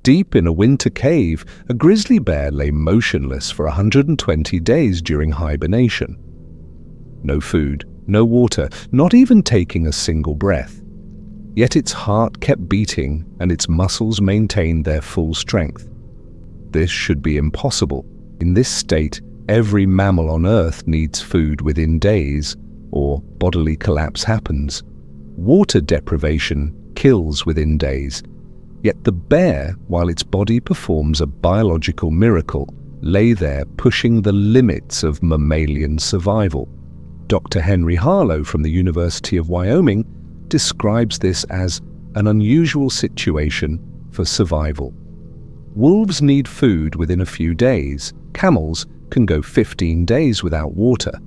Deep in a winter cave, a grizzly bear lay motionless for 120 days during hibernation. No food, no water, not even taking a single breath. Yet its heart kept beating and its muscles maintained their full strength. This should be impossible. In this state, every mammal on Earth needs food within days, or bodily collapse happens. Water deprivation kills within days. Yet the bear, while its body performs a biological miracle, lay there pushing the limits of mammalian survival. Dr. Henry Harlow from the University of Wyoming describes this as an unusual situation for survival. Wolves need food within a few days. Camels can go 15 days without water.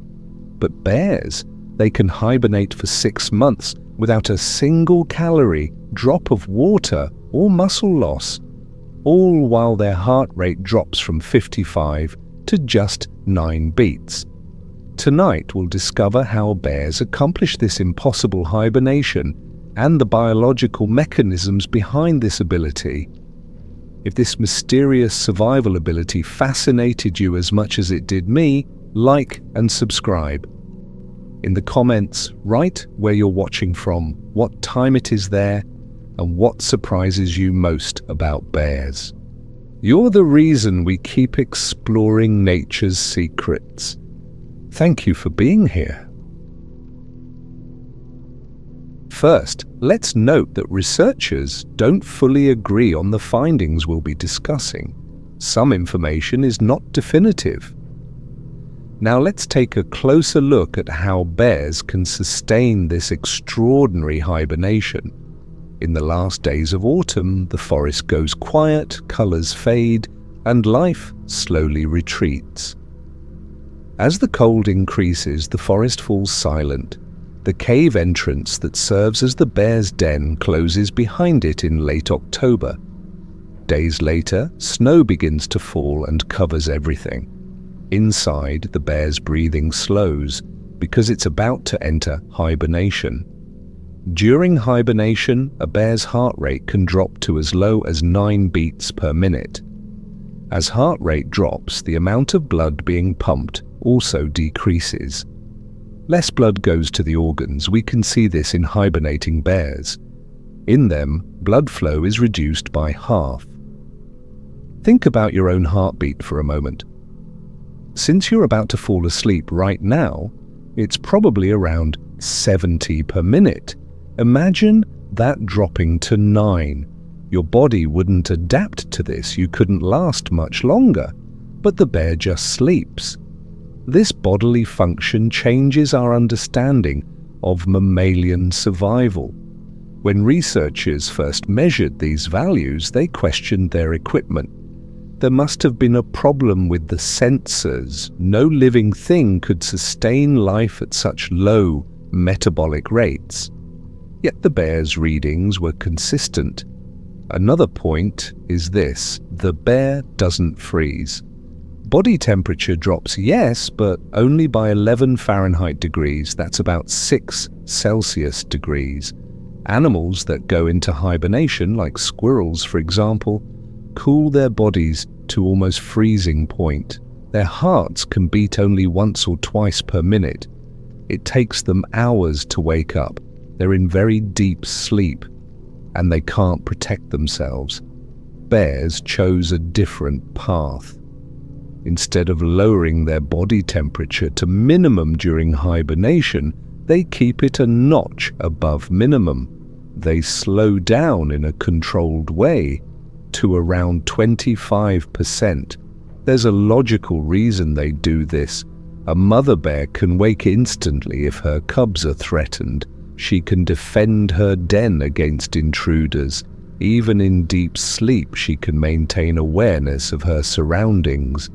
But bears, they can hibernate for 6 months without a single calorie, drop of water, or muscle loss, all while their heart rate drops from 55 to just 9 beats. Tonight we'll discover how bears accomplish this impossible hibernation and the biological mechanisms behind this ability. If this mysterious survival ability fascinated you as much as it did me, like and subscribe. In the comments, write where you're watching from, what time it is there, and what surprises you most about bears. You're the reason we keep exploring nature's secrets. Thank you for being here. First, let's note that researchers don't fully agree on the findings we'll be discussing. Some information is not definitive. Now let's take a closer look at how bears can sustain this extraordinary hibernation. In the last days of autumn, the forest goes quiet, colors fade, and life slowly retreats. As the cold increases, the forest falls silent. The cave entrance that serves as the bear's den closes behind it in late October. Days later, snow begins to fall and covers everything. Inside, the bear's breathing slows because it's about to enter hibernation. During hibernation, a bear's heart rate can drop to as low as 9 beats per minute. As heart rate drops, the amount of blood being pumped also decreases. Less blood goes to the organs. We can see this in hibernating bears. In them, blood flow is reduced by half. Think about your own heartbeat for a moment. Since you're about to fall asleep right now, it's probably around 70 per minute. Imagine that dropping to 9. Your body wouldn't adapt to this. You couldn't last much longer. But the bear just sleeps. This bodily function changes our understanding of mammalian survival. When researchers first measured these values, they questioned their equipment. There must have been a problem with the sensors. No living thing could sustain life at such low metabolic rates. Yet the bear's readings were consistent. Another point is this: the bear doesn't freeze. Body temperature drops, yes, but only by 11 Fahrenheit degrees. That's about 6 Celsius degrees. Animals that go into hibernation, like squirrels for example, cool their bodies to almost freezing point. Their hearts can beat only once or twice per minute. It takes them hours to wake up. They're in very deep sleep, and they can't protect themselves. Bears chose a different path. Instead of lowering their body temperature to minimum during hibernation, they keep it a notch above minimum. They slow down in a controlled way to around 25%. There's a logical reason they do this. A mother bear can wake instantly if her cubs are threatened. She can defend her den against intruders. Even in deep sleep, she can maintain awareness of her surroundings.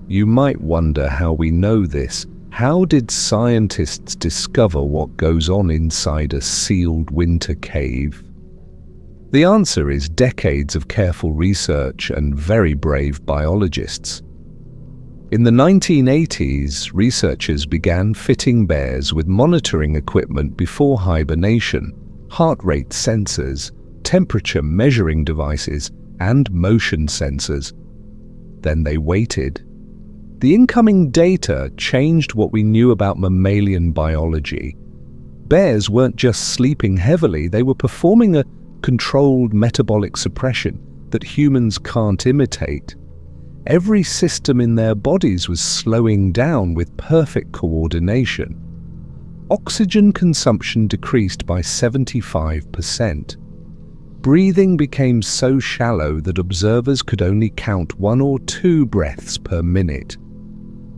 You might wonder how we know this. How did scientists discover what goes on inside a sealed winter cave? The answer is decades of careful research and very brave biologists. In the 1980s, researchers began fitting bears with monitoring equipment before hibernation, heart rate sensors, temperature measuring devices, and motion sensors. Then they waited. The incoming data changed what we knew about mammalian biology. Bears weren't just sleeping heavily, they were performing a controlled metabolic suppression that humans can't imitate. Every system in their bodies was slowing down with perfect coordination. Oxygen consumption decreased by 75%. Breathing became so shallow that observers could only count 1 or 2 breaths per minute.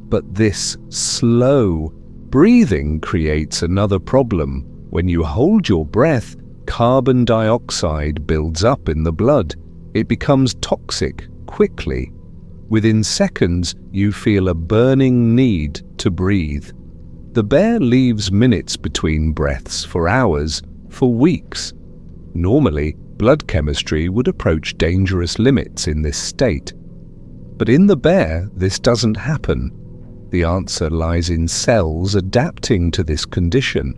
But this slow breathing creates another problem. When you hold your breath, carbon dioxide builds up in the blood. It becomes toxic quickly. Within seconds, you feel a burning need to breathe. The bear leaves minutes between breaths for hours, for weeks. Normally, blood chemistry would approach dangerous limits in this state. But in the bear, this doesn't happen. The answer lies in cells adapting to this condition.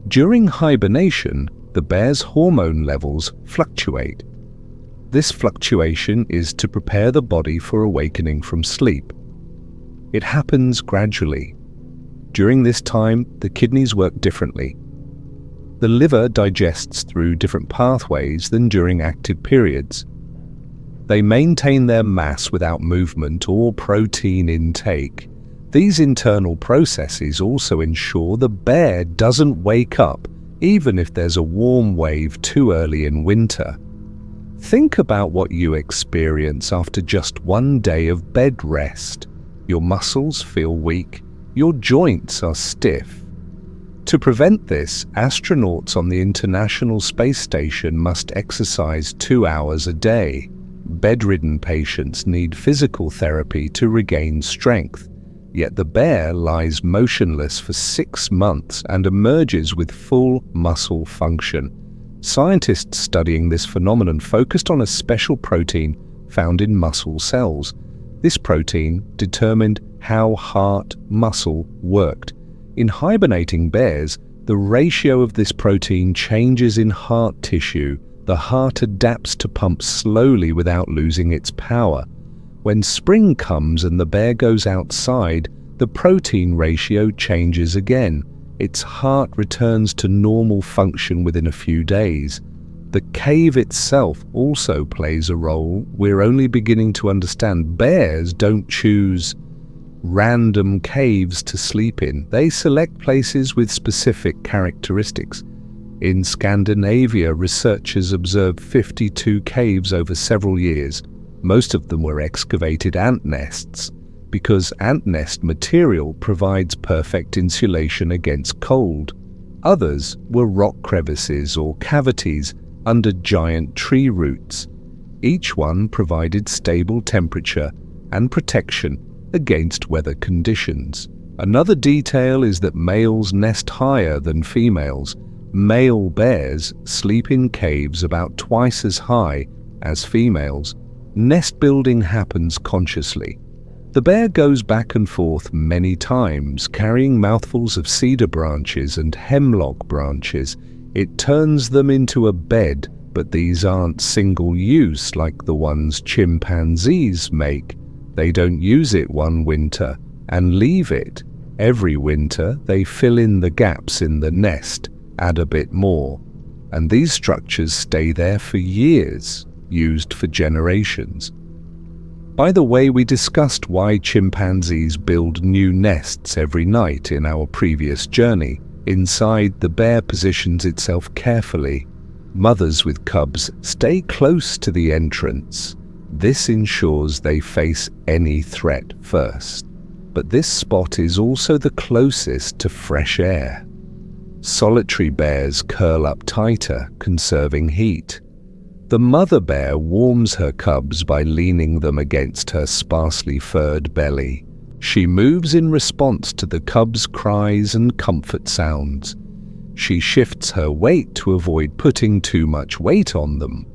During hibernation, the bear's hormone levels fluctuate. This fluctuation is to prepare the body for awakening from sleep. It happens gradually. During this time, the kidneys work differently. The liver digests through different pathways than during active periods. They maintain their mass without movement or protein intake. These internal processes also ensure the bear doesn't wake up even if there's a warm wave too early in winter. Think about what you experience after just 1 day of bed rest. Your muscles feel weak, your joints are stiff. To prevent this, astronauts on the International Space Station must exercise 2 hours a day. Bedridden patients need physical therapy to regain strength. Yet the bear lies motionless for 6 months and emerges with full muscle function. Scientists studying this phenomenon focused on a special protein found in muscle cells. This protein determined how heart muscle worked. In hibernating bears, the ratio of this protein changes in heart tissue. The heart adapts to pump slowly without losing its power. When spring comes and the bear goes outside, the protein ratio changes again. Its heart returns to normal function within a few days. The cave itself also plays a role. We're only beginning to understand bears don't choose random caves to sleep in. They select places with specific characteristics. In Scandinavia, researchers observed 52 caves over several years. Most of them were excavated ant nests, because ant nest material provides perfect insulation against cold. Others were rock crevices or cavities under giant tree roots. Each one provided stable temperature and protection against weather conditions. Another detail is that males nest higher than females. Male bears sleep in caves about twice as high as females. Nest building happens consciously. The bear goes back and forth many times, carrying mouthfuls of cedar branches and hemlock branches. It turns them into a bed, but these aren't single-use like the ones chimpanzees make. They don't use it one winter and leave it. Every winter, they fill in the gaps in the nest, add a bit more, and these structures stay there for years, used for generations. By the way, we discussed why chimpanzees build new nests every night in our previous journey. Inside, the bear positions itself carefully. Mothers with cubs stay close to the entrance. This ensures they face any threat first. But this spot is also the closest to fresh air. Solitary bears curl up tighter, conserving heat. The mother bear warms her cubs by leaning them against her sparsely furred belly. She moves in response to the cubs' cries and comfort sounds. She shifts her weight to avoid putting too much weight on them.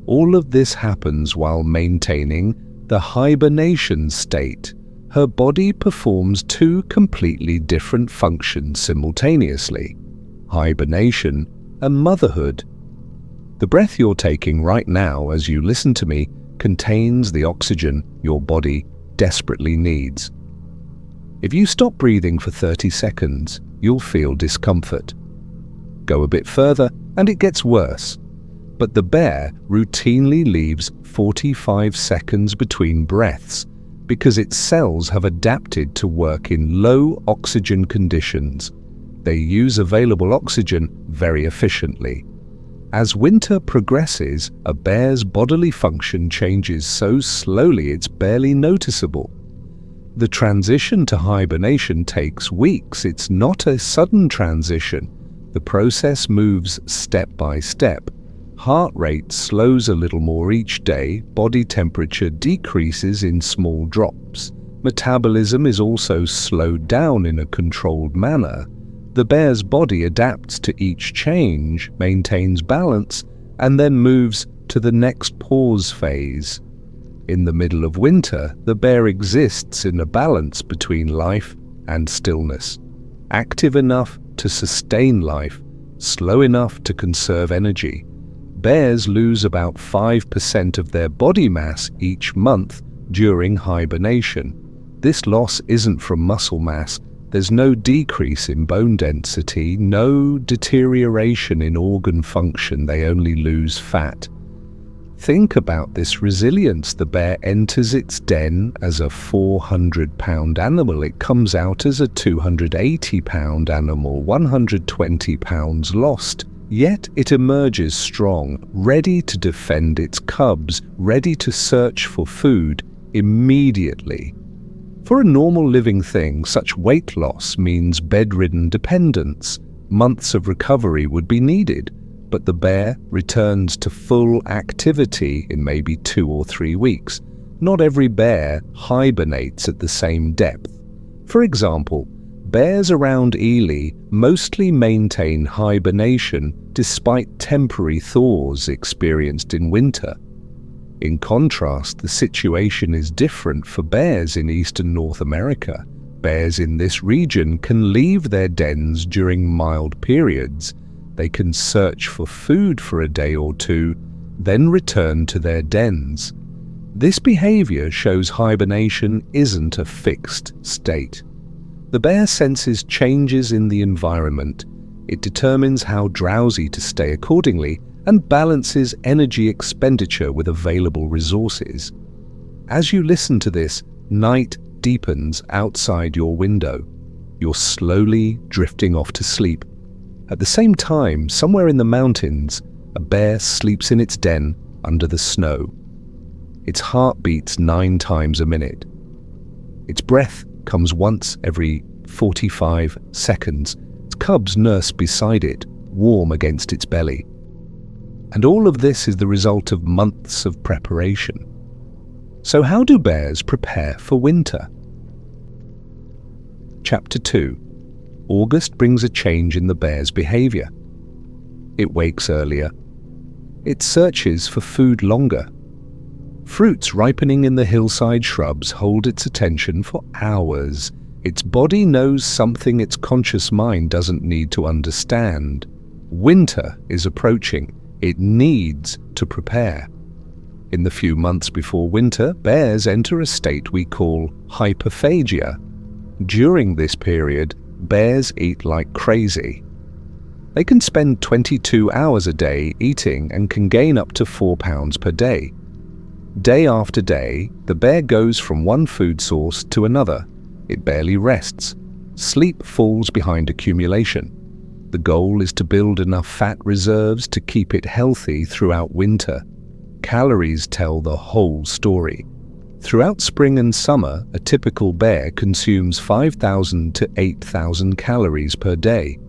All of this happens while maintaining the hibernation state. Her body performs 2 completely different functions simultaneously: hibernation and motherhood. The breath you're taking right now as you listen to me contains the oxygen your body desperately needs. If you stop breathing for 30 seconds, you'll feel discomfort. Go a bit further and it gets worse. But the bear routinely leaves 45 seconds between breaths because its cells have adapted to work in low oxygen conditions. They use available oxygen very efficiently. As winter progresses, a bear's bodily function changes so slowly it's barely noticeable. The transition to hibernation takes weeks. It's not a sudden transition. The process moves step by step. Heart rate slows a little more each day, body temperature decreases in small drops. Metabolism is also slowed down in a controlled manner. The bear's body adapts to each change, maintains balance, and then moves to the next pause phase. In the middle of winter, the bear exists in a balance between life and stillness, active enough to sustain life, slow enough to conserve energy. Bears lose about 5% of their body mass each month during hibernation. This loss isn't from muscle mass. There's no decrease in bone density, no deterioration in organ function. They only lose fat. Think about this resilience. The bear enters its den as a 400-pound animal. It comes out as a 280-pound animal, 120 pounds lost. Yet it emerges strong, ready to defend its cubs, ready to search for food immediately. For a normal living thing, such weight loss means bedridden dependence. Months of recovery would be needed, but the bear returns to full activity in maybe 2 or 3 weeks. Not every bear hibernates at the same depth. For example, bears around Ely mostly maintain hibernation despite temporary thaws experienced in winter. In contrast, the situation is different for bears in eastern North America. Bears in this region can leave their dens during mild periods. They can search for food for a day or two, then return to their dens. This behavior shows hibernation isn't a fixed state. The bear senses changes in the environment. It determines how drowsy to stay accordingly and balances energy expenditure with available resources. As you listen to this, night deepens outside your window. You're slowly drifting off to sleep. At the same time, somewhere in the mountains, a bear sleeps in its den under the snow. Its heart beats 9 times a minute. Its breath comes once every 45 seconds. Its cubs nurse beside it, warm against its belly. And all of this is the result of months of preparation. So how do bears prepare for winter? Chapter 2. August brings a change in the bear's behavior. It wakes earlier. It searches for food longer. Fruits ripening in the hillside shrubs hold its attention for hours. Its body knows something its conscious mind doesn't need to understand. Winter is approaching. It needs to prepare. In the few months before winter, bears enter a state we call hyperphagia. During this period, bears eat like crazy. They can spend 22 hours a day eating and can gain up to 4 pounds per day. Day after day, the bear goes from one food source to another. It barely rests. Sleep falls behind accumulation. The goal is to build enough fat reserves to keep it healthy throughout winter. Calories tell the whole story. Throughout spring and summer, a typical bear consumes 5,000 to 8,000 calories per day.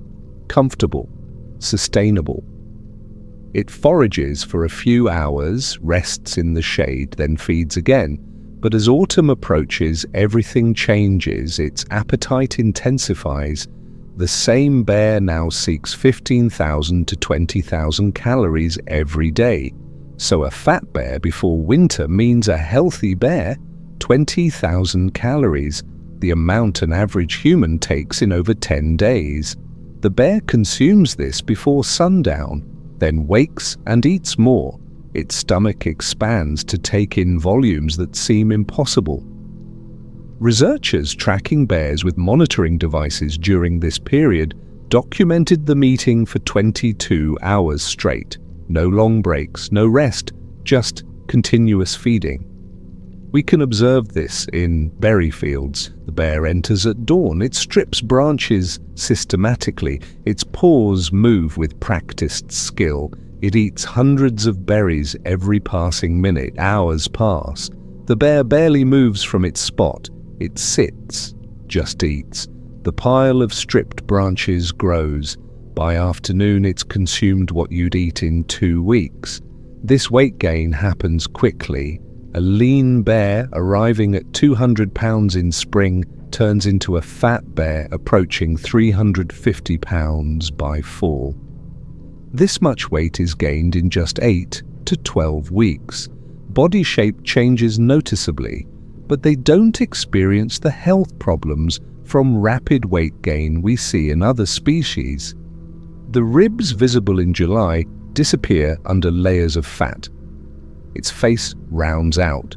Comfortable, sustainable. It forages for a few hours, rests in the shade, then feeds again. But as autumn approaches, everything changes. Its appetite intensifies. The same bear now seeks 15,000 to 20,000 calories every day. So a fat bear before winter means a healthy bear, 20,000 calories, the amount an average human takes in over 10 days. The bear consumes this before sundown. then wakes and eats more. Its stomach expands to take in volumes that seem impossible. Researchers tracking bears with monitoring devices during this period documented the meeting for 22 hours straight. No long breaks, no rest, just continuous feeding. We can observe this in berry fields. The bear enters at dawn. It strips branches systematically. Its paws move with practiced skill. It eats hundreds of berries every passing minute. Hours pass. The bear barely moves from its spot. It sits, just eats. The pile of stripped branches grows. By afternoon, it's consumed what you'd eat in 2 weeks. This weight gain happens quickly. A lean bear arriving at 200 pounds in spring turns into a fat bear approaching 350 pounds by fall. This much weight is gained in just 8 to 12 weeks. Body shape changes noticeably, but they don't experience the health problems from rapid weight gain we see in other species. The ribs visible in July disappear under layers of fat. Its face rounds out.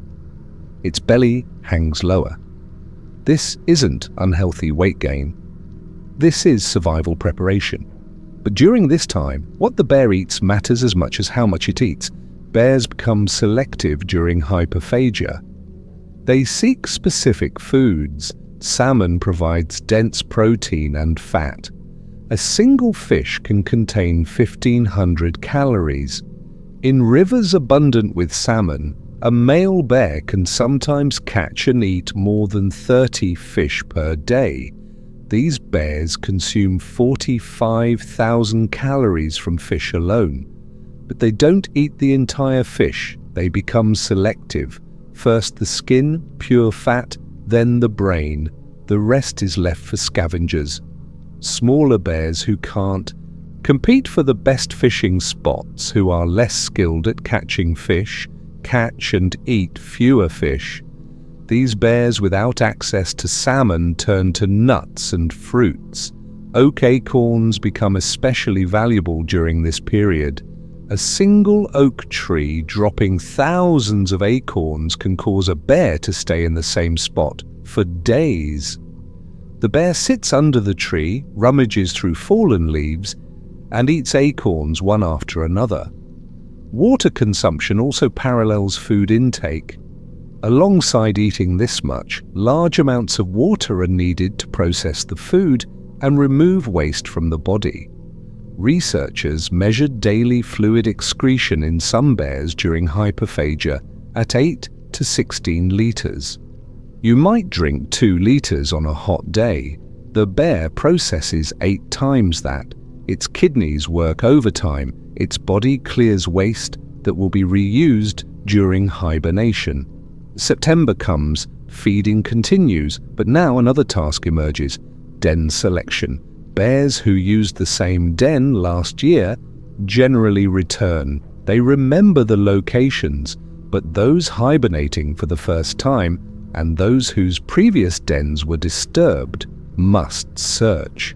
Its belly hangs lower. This isn't unhealthy weight gain. This is survival preparation. But during this time, what the bear eats matters as much as how much it eats. Bears become selective during hyperphagia. They seek specific foods. Salmon provides dense protein and fat. A single fish can contain 1,500 calories. In rivers abundant with salmon, a male bear can sometimes catch and eat more than 30 fish per day. These bears consume 45,000 calories from fish alone. But they don't eat the entire fish. They become selective. First the skin, pure fat, then the brain. The rest is left for scavengers. Smaller bears who can't compete for the best fishing spots, who are less skilled at catching fish, catch and eat fewer fish. These bears without access to salmon turn to nuts and fruits. Oak acorns become especially valuable during this period. A single oak tree dropping thousands of acorns can cause a bear to stay in the same spot for days. The bear sits under the tree, rummages through fallen leaves, and eats acorns one after another. Water consumption also parallels food intake. Alongside eating this much, large amounts of water are needed to process the food and remove waste from the body. Researchers measured daily fluid excretion in some bears during hyperphagia at 8 to 16 litres. You might drink 2 litres on a hot day. The bear processes 8 times that. Its kidneys work overtime. Its body clears waste that will be reused during hibernation. September comes, feeding continues, but now another task emerges: den selection. Bears who used the same den last year generally return. They remember the locations, but those hibernating for the first time and those whose previous dens were disturbed must search.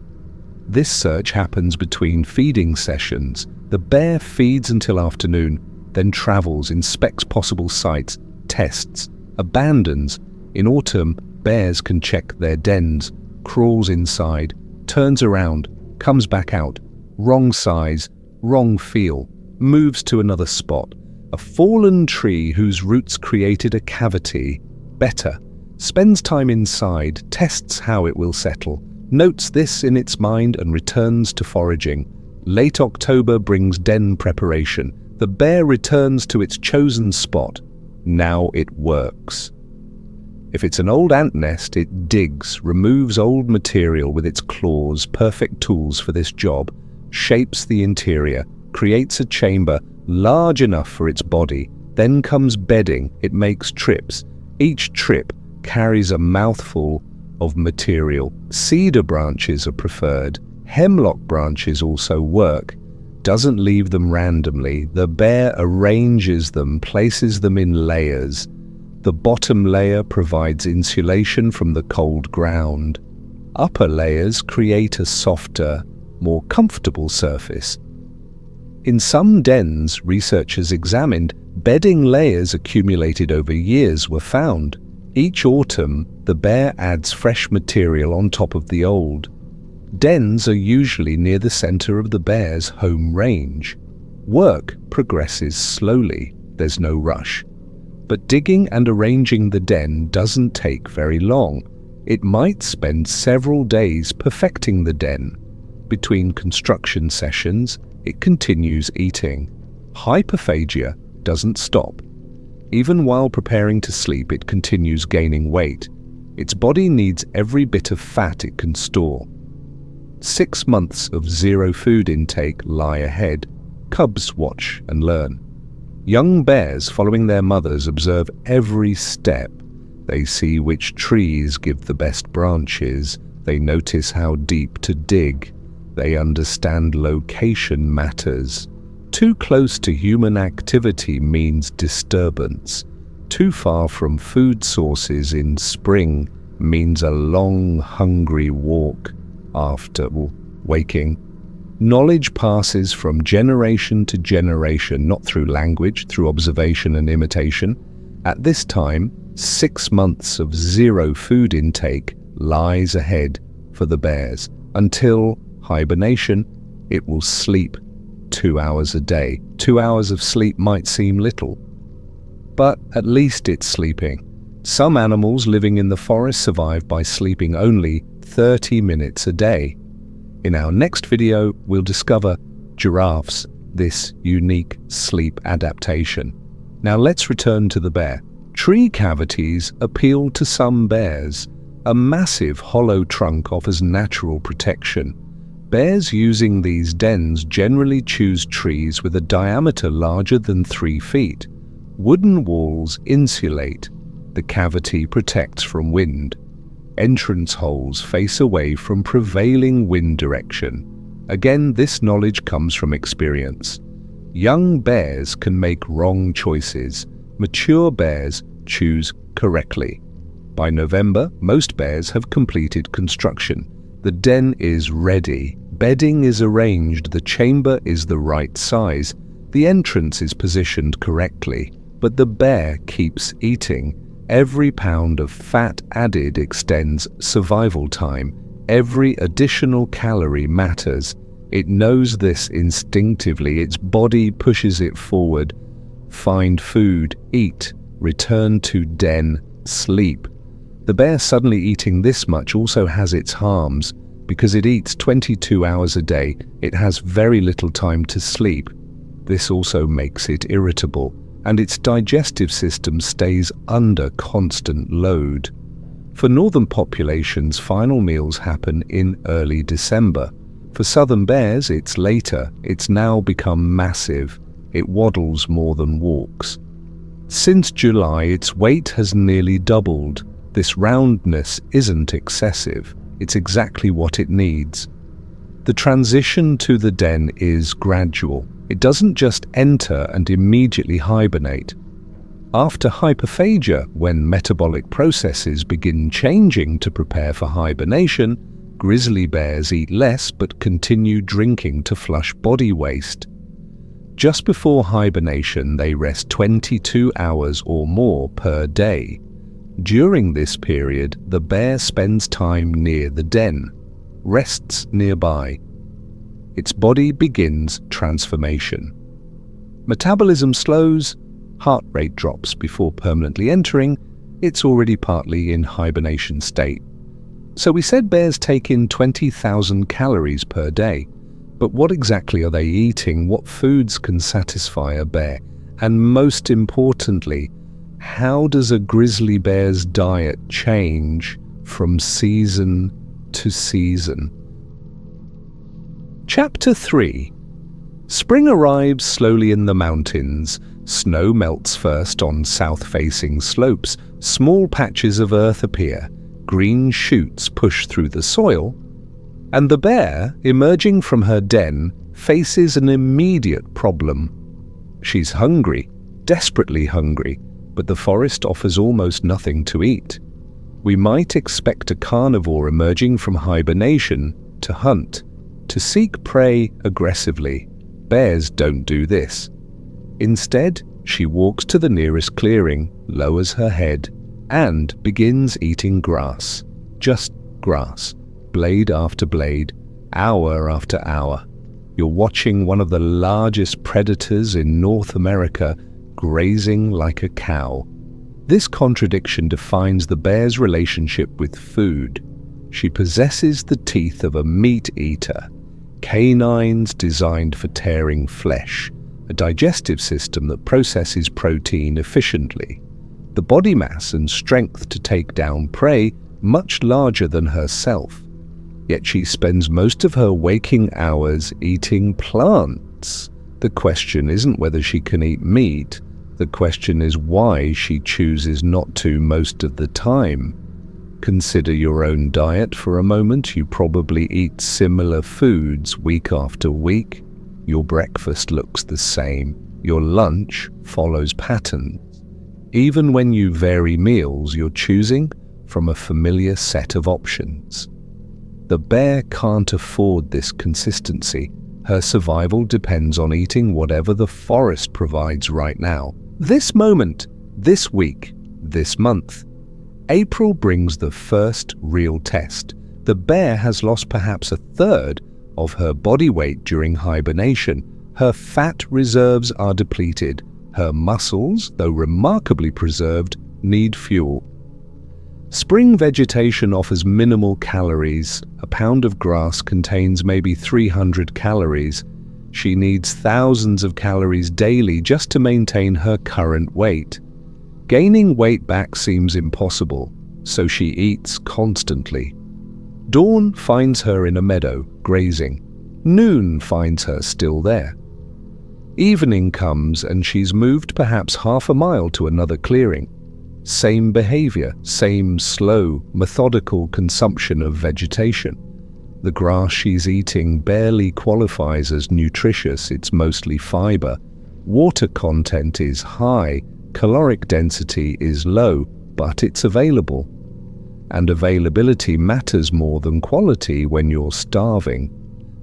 This search happens between feeding sessions. The bear feeds until afternoon, then travels, inspects possible sites, tests, abandons. In autumn, bears can check their dens, crawls inside, turns around, comes back out, wrong size, wrong feel, moves to another spot. A fallen tree whose roots created a cavity. Better. Spends time inside, tests how it will settle, notes this in its mind and returns to foraging. Late October brings den preparation. The bear returns to its chosen spot. Now it works. If it's an old ant nest, it digs, removes old material with its claws, perfect tools for this job, shapes the interior, creates a chamber large enough for its body. Then comes bedding. It makes trips. Each trip carries a mouthful of material. Cedar branches are preferred. Hemlock branches also work. Doesn't leave them randomly. The bear arranges them, places them in layers. The bottom layer provides insulation from the cold ground. Upper layers create a softer, more comfortable surface. In some dens researchers examined, bedding layers accumulated over years were found. Each autumn, the bear adds fresh material on top of the old. Dens are usually near the center of the bear's home range. Work progresses slowly, there's no rush. But digging and arranging the den doesn't take very long. It might spend several days perfecting the den. Between construction sessions, it continues eating. Hyperphagia doesn't stop. Even while preparing to sleep, it continues gaining weight. Its body needs every bit of fat it can store. 6 months of zero food intake lie ahead. Cubs watch and learn. Young bears, following their mothers, observe every step. They see which trees give the best branches. They notice how deep to dig. They understand location matters. Too close to human activity means disturbance. Too far from food sources in spring means a long, hungry walk after waking. Knowledge passes from generation to generation, not through language, through observation and imitation. At this time, 6 months of zero food intake lies ahead for the bears. Until hibernation, it will sleep 2 hours a day. 2 hours of sleep might seem little, but at least it's sleeping. Some animals living in the forest survive by sleeping only 30 minutes a day. In our next video, we'll discover giraffes, this unique sleep adaptation. Now let's return to the bear. Tree cavities appeal to some bears. A massive hollow trunk offers natural protection. Bears using these dens generally choose trees with a diameter larger than 3 feet. Wooden walls insulate. The cavity protects from wind. Entrance holes face away from prevailing wind direction. Again, this knowledge comes from experience. Young bears can make wrong choices. Mature bears choose correctly. By November, most bears have completed construction. The den is ready. Bedding is arranged. The chamber is the right size. The entrance is positioned correctly. But the bear keeps eating. Every pound of fat added extends survival time. Every additional calorie matters. It knows this instinctively. Its body pushes it forward. Find food, eat, return to den, sleep. The bear suddenly eating this much also has its harms. Because it eats 22 hours a day, it has very little time to sleep. This also makes it irritable, and its digestive system stays under constant load. For northern populations, final meals happen in early December. For southern bears, it's later. It's now become massive. It waddles more than walks. Since July, its weight has nearly doubled. This roundness isn't excessive. It's exactly what it needs. The transition to the den is gradual. It doesn't just enter and immediately hibernate. After hyperphagia, when metabolic processes begin changing to prepare for hibernation, grizzly bears eat less but continue drinking to flush body waste. Just before hibernation, they rest 22 hours or more per day. During this period, the bear spends time near the den, rests nearby. Its body begins transformation. Metabolism slows, heart rate drops before permanently entering. It's already partly in hibernation state. So we said bears take in 20,000 calories per day. But what exactly are they eating? What foods can satisfy a bear? And most importantly, how does a grizzly bear's diet change from season to season? Chapter 3. Spring arrives slowly in the mountains. Snow melts first on south-facing slopes. Small patches of earth appear. Green shoots push through the soil. And the bear, emerging from her den, faces an immediate problem. She's hungry, desperately hungry, but the forest offers almost nothing to eat. We might expect a carnivore emerging from hibernation to hunt, to seek prey aggressively. Bears don't do this. Instead, she walks to the nearest clearing, lowers her head, and begins eating grass. Just grass, blade after blade, hour after hour. You're watching one of the largest predators in North America grazing like a cow. This contradiction defines the bear's relationship with food. She possesses the teeth of a meat eater, canines designed for tearing flesh, a digestive system that processes protein efficiently, the body mass and strength to take down prey much larger than herself. Yet she spends most of her waking hours eating plants. The question isn't whether she can eat meat. The question is why she chooses not to most of the time. Consider your own diet for a moment. You probably eat similar foods week after week. Your breakfast looks the same. Your lunch follows patterns. Even when you vary meals, you're choosing from a familiar set of options. The bear can't afford this consistency. Her survival depends on eating whatever the forest provides right now. This moment, this week, this month. April brings the first real test. The bear has lost perhaps a third of her body weight during hibernation. Her fat reserves are depleted. Her muscles, though remarkably preserved, need fuel. Spring vegetation offers minimal calories. A pound of grass contains maybe 300 calories. She needs thousands of calories daily just to maintain her current weight. Gaining weight back seems impossible, so she eats constantly. Dawn finds her in a meadow, grazing. Noon finds her still there. Evening comes and she's moved perhaps half a mile to another clearing. Same behavior, same slow, methodical consumption of vegetation. The grass she's eating barely qualifies as nutritious, it's mostly fiber. Water content is high, caloric density is low, but it's available. And availability matters more than quality when you're starving.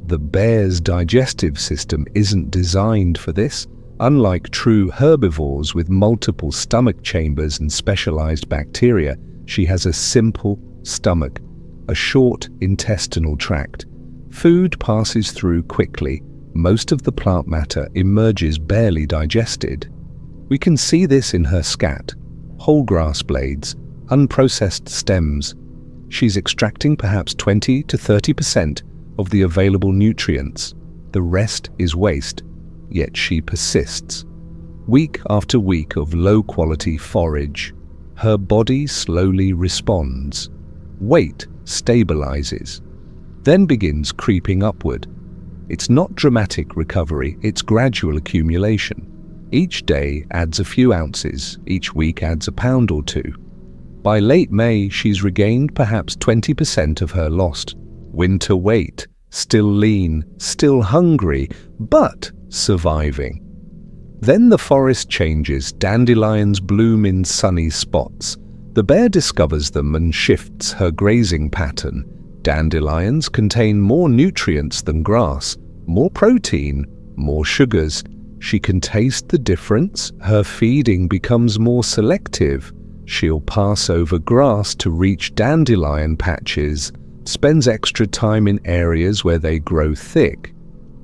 The bear's digestive system isn't designed for this. Unlike true herbivores with multiple stomach chambers and specialized bacteria, she has a simple stomach, a short intestinal tract. Food passes through quickly. Most of the plant matter emerges barely digested. We can see this in her scat, whole grass blades, unprocessed stems. She's extracting perhaps 20 to 30% of the available nutrients. The rest is waste, yet she persists. Week after week of low-quality forage, her body slowly responds. Weight stabilizes, then begins creeping upward. It's not dramatic recovery, it's gradual accumulation. Each day adds a few ounces, each week adds a pound or two. By late May, she's regained perhaps 20% of her lost winter weight, still lean, still hungry, but surviving. Then the forest changes, dandelions bloom in sunny spots. The bear discovers them and shifts her grazing pattern. Dandelions contain more nutrients than grass, more protein, more sugars. She can taste the difference. Her feeding becomes more selective. She'll pass over grass to reach dandelion patches, spends extra time in areas where they grow thick.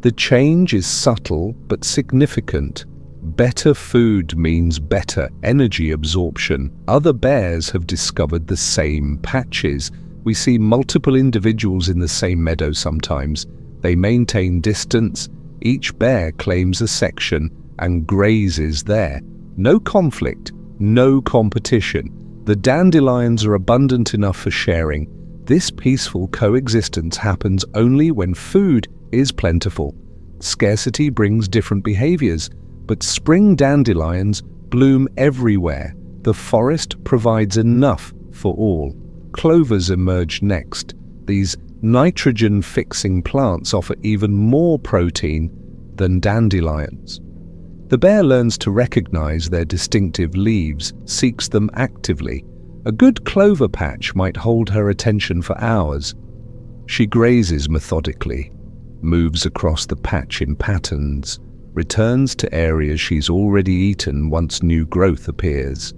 The change is subtle but significant. Better food means better energy absorption. Other bears have discovered the same patches. We see multiple individuals in the same meadow sometimes. They maintain distance. Each bear claims a section and grazes there. No conflict, no competition. The dandelions are abundant enough for sharing. This peaceful coexistence happens only when food is plentiful. Scarcity brings different behaviors, but spring dandelions bloom everywhere. The forest provides enough for all. Clovers emerge next. These nitrogen-fixing plants offer even more protein than dandelions. The bear learns to recognize their distinctive leaves, seeks them actively. A good clover patch might hold her attention for hours. She grazes methodically. moves across the patch in patterns, returns to areas she's already eaten once new growth appears.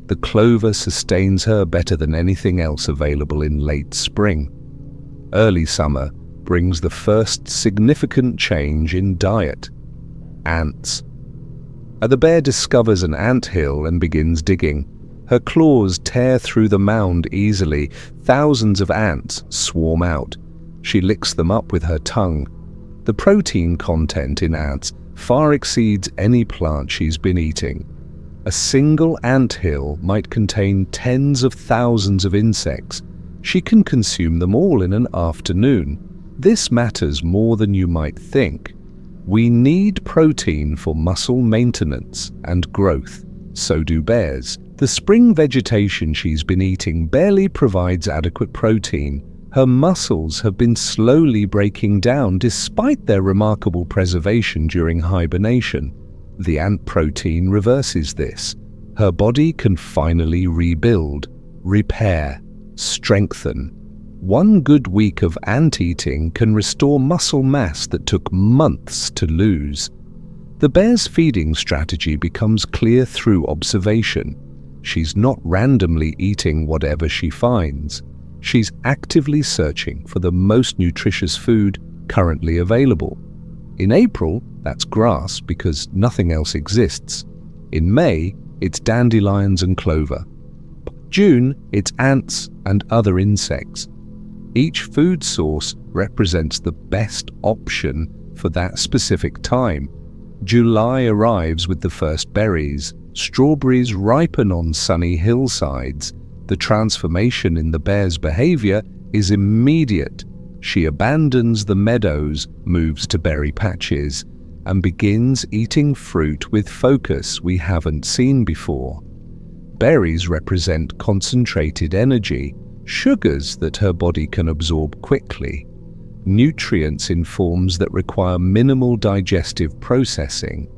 The clover sustains her better than anything else available in late spring. Early summer brings the first significant change in diet: ants. The bear discovers an anthill and begins digging. Her claws tear through the mound easily. Thousands of ants swarm out. She licks them up with her tongue. The protein content in ants far exceeds any plant she's been eating. A single anthill might contain tens of thousands of insects. She can consume them all in an afternoon. This matters more than you might think. We need protein for muscle maintenance and growth. So do bears. The spring vegetation she's been eating barely provides adequate protein. Her muscles have been slowly breaking down despite their remarkable preservation during hibernation. The ant protein reverses this. Her body can finally rebuild, repair, strengthen. One good week of ant eating can restore muscle mass that took months to lose. The bear's feeding strategy becomes clear through observation. She's not randomly eating whatever she finds. She's actively searching for the most nutritious food currently available. In April, that's grass because nothing else exists. In May, it's dandelions and clover. June, it's ants and other insects. Each food source represents the best option for that specific time. July arrives with the first berries. Strawberries ripen on sunny hillsides. The transformation in the bear's behavior is immediate. She abandons the meadows, moves to berry patches, and begins eating fruit with focus we haven't seen before. Berries represent concentrated energy, sugars that her body can absorb quickly, nutrients in forms that require minimal digestive processing.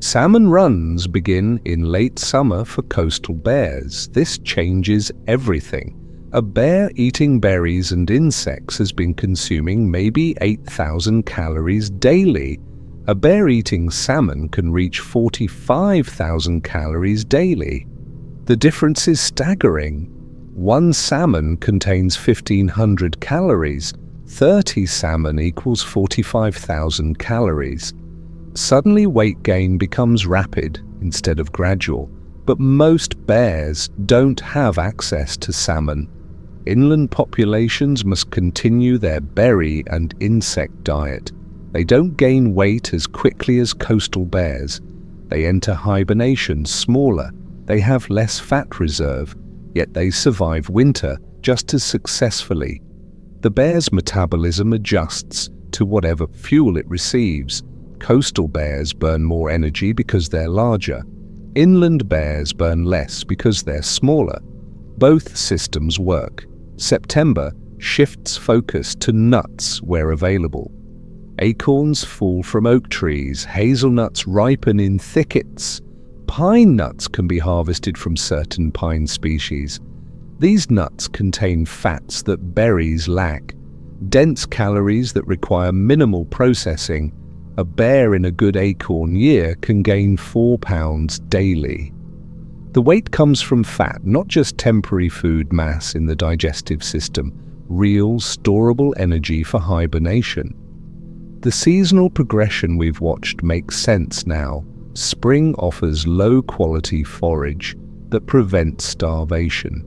Salmon runs begin in late summer for coastal bears. This changes everything. A bear eating berries and insects has been consuming maybe 8,000 calories daily. A bear eating salmon can reach 45,000 calories daily. The difference is staggering. One salmon contains 1,500 calories. 30 salmon equals 45,000 calories. Suddenly weight gain becomes rapid instead of gradual, but most bears don't have access to salmon. Inland populations must continue their berry and insect diet. They don't gain weight as quickly as coastal bears. They enter hibernation smaller. They have less fat reserve, yet they survive winter just as successfully. The bear's metabolism adjusts to whatever fuel it receives. Coastal bears burn more energy because they're larger. Inland bears burn less because they're smaller. Both systems work. September shifts focus to nuts where available. Acorns fall from oak trees, hazelnuts ripen in thickets. Pine nuts can be harvested from certain pine species. These nuts contain fats that berries lack, dense calories that require minimal processing. A bear in a good acorn year can gain 4 pounds daily. The weight comes from fat, not just temporary food mass in the digestive system, real, storable energy for hibernation. The seasonal progression we've watched makes sense now. Spring offers low-quality forage that prevents starvation.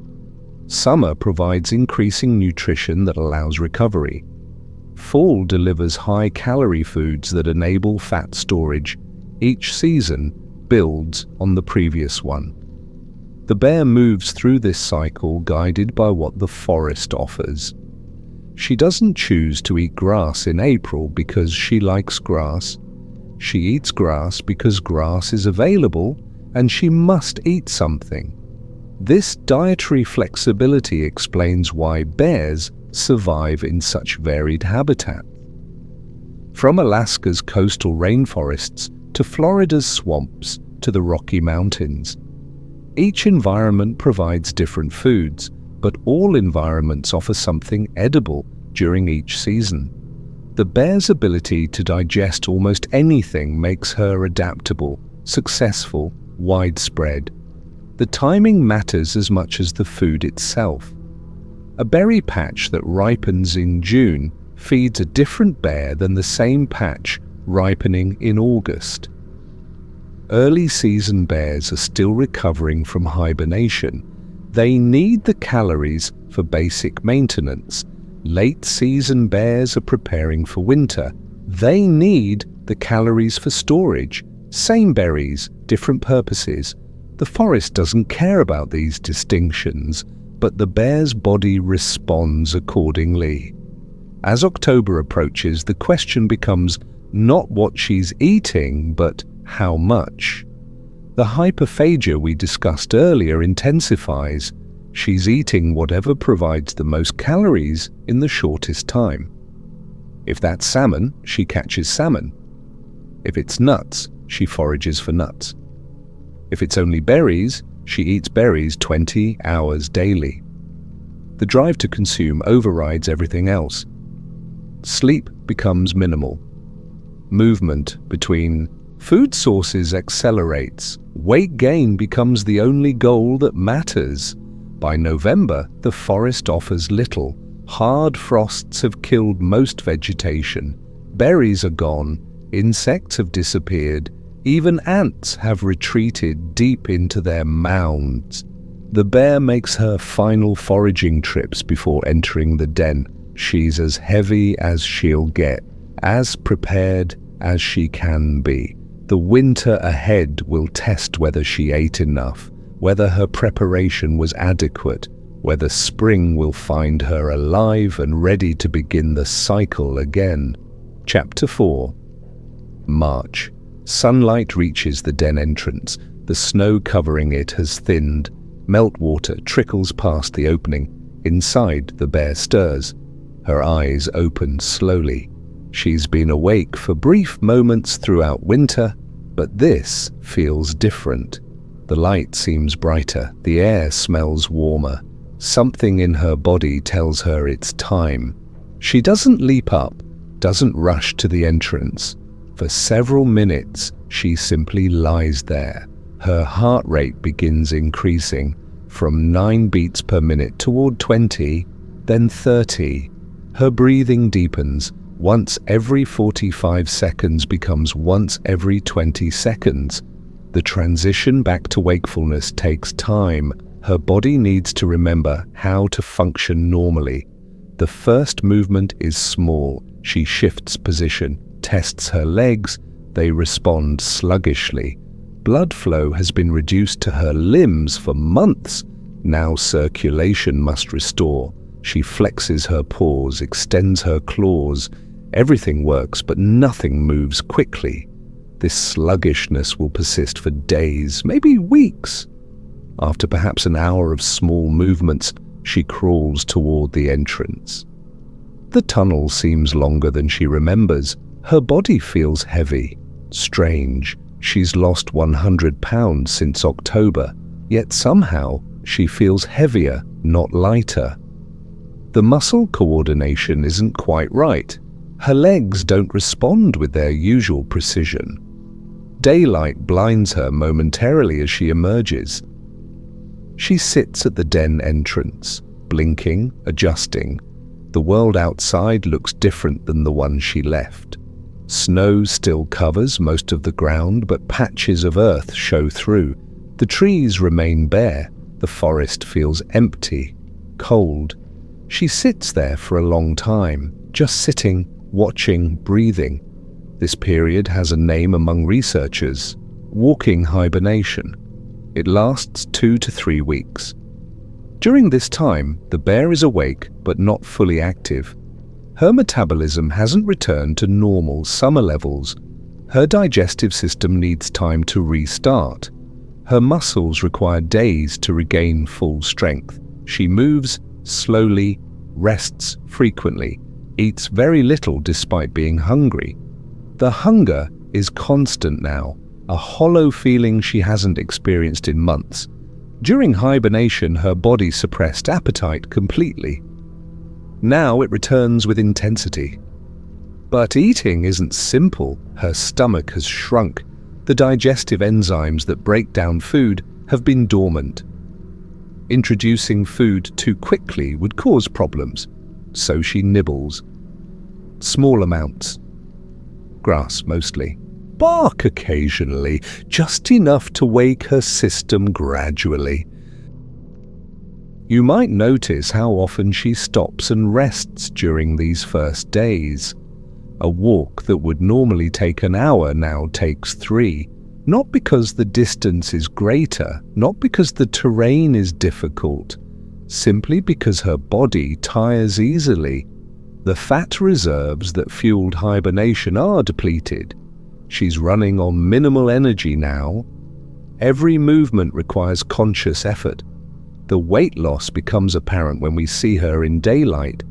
Summer provides increasing nutrition that allows recovery. Fall delivers high-calorie foods that enable fat storage. Each season builds on the previous one. The bear moves through this cycle guided by what the forest offers. She doesn't choose to eat grass in April because she likes grass. She eats grass because grass is available and she must eat something. This dietary flexibility explains why bears survive in such varied habitats. From Alaska's coastal rainforests to Florida's swamps to the Rocky Mountains, each environment provides different foods, but all environments offer something edible. during each season. The bear's ability to digest almost anything makes her adaptable, successful, widespread. The timing matters as much as the food itself. A berry patch that ripens in June feeds a different bear than the same patch ripening in August. Early season bears are still recovering from hibernation. They need the calories for basic maintenance. Late season bears are preparing for winter. They need the calories for storage. Same berries, different purposes. The forest doesn't care about these distinctions, but the bear's body responds accordingly. As October approaches, the question becomes not what she's eating, but how much. The hyperphagia we discussed earlier intensifies. She's eating whatever provides the most calories in the shortest time. If that's salmon, she catches salmon. If it's nuts, she forages for nuts. If it's only berries, she eats berries 20 hours daily. The drive to consume overrides everything else. Sleep becomes minimal. Movement between food sources accelerates. Weight gain becomes the only goal that matters. By November, the forest offers little. Hard frosts have killed most vegetation. Berries are gone. Insects have disappeared. Even ants have retreated deep into their mounds. The bear makes her final foraging trips before entering the den. She's as heavy as she'll get, as prepared as she can be. The winter ahead will test whether she ate enough, whether her preparation was adequate, whether spring will find her alive and ready to begin the cycle again. Chapter 4. March. Sunlight reaches the den entrance. The snow covering it has thinned. Meltwater trickles past the opening. Inside, the bear stirs. Her eyes open slowly. She's been awake for brief moments throughout winter, but this feels different. The light seems brighter. The air smells warmer. Something in her body tells her it's time. She doesn't leap up, doesn't rush to the entrance. For several minutes, she simply lies there. Her heart rate begins increasing from 9 beats per minute toward 20, then 30. Her breathing deepens. Once every 45 seconds becomes once every 20 seconds. The transition back to wakefulness takes time. Her body needs to remember how to function normally. The first movement is small. She shifts position, tests her legs. They respond sluggishly. Blood flow has been reduced to her limbs for months. Now circulation must restore. She flexes her paws, extends her claws. Everything works, but nothing moves quickly. This sluggishness will persist for days, maybe weeks. After perhaps an hour of small movements, she crawls toward the entrance. The tunnel seems longer than she remembers. Her body feels heavy, strange. She's lost 100 pounds since October, yet somehow she feels heavier, not lighter. The muscle coordination isn't quite right. Her legs don't respond with their usual precision. Daylight blinds her momentarily as she emerges. She sits at the den entrance, blinking, adjusting. The world outside looks different than the one she left. Snow still covers most of the ground, but patches of earth show through. The trees remain bare. The forest feels empty, cold. She sits there for a long time, just sitting, watching, breathing. This period has a name among researchers: walking hibernation. It lasts 2 to 3 weeks. During this time, the bear is awake but not fully active. Her metabolism hasn't returned to normal summer levels. Her digestive system needs time to restart. Her muscles require days to regain full strength. She moves slowly, rests frequently, eats very little despite being hungry. The hunger is constant now, a hollow feeling she hasn't experienced in months. During hibernation, her body suppressed appetite completely. Now it returns with intensity. But eating isn't simple. Her stomach has shrunk. The digestive enzymes that break down food have been dormant. Introducing food too quickly would cause problems, so she nibbles. Small amounts. Grass mostly. Bark occasionally, just enough to wake her system gradually. You might notice how often she stops and rests during these first days. A walk that would normally take an hour now takes 3. Not because the distance is greater, not because the terrain is difficult, simply because her body tires easily. The fat reserves that fueled hibernation are depleted. She's running on minimal energy now. Every movement requires conscious effort. The weight loss becomes apparent when we see her in daylight.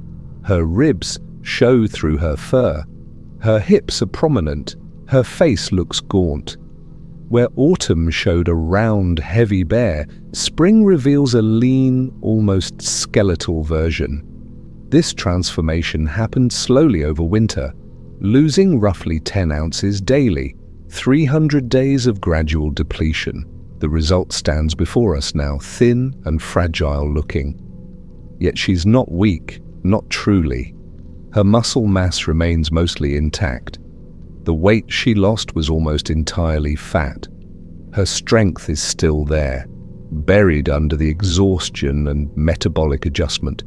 Her ribs show through her fur. Her hips are prominent. Her face looks gaunt. Where autumn showed a round, heavy bear, spring reveals a lean, almost skeletal version. This transformation happened slowly over winter, losing roughly 10 ounces daily, 300 days of gradual depletion. The result stands before us now, thin and fragile looking. Yet she's not weak, not truly. Her muscle mass remains mostly intact. The weight she lost was almost entirely fat. Her strength is still there, buried under the exhaustion and metabolic adjustment.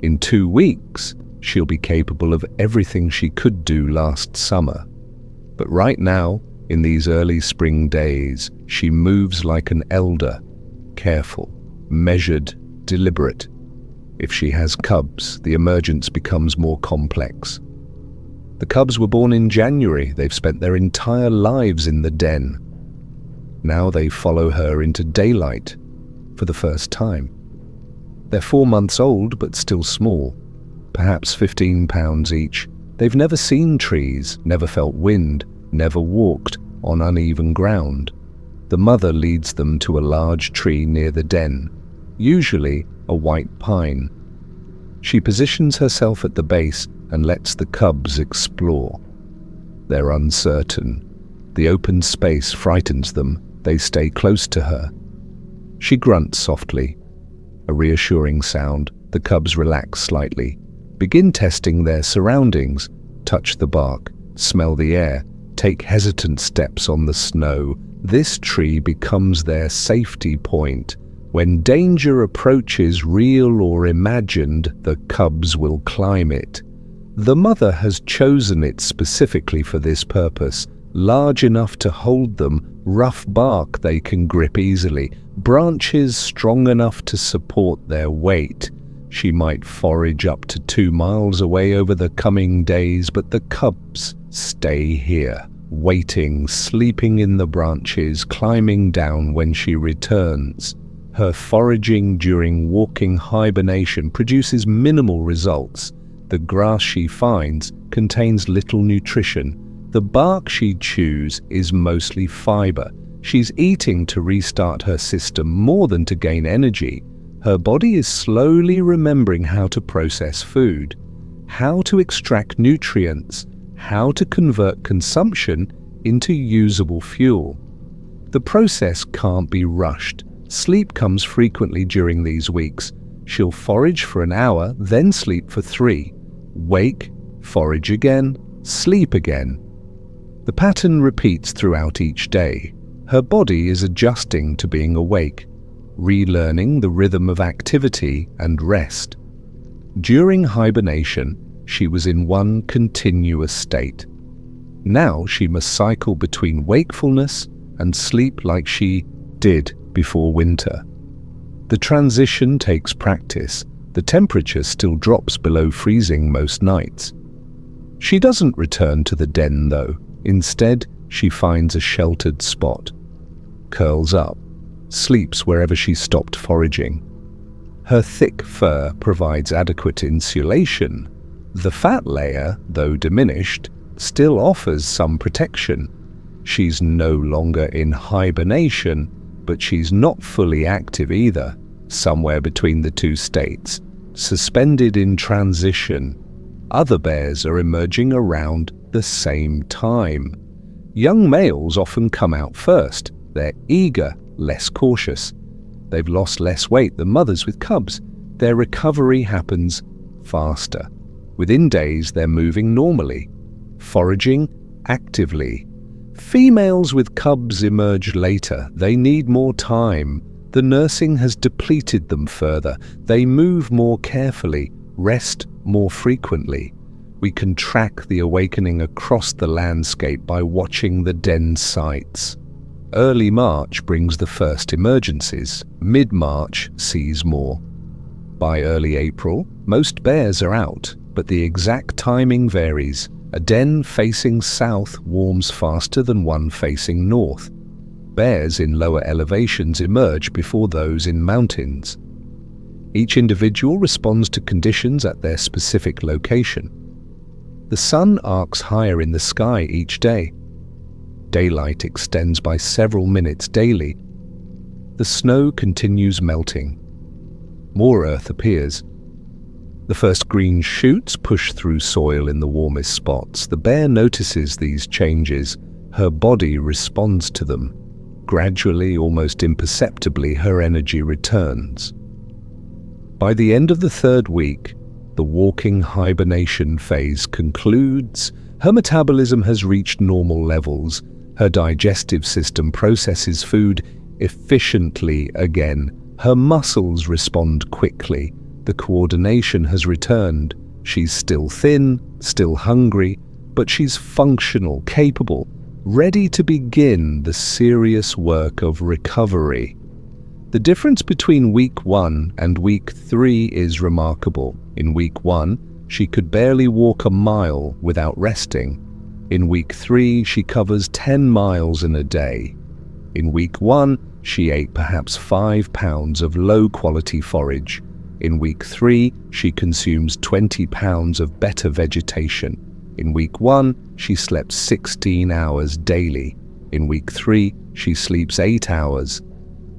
In 2 weeks, she'll be capable of everything she could do last summer. But right now, in these early spring days, she moves like an elder, careful, measured, deliberate. If she has cubs, the emergence becomes more complex. The cubs were born in January. They've spent their entire lives in the den. Now they follow her into daylight for the first time. They're 4 months old, but still small, perhaps 15 pounds each. They've never seen trees, never felt wind, never walked on uneven ground. The mother leads them to a large tree near the den, usually a white pine. She positions herself at the base and lets the cubs explore. They're uncertain. The open space frightens them. They stay close to her. She grunts softly. A reassuring sound. The cubs relax slightly, begin testing their surroundings, touch the bark, smell the air, take hesitant steps on the snow. This tree becomes their safety point. When danger approaches, real or imagined, the cubs will climb it. The mother has chosen it specifically for this purpose, large enough to hold them, rough bark they can grip easily, branches strong enough to support their weight. She might forage up to 2 miles away over the coming days, but the cubs stay here, waiting, sleeping in the branches, climbing down when she returns. Her foraging during walking hibernation produces minimal results. The grass she finds contains little nutrition. The bark she chews is mostly fiber. She's eating to restart her system more than to gain energy. Her body is slowly remembering how to process food, how to extract nutrients, how to convert consumption into usable fuel. The process can't be rushed. Sleep comes frequently during these weeks. She'll forage for an hour, then sleep for 3. Wake, forage again, sleep again. The pattern repeats throughout each day. Her body is adjusting to being awake, relearning the rhythm of activity and rest. During hibernation, she was in one continuous state. Now she must cycle between wakefulness and sleep like she did before winter. The transition takes practice. The temperature still drops below freezing most nights. She doesn't return to the den though. Instead, she finds a sheltered spot, curls up, sleeps wherever she stopped foraging. Her thick fur provides adequate insulation. The fat layer, though diminished, still offers some protection. She's no longer in hibernation, but she's not fully active either, somewhere between the two states. suspended in transition. Other bears are emerging around the same time. Young males often come out first. They're eager, less cautious. They've lost less weight than mothers with cubs. Their recovery happens faster. Within days, they're moving normally, foraging actively. Females with cubs emerge later. They need more time. The nursing has depleted them further. They move more carefully, rest more frequently. We can track the awakening across the landscape by watching the den sites. Early March brings the first emergencies. Mid-March sees more. By early April, most bears are out, but the exact timing varies. A den facing south warms faster than one facing north. Bears in lower elevations emerge before those in mountains. Each individual responds to conditions at their specific location. The sun arcs higher in the sky each day. Daylight extends by several minutes daily. The snow continues melting. More earth appears. The first green shoots push through soil in the warmest spots. The bear notices these changes. Her body responds to them. Gradually, almost imperceptibly, her energy returns. By the end of the third week, the walking hibernation phase concludes. Her metabolism has reached normal levels. Her digestive system processes food efficiently again. Her muscles respond quickly. The coordination has returned. She's still thin, still hungry, but she's functional, capable, ready to begin the serious work of recovery. The difference between week 1 and week 3 is remarkable. In week 1, she could barely walk a mile without resting. In week 3, she covers 10 miles in a day. In week 1, she ate perhaps 5 pounds of low-quality forage. In week 3, she consumes 20 pounds of better vegetation. In week 1, she slept 16 hours daily. In week 3, she sleeps 8 hours.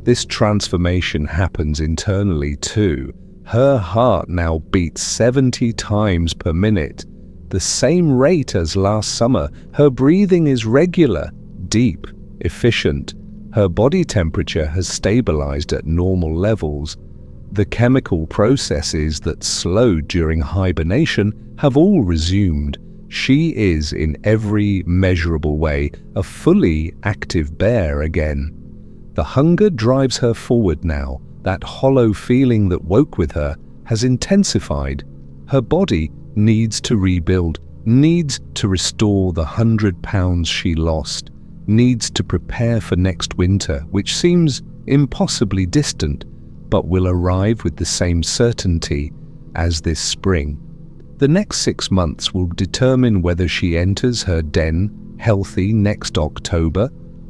This transformation happens internally too. Her heart now beats 70 times per minute, the same rate as last summer. Her breathing is regular, deep, efficient. Her body temperature has stabilized at normal levels. The chemical processes that slowed during hibernation have all resumed. She is, in every measurable way, a fully active bear again. The hunger drives her forward now. That hollow feeling that woke with her has intensified. Her body needs to rebuild, needs to restore the 100 pounds she lost, needs to prepare for next winter, which seems impossibly distant, but will arrive with the same certainty as this spring. The next 6 months will determine whether she enters her den healthy next October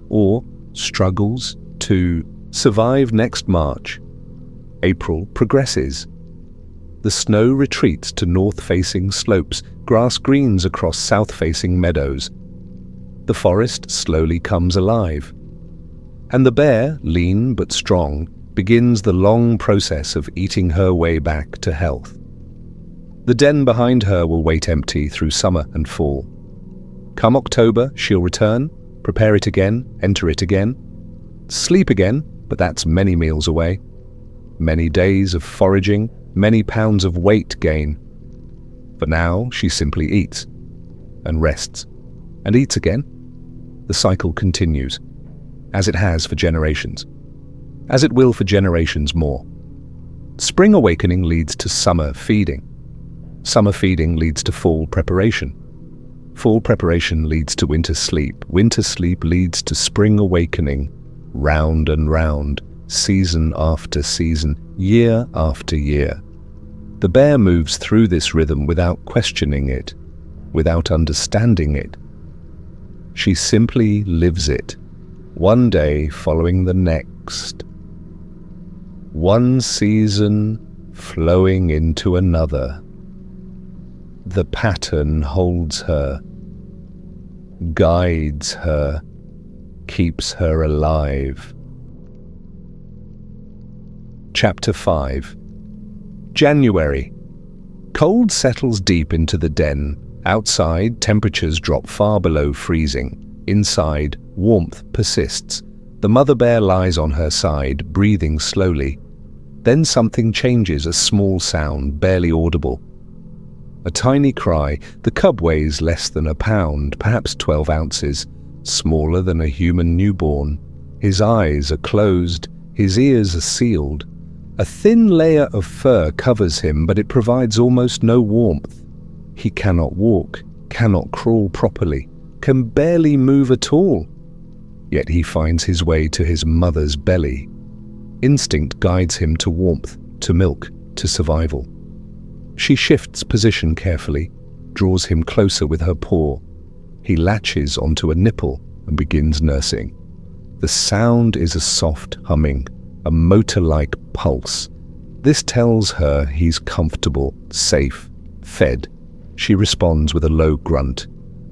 or struggles to survive next March. April progresses. The snow retreats to north-facing slopes, grass greens across south-facing meadows. The forest slowly comes alive. And the bear, lean but strong, begins the long process of eating her way back to health. The den behind her will wait empty through summer and fall. Come October, she'll return, prepare it again, enter it again, sleep again, but that's many meals away, many days of foraging, many pounds of weight gain. For now, she simply eats and rests and eats again. The cycle continues, as it has for generations, as it will for generations more. Spring awakening leads to summer feeding. Summer feeding leads to fall preparation. Fall preparation leads to winter sleep. Winter sleep leads to spring awakening, round and round, season after season, year after year. The bear moves through this rhythm without questioning it, without understanding it. She simply lives it, one day following the next. One season flowing into another. The pattern holds her, guides her, keeps her alive. Chapter 5. January. Cold settles deep into the den. Outside, temperatures drop far below freezing. Inside, warmth persists. The mother bear lies on her side, breathing slowly. Then something changes, a small sound, barely audible. A tiny cry. The cub weighs less than a pound, perhaps 12 ounces, smaller than a human newborn. His eyes are closed, his ears are sealed. A thin layer of fur covers him, but it provides almost no warmth. He cannot walk, cannot crawl properly, can barely move at all. Yet he finds his way to his mother's belly. Instinct guides him to warmth, to milk, to survival. She shifts position carefully, draws him closer with her paw. He latches onto a nipple and begins nursing. The sound is a soft humming, a motor-like pulse. This tells her he's comfortable, safe, fed. She responds with a low grunt.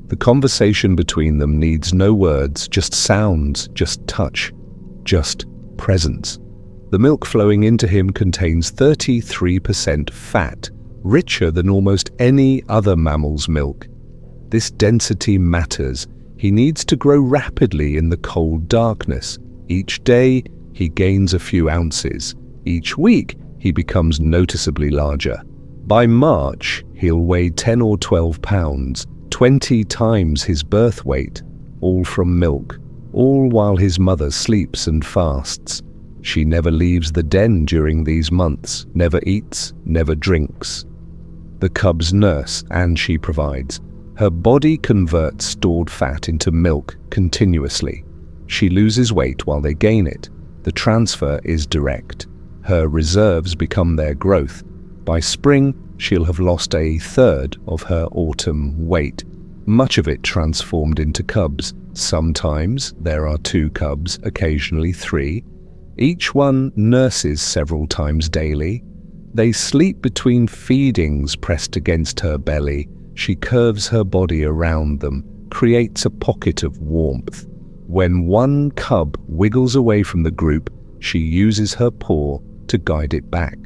The conversation between them needs no words, just sounds, just touch, just presence. The milk flowing into him contains 33% fat, richer than almost any other mammal's milk. This density matters. He needs to grow rapidly in the cold darkness. Each day, he gains a few ounces. Each week, he becomes noticeably larger. By March, he'll weigh 10 or 12 pounds, 20 times his birth weight, all from milk, all while his mother sleeps and fasts. She never leaves the den during these months, never eats, never drinks. The cubs nurse, and she provides. Her body converts stored fat into milk continuously. She loses weight while they gain it. The transfer is direct. Her reserves become their growth. By spring, she'll have lost a third of her autumn weight, much of it transformed into cubs. Sometimes there are 2 cubs, occasionally 3. Each one nurses several times daily. They sleep between feedings pressed against her belly. She curves her body around them, creates a pocket of warmth. When one cub wiggles away from the group, she uses her paw to guide it back.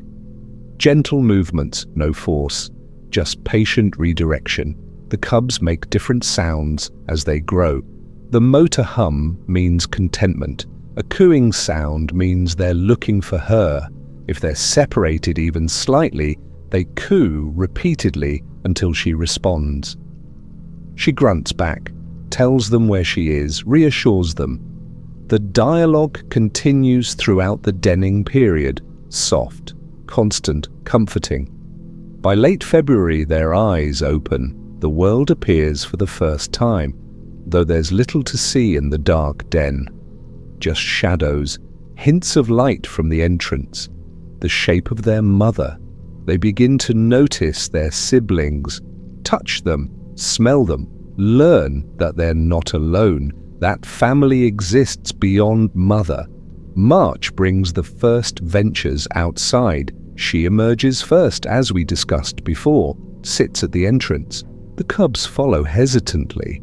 Gentle movements, no force, just patient redirection. The cubs make different sounds as they grow. The motor hum means contentment. A cooing sound means they're looking for her. If they're separated even slightly, they coo repeatedly until she responds. She grunts back, tells them where she is, reassures them. The dialogue continues throughout the denning period, soft, constant, comforting. By late February, their eyes open. The world appears for the first time, though there's little to see in the dark den. Just shadows, hints of light from the entrance, the shape of their mother. They begin to notice their siblings, touch them, smell them, learn that they're not alone, that family exists beyond mother. March brings the first ventures outside. She emerges first, as we discussed before, sits at the entrance. The cubs follow hesitantly.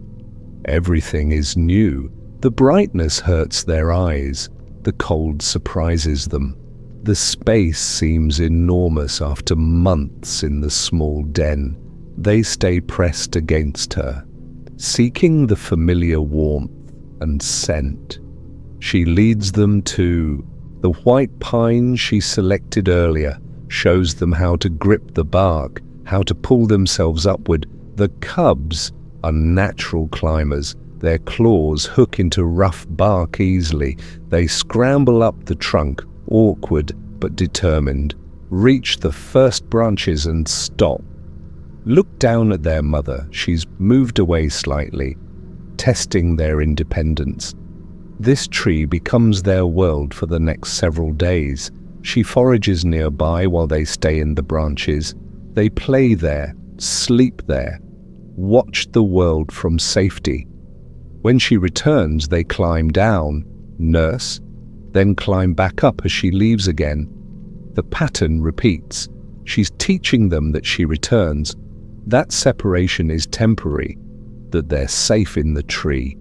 Everything is new. The brightness hurts their eyes. The cold surprises them. The space seems enormous after months in the small den. They stay pressed against her, seeking the familiar warmth and scent. She leads them to the white pine she selected earlier, shows them how to grip the bark, how to pull themselves upward. The cubs are natural climbers. Their claws hook into rough bark easily. They scramble up the trunk, awkward but determined, reach the first branches and stop. Look down at their mother. She's moved away slightly, testing their independence. This tree becomes their world for the next several days. She forages nearby while they stay in the branches. They play there, sleep there, watch the world from safety. When she returns, they climb down, nurse, then climb back up as she leaves again. The pattern repeats. She's teaching them that she returns. That separation is temporary, that they're safe in the tree.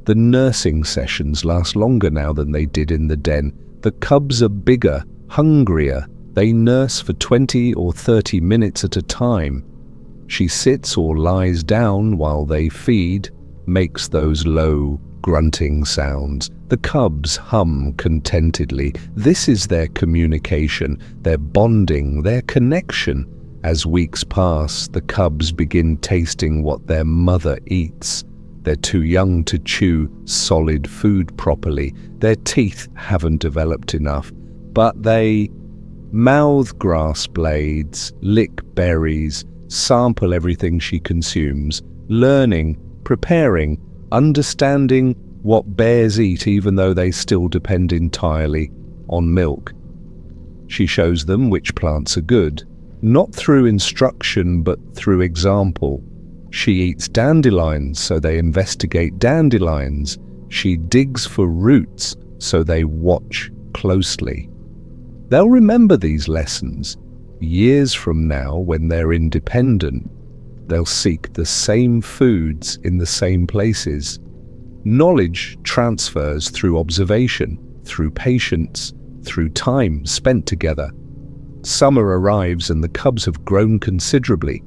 The nursing sessions last longer now than they did in the den. The cubs are bigger, hungrier. They nurse for 20 or 30 minutes at a time. She sits or lies down while they feed, makes those low, grunting sounds. The cubs hum contentedly. This is their communication, their bonding, their connection. As weeks pass, the cubs begin tasting what their mother eats. They're too young to chew solid food properly. Their teeth haven't developed enough, but they mouth grass blades, lick berries, sample everything she consumes, learning, preparing, understanding what bears eat even though they still depend entirely on milk. She shows them which plants are good, not through instruction but through example. She eats dandelions, so they investigate dandelions. She digs for roots, so they watch closely. They'll remember these lessons. Years from now, when they're independent, they'll seek the same foods in the same places. Knowledge transfers through observation, through patience, through time spent together. Summer arrives and the cubs have grown considerably.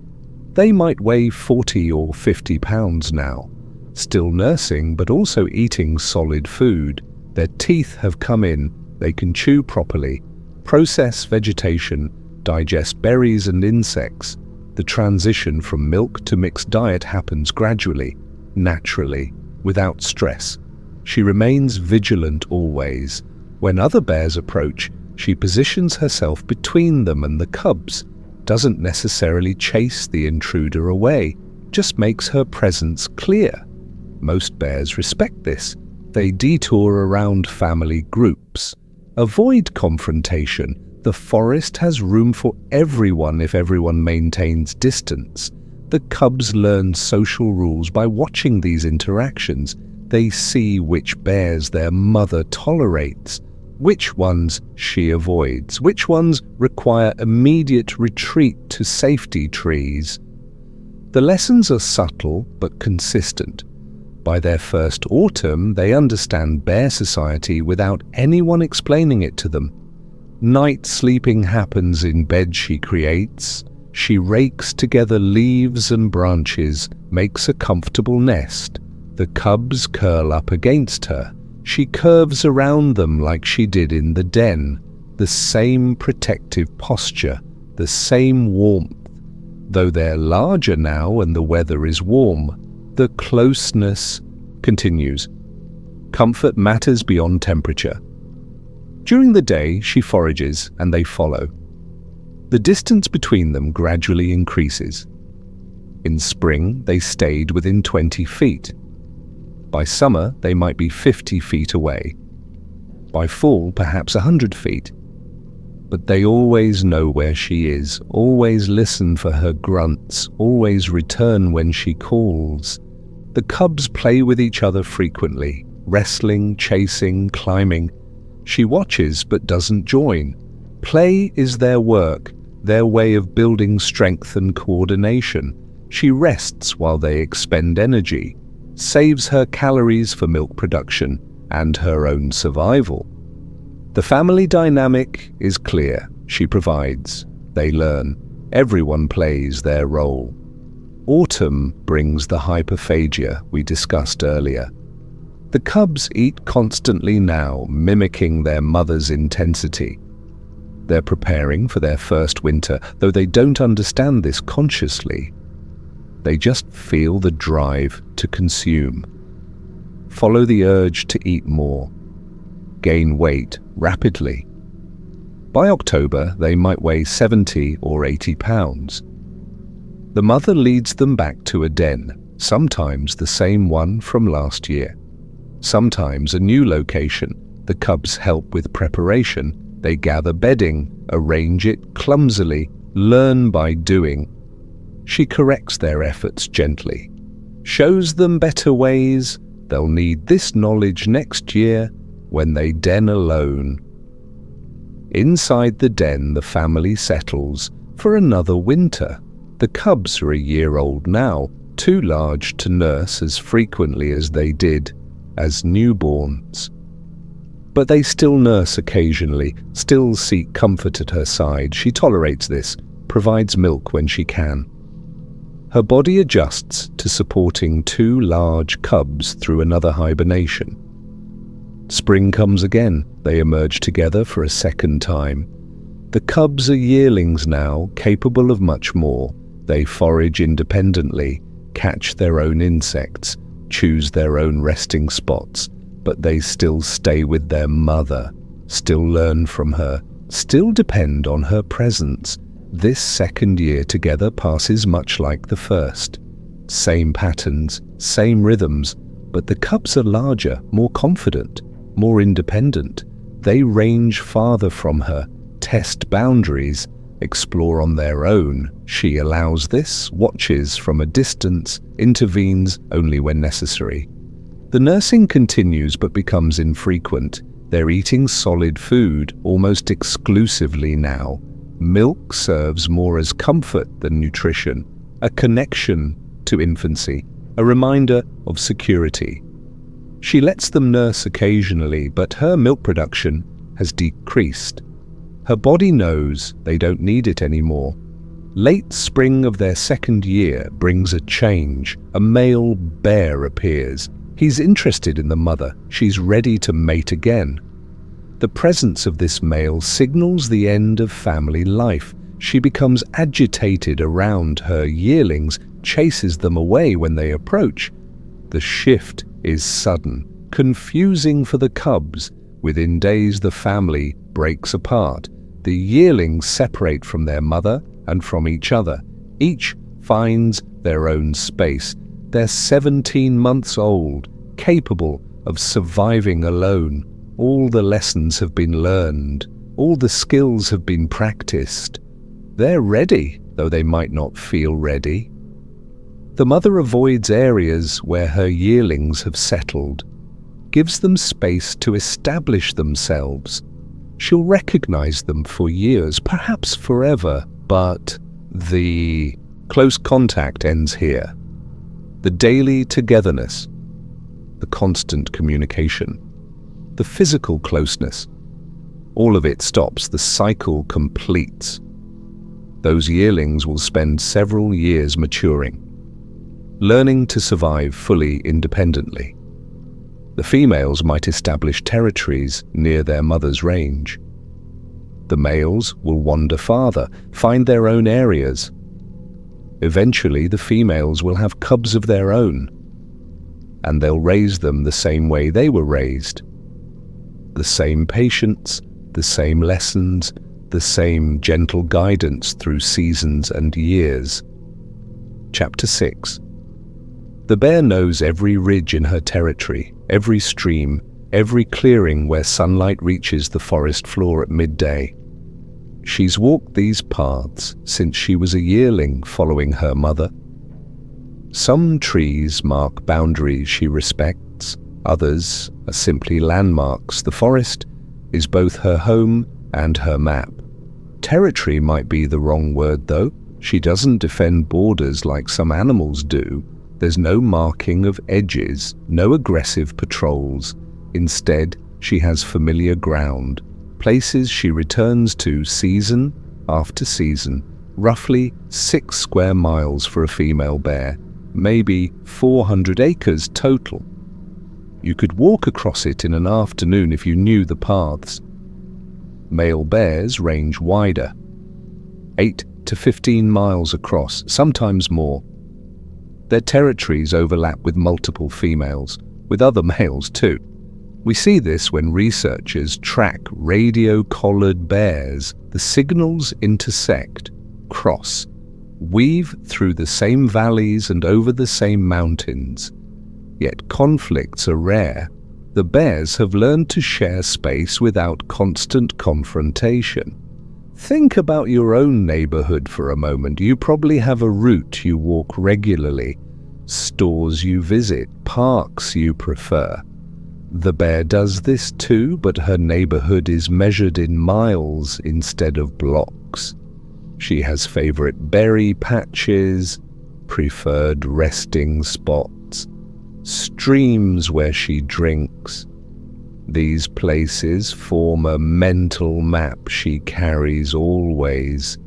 They might weigh 40 or 50 pounds now, still nursing but also eating solid food. Their teeth have come in, they can chew properly, process vegetation, digest berries and insects. The transition from milk to mixed diet happens gradually, naturally, without stress. She remains vigilant always. When other bears approach, she positions herself between them and the cubs, doesn't necessarily chase the intruder away, just makes her presence clear. Most bears respect this. They detour around family groups. Avoid confrontation. The forest has room for everyone if everyone maintains distance. The cubs learn social rules by watching these interactions. They see which bears their mother tolerates, which ones she avoids, which ones require immediate retreat to safety trees. The lessons are subtle but consistent. By their first autumn, they understand bear society without anyone explaining it to them. Night sleeping happens in bed she creates. She rakes together leaves and branches, makes a comfortable nest. The cubs curl up against her. She curves around them like she did in the den. The same protective posture, the same warmth. Though they're larger now and the weather is warm, the closeness continues. Comfort matters beyond temperature. During the day, she forages and they follow. The distance between them gradually increases. In spring, they stayed within 20 feet. By summer, they might be 50 feet away. By fall, perhaps 100 feet. But they always know where she is, always listen for her grunts, always return when she calls. The cubs play with each other frequently, wrestling, chasing, climbing. She watches but doesn't join. Play is their work, their way of building strength and coordination. She rests while they expend energy, saves her calories for milk production and her own survival. The family dynamic is clear. She provides, they learn, everyone plays their role. Autumn brings the hyperphagia we discussed earlier. The cubs eat constantly now, mimicking their mother's intensity. They're preparing for their first winter, though they don't understand this consciously. They just feel the drive to consume. Follow the urge to eat more. Gain weight rapidly. By October, they might weigh 70 or 80 pounds. The mother leads them back to a den, sometimes the same one from last year. Sometimes a new location. The cubs help with preparation. They gather bedding, arrange it clumsily, learn by doing. She corrects their efforts gently, shows them better ways. They'll need this knowledge next year when they den alone. Inside the den, the family settles for another winter. The cubs are a year old now, too large to nurse as frequently as they did as newborns. But they still nurse occasionally, still seek comfort at her side. She tolerates this, provides milk when she can. Her body adjusts to supporting 2 large cubs through another hibernation. Spring comes again. They emerge together for a second time. The cubs are yearlings now, capable of much more. They forage independently, catch their own insects, choose their own resting spots, but they still stay with their mother, still learn from her, still depend on her presence. This second year together passes much like the first. Same patterns, same rhythms, but the cubs are larger, more confident, more independent. They range farther from her, test boundaries, explore on their own. She allows this, watches from a distance, intervenes only when necessary. The nursing continues but becomes infrequent. They're eating solid food almost exclusively now. Milk serves more as comfort than nutrition, a connection to infancy, a reminder of security. She lets them nurse occasionally, but her milk production has decreased. Her body knows they don't need it anymore. Late spring of their second year brings a change. A male bear appears. He's interested in the mother. She's ready to mate again. The presence of this male signals the end of family life. She becomes agitated around her yearlings, chases them away when they approach. The shift is sudden, confusing for the cubs. Within days, the family breaks apart. The yearlings separate from their mother and from each other. Each finds their own space. They're 17 months old, capable of surviving alone. All the lessons have been learned. All the skills have been practiced. They're ready, though they might not feel ready. The mother avoids areas where her yearlings have settled, gives them space to establish themselves. She'll recognize them for years, perhaps forever, but the close contact ends here. The daily togetherness, the constant communication, the physical closeness, all of it stops. The cycle completes. Those yearlings will spend several years maturing, learning to survive fully independently. The females might establish territories near their mother's range. The males will wander farther, find their own areas. Eventually, the females will have cubs of their own, and they'll raise them the same way they were raised. The same patience, the same lessons, the same gentle guidance through seasons and years. Chapter 6. The bear knows every ridge in her territory, every stream, every clearing where sunlight reaches the forest floor at midday. She's walked these paths since she was a yearling following her mother. Some trees mark boundaries she respects, others are simply landmarks. The forest is both her home and her map. Territory might be the wrong word, though. She doesn't defend borders like some animals do. There's no marking of edges, no aggressive patrols. Instead, she has familiar ground, places she returns to season after season, roughly 6 square miles for a female bear, maybe 400 acres total. You could walk across it in an afternoon if you knew the paths. Male bears range wider, 8 to 15 miles across, sometimes more. Their territories overlap with multiple females, with other males too. We see this when researchers track radio-collared bears. The signals intersect, cross, weave through the same valleys and over the same mountains. Yet conflicts are rare. The bears have learned to share space without constant confrontation. Think about your own neighborhood for a moment. You probably have a route you walk regularly, stores you visit, parks you prefer. The bear does this too, but her neighborhood is measured in miles instead of blocks. She has favorite berry patches, preferred resting spots, streams where she drinks. These places form a mental map she carries always.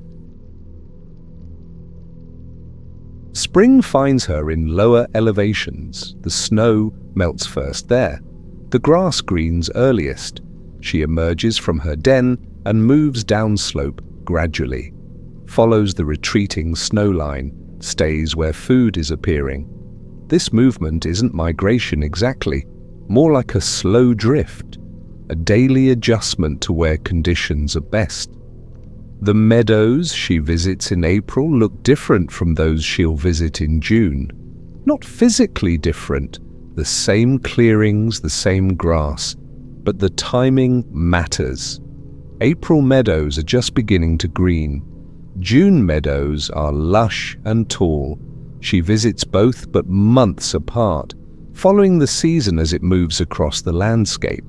Spring finds her in lower elevations. The snow melts first there. The grass greens earliest. She emerges from her den and moves downslope gradually, follows the retreating snow line, stays where food is appearing. This movement isn't migration exactly, more like a slow drift, a daily adjustment to where conditions are best. The meadows she visits in April look different from those she'll visit in June. Not physically different, the same clearings, the same grass, but the timing matters. April meadows are just beginning to green. June meadows are lush and tall. She visits both but months apart, following the season as it moves across the landscape.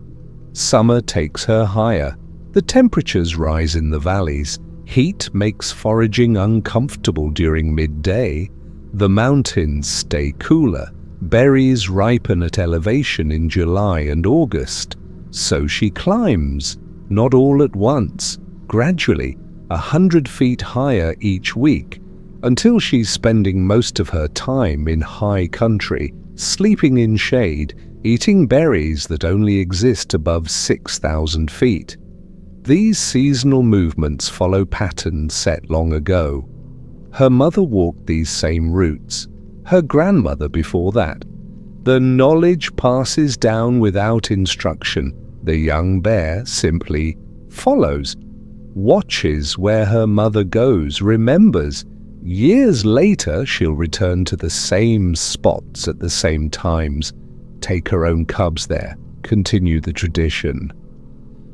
Summer takes her higher. The temperatures rise in the valleys. Heat makes foraging uncomfortable during midday. The mountains stay cooler. Berries ripen at elevation in July and August. So she climbs, not all at once, gradually, 100 feet higher each week, until she's spending most of her time in high country, sleeping in shade, eating berries that only exist above 6,000 feet. These seasonal movements follow patterns set long ago. Her mother walked these same routes, her grandmother before that. The knowledge passes down without instruction. The young bear simply follows, watches where her mother goes, remembers. Years later, she'll return to the same spots at the same times, take her own cubs there, continue the tradition.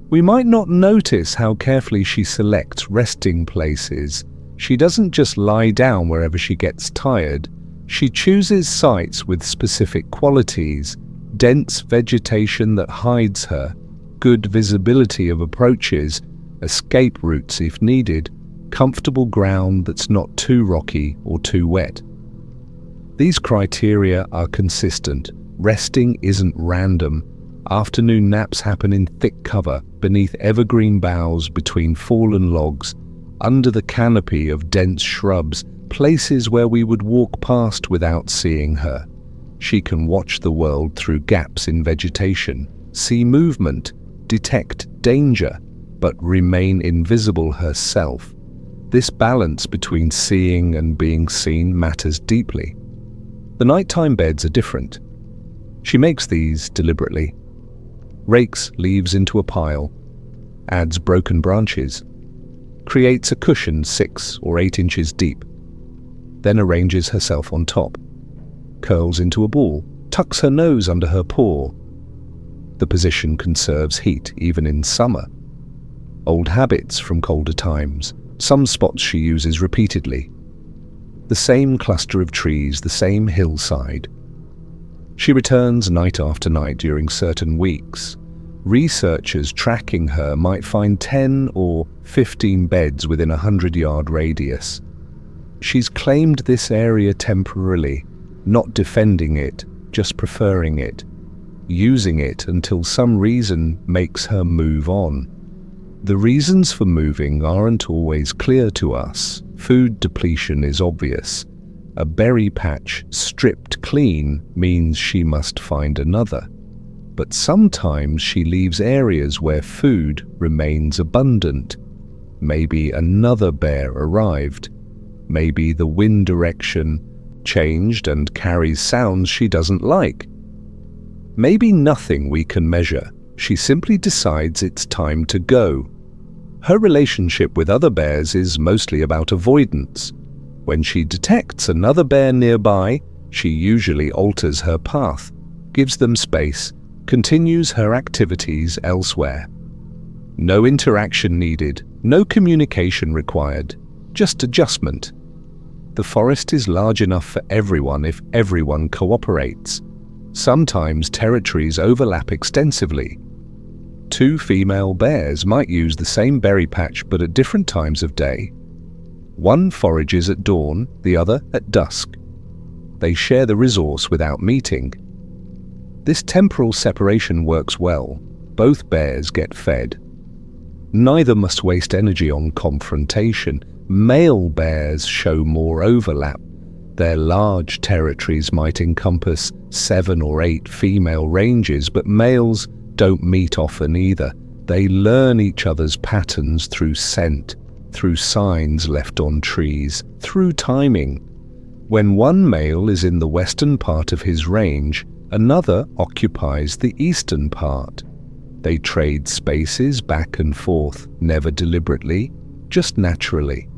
We might not notice how carefully she selects resting places. She doesn't just lie down wherever she gets tired. She chooses sites with specific qualities, dense vegetation that hides her, good visibility of approaches, escape routes if needed, comfortable ground that's not too rocky or too wet. These criteria are consistent. Resting isn't random. Afternoon naps happen in thick cover, beneath evergreen boughs, between fallen logs, under the canopy of dense shrubs, places where we would walk past without seeing her. She can watch the world through gaps in vegetation, see movement, detect danger, but remain invisible herself. This balance between seeing and being seen matters deeply. The nighttime beds are different. She makes these deliberately. Rakes leaves into a pile, adds broken branches, creates a cushion 6 or 8 inches deep, then arranges herself on top, curls into a ball, tucks her nose under her paw. The position conserves heat even in summer. Old habits from colder times. Some spots she uses repeatedly. The same cluster of trees, the same hillside. She returns night after night during certain weeks. Researchers tracking her might find 10 or 15 beds within a 100-yard radius. She's claimed this area temporarily, not defending it, just preferring it, using it until some reason makes her move on. The reasons for moving aren't always clear to us. Food depletion is obvious. A berry patch stripped clean means she must find another. But sometimes she leaves areas where food remains abundant. Maybe another bear arrived. Maybe the wind direction changed and carries sounds she doesn't like. Maybe nothing we can measure. She simply decides it's time to go. Her relationship with other bears is mostly about avoidance. When she detects another bear nearby, she usually alters her path, gives them space, continues her activities elsewhere. No interaction needed, no communication required, just adjustment. The forest is large enough for everyone if everyone cooperates. Sometimes territories overlap extensively. 2 female bears might use the same berry patch but at different times of day. One forages at dawn, the other at dusk. They share the resource without meeting. This temporal separation works well, both bears get fed. Neither must waste energy on confrontation. Male bears show more overlap. Their large territories might encompass 7 or 8 female ranges, but males don't meet often either. They learn each other's patterns through scent, through signs left on trees, through timing. When one male is in the western part of his range, another occupies the eastern part. They trade spaces back and forth, never deliberately, just naturally.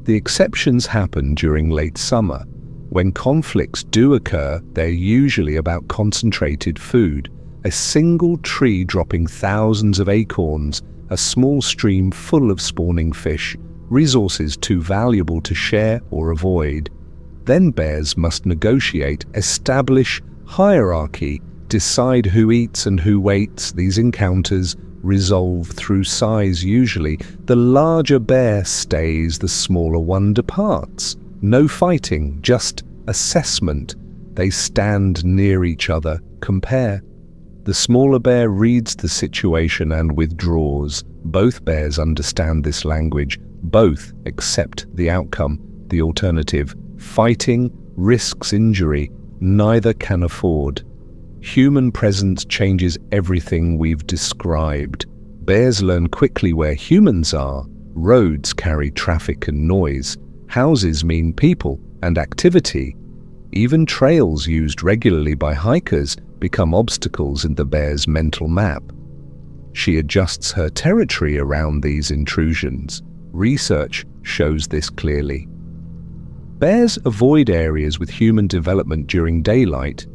The exceptions happen during late summer. When conflicts do occur, they're usually about concentrated food, a single tree dropping thousands of acorns, a small stream full of spawning fish, resources too valuable to share or avoid. Then bears must negotiate, establish hierarchy, decide who eats and who waits. These encounters resolve through size usually. The larger bear stays, the smaller one departs. No fighting, just assessment. They stand near each other, compare. The smaller bear reads the situation and withdraws. Both bears understand this language. Both accept the outcome, the alternative. Fighting risks injury. Neither can afford. Human presence changes everything we've described. Bears learn quickly where humans are. Roads carry traffic and noise. Houses mean people and activity. Even trails used regularly by hikers become obstacles in the bear's mental map. She adjusts her territory around these intrusions. Research shows this clearly. Bears avoid areas with human development during daylight.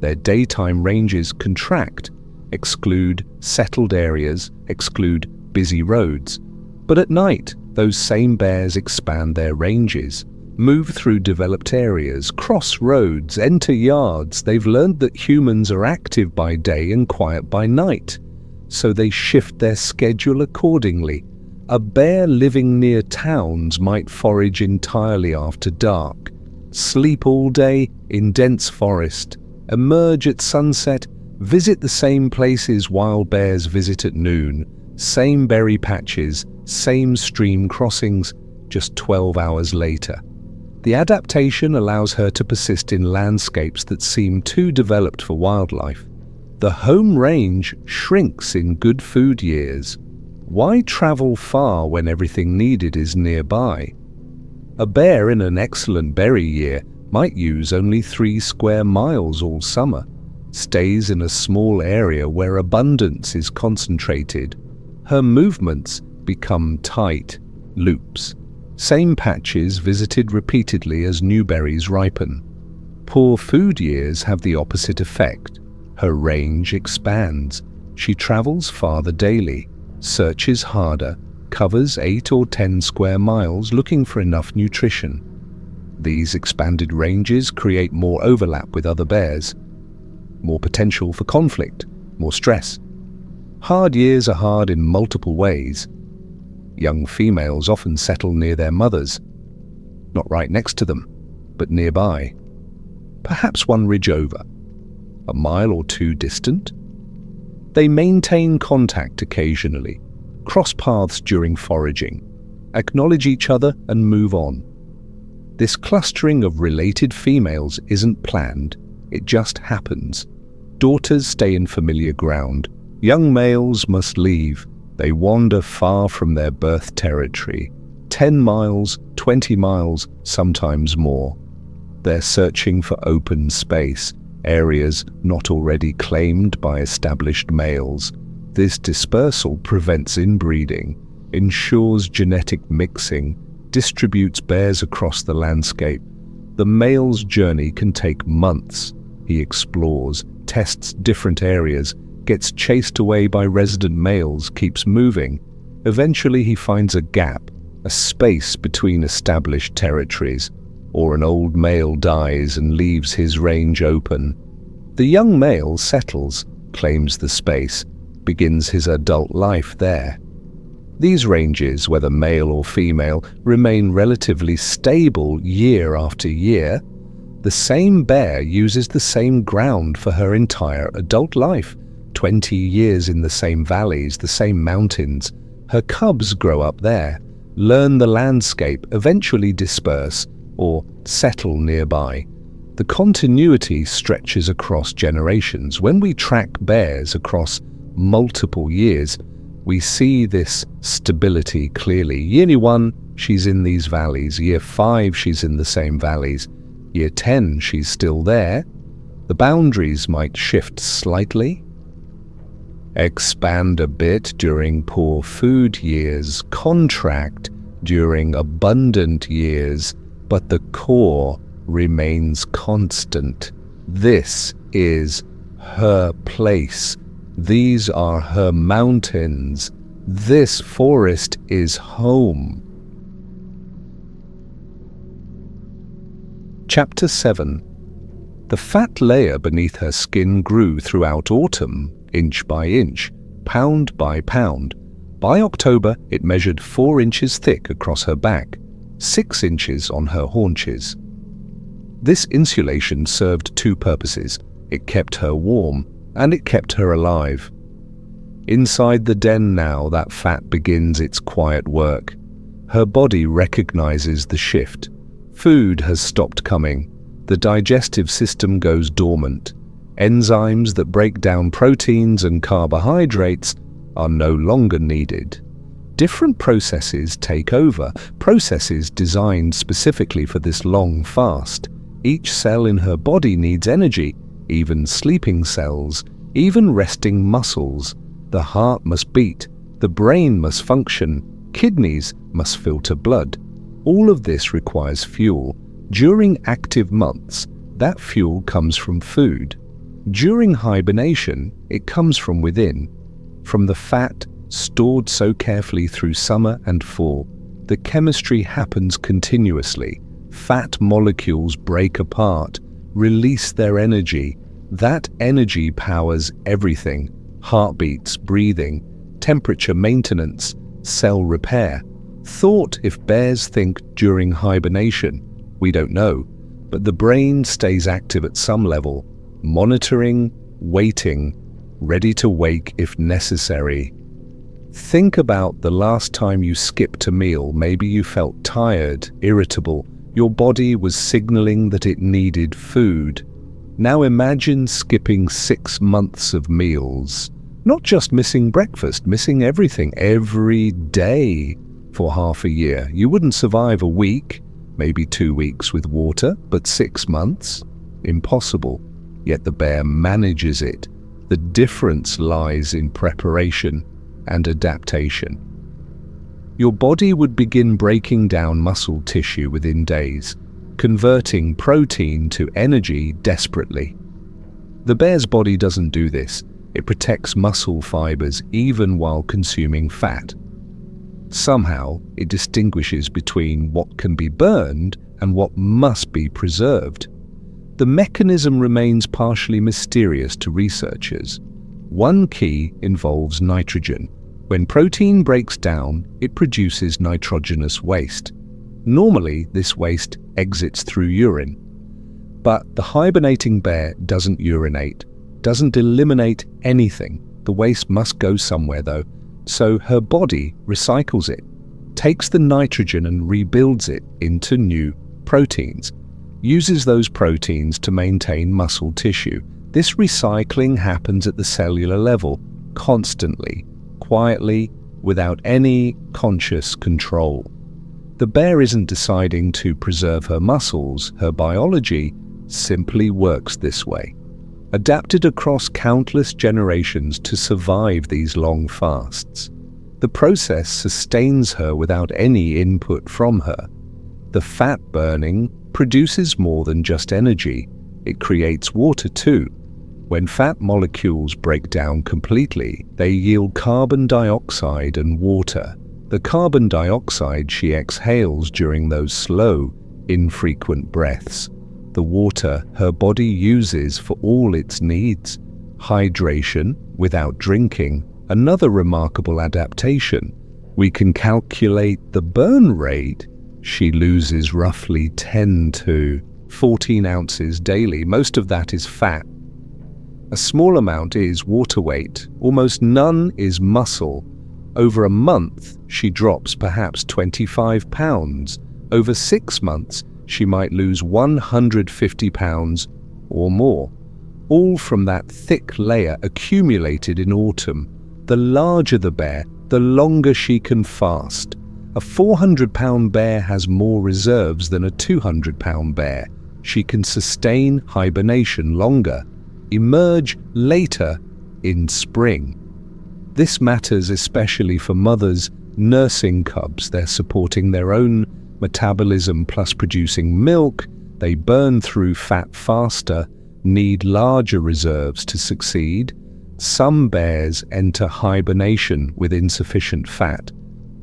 Their daytime ranges contract, exclude settled areas, exclude busy roads. But at night, those same bears expand their ranges, move through developed areas, cross roads, enter yards. They've learned that humans are active by day and quiet by night, so they shift their schedule accordingly. A bear living near towns might forage entirely after dark, sleep all day in dense forest, emerge at sunset, visit the same places wild bears visit at noon, same berry patches, same stream crossings, just 12 hours later. The adaptation allows her to persist in landscapes that seem too developed for wildlife. The home range shrinks in good food years. Why travel far when everything needed is nearby? A bear in an excellent berry year might use only 3 square miles all summer, stays in a small area where abundance is concentrated. Her movements become tight loops, same patches visited repeatedly as new berries ripen. Poor food years have the opposite effect. Her range expands. She travels farther daily, searches harder, covers 8 or 10 square miles looking for enough nutrition. These expanded ranges create more overlap with other bears, more potential for conflict, more stress. Hard years are hard in multiple ways. Young females often settle near their mothers, not right next to them, but nearby. Perhaps one ridge over, a mile or 2 distant. They maintain contact occasionally, cross paths during foraging, acknowledge each other and move on. This clustering of related females isn't planned, it just happens. Daughters stay in familiar ground. Young males must leave. They wander far from their birth territory, 10 miles, 20 miles, sometimes more. They're searching for open space, areas not already claimed by established males. This dispersal prevents inbreeding, ensures genetic mixing, distributes bears across the landscape. The male's journey can take months. He explores, tests different areas, gets chased away by resident males, keeps moving. Eventually he finds a gap, a space between established territories, or an old male dies and leaves his range open. The young male settles, claims the space, begins his adult life there. These ranges, whether male or female, remain relatively stable year after year. The same bear uses the same ground for her entire adult life. 20 years in the same valleys, the same mountains. Her cubs grow up there, learn the landscape, eventually disperse or settle nearby. The continuity stretches across generations. When we track bears across multiple years, we see this stability clearly. Year 1, she's in these valleys. Year 5, she's in the same valleys. Year 10, she's still there. The boundaries might shift slightly, expand a bit during poor food years, contract during abundant years, but the core remains constant. This is her place. These are her mountains. This forest is home. Chapter 7. The fat layer beneath her skin grew throughout autumn, inch by inch, pound by pound. By October, it measured 4 inches thick across her back, 6 inches on her haunches. This insulation served 2 purposes. It kept her warm, and it kept her alive. Inside the den now, that fat begins its quiet work. Her body recognizes the shift. Food has stopped coming. The digestive system goes dormant. Enzymes that break down proteins and carbohydrates are no longer needed. Different processes take over, processes designed specifically for this long fast. Each cell in her body needs energy, even sleeping cells, even resting muscles. The heart must beat, the brain must function, kidneys must filter blood. All of this requires fuel. During active months, that fuel comes from food. During hibernation, it comes from within, from the fat stored so carefully through summer and fall. The chemistry happens continuously. Fat molecules break apart, release their energy. That energy powers everything: heartbeats, breathing, temperature maintenance, cell repair. Thought if bears think during hibernation, we don't know, but the brain stays active at some level, monitoring, waiting, ready to wake if necessary. Think about the last time you skipped a meal. Maybe you felt tired, irritable. Your body was signaling that it needed food. Now imagine skipping 6 months of meals. Not just missing breakfast, missing everything, every day for half a year. You wouldn't survive a week, maybe 2 weeks with water, but 6 months? Impossible. Yet the bear manages it. The difference lies in preparation and adaptation. Your body would begin breaking down muscle tissue within days, converting protein to energy desperately. The bear's body doesn't do this. It protects muscle fibers even while consuming fat. Somehow, it distinguishes between what can be burned and what must be preserved. The mechanism remains partially mysterious to researchers. One key involves nitrogen. When protein breaks down, it produces nitrogenous waste. Normally, this waste exits through urine. But the hibernating bear doesn't urinate, doesn't eliminate anything. The waste must go somewhere though, so her body recycles it, takes the nitrogen and rebuilds it into new proteins, uses those proteins to maintain muscle tissue. This recycling happens at the cellular level, constantly, quietly, without any conscious control. The bear isn't deciding to preserve her muscles. Her biology simply works this way, adapted across countless generations to survive these long fasts. The process sustains her without any input from her. The fat burning produces more than just energy. It creates water too. When fat molecules break down completely, they yield carbon dioxide and water. The carbon dioxide she exhales during those slow, infrequent breaths. The water her body uses for all its needs. Hydration without drinking. Another remarkable adaptation. We can calculate the burn rate. She loses roughly 10 to 14 ounces daily. Most of that is fat. A small amount is water weight, almost none is muscle. Over a month, she drops perhaps 25 pounds. Over 6 months, she might lose 150 pounds or more, all from that thick layer accumulated in autumn. The larger the bear, the longer she can fast. A 400-pound bear has more reserves than a 200-pound bear. She can sustain hibernation longer, emerge later in spring. This matters especially for mothers nursing cubs. They're supporting their own metabolism plus producing milk. They burn through fat faster, need larger reserves to succeed. Some bears enter hibernation with insufficient fat.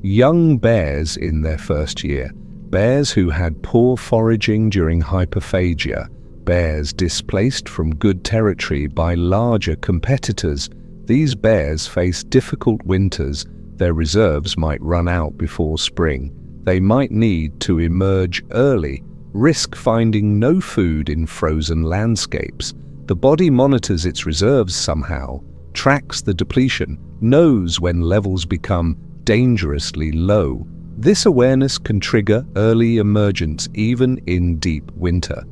Young bears in their first year, bears who had poor foraging during hyperphagia, bears displaced from good territory by larger competitors. These bears face difficult winters. Their reserves might run out before spring. They might need to emerge early, risk finding no food in frozen landscapes. The body monitors its reserves somehow, tracks the depletion, knows when levels become dangerously low. This awareness can trigger early emergence even in deep winter.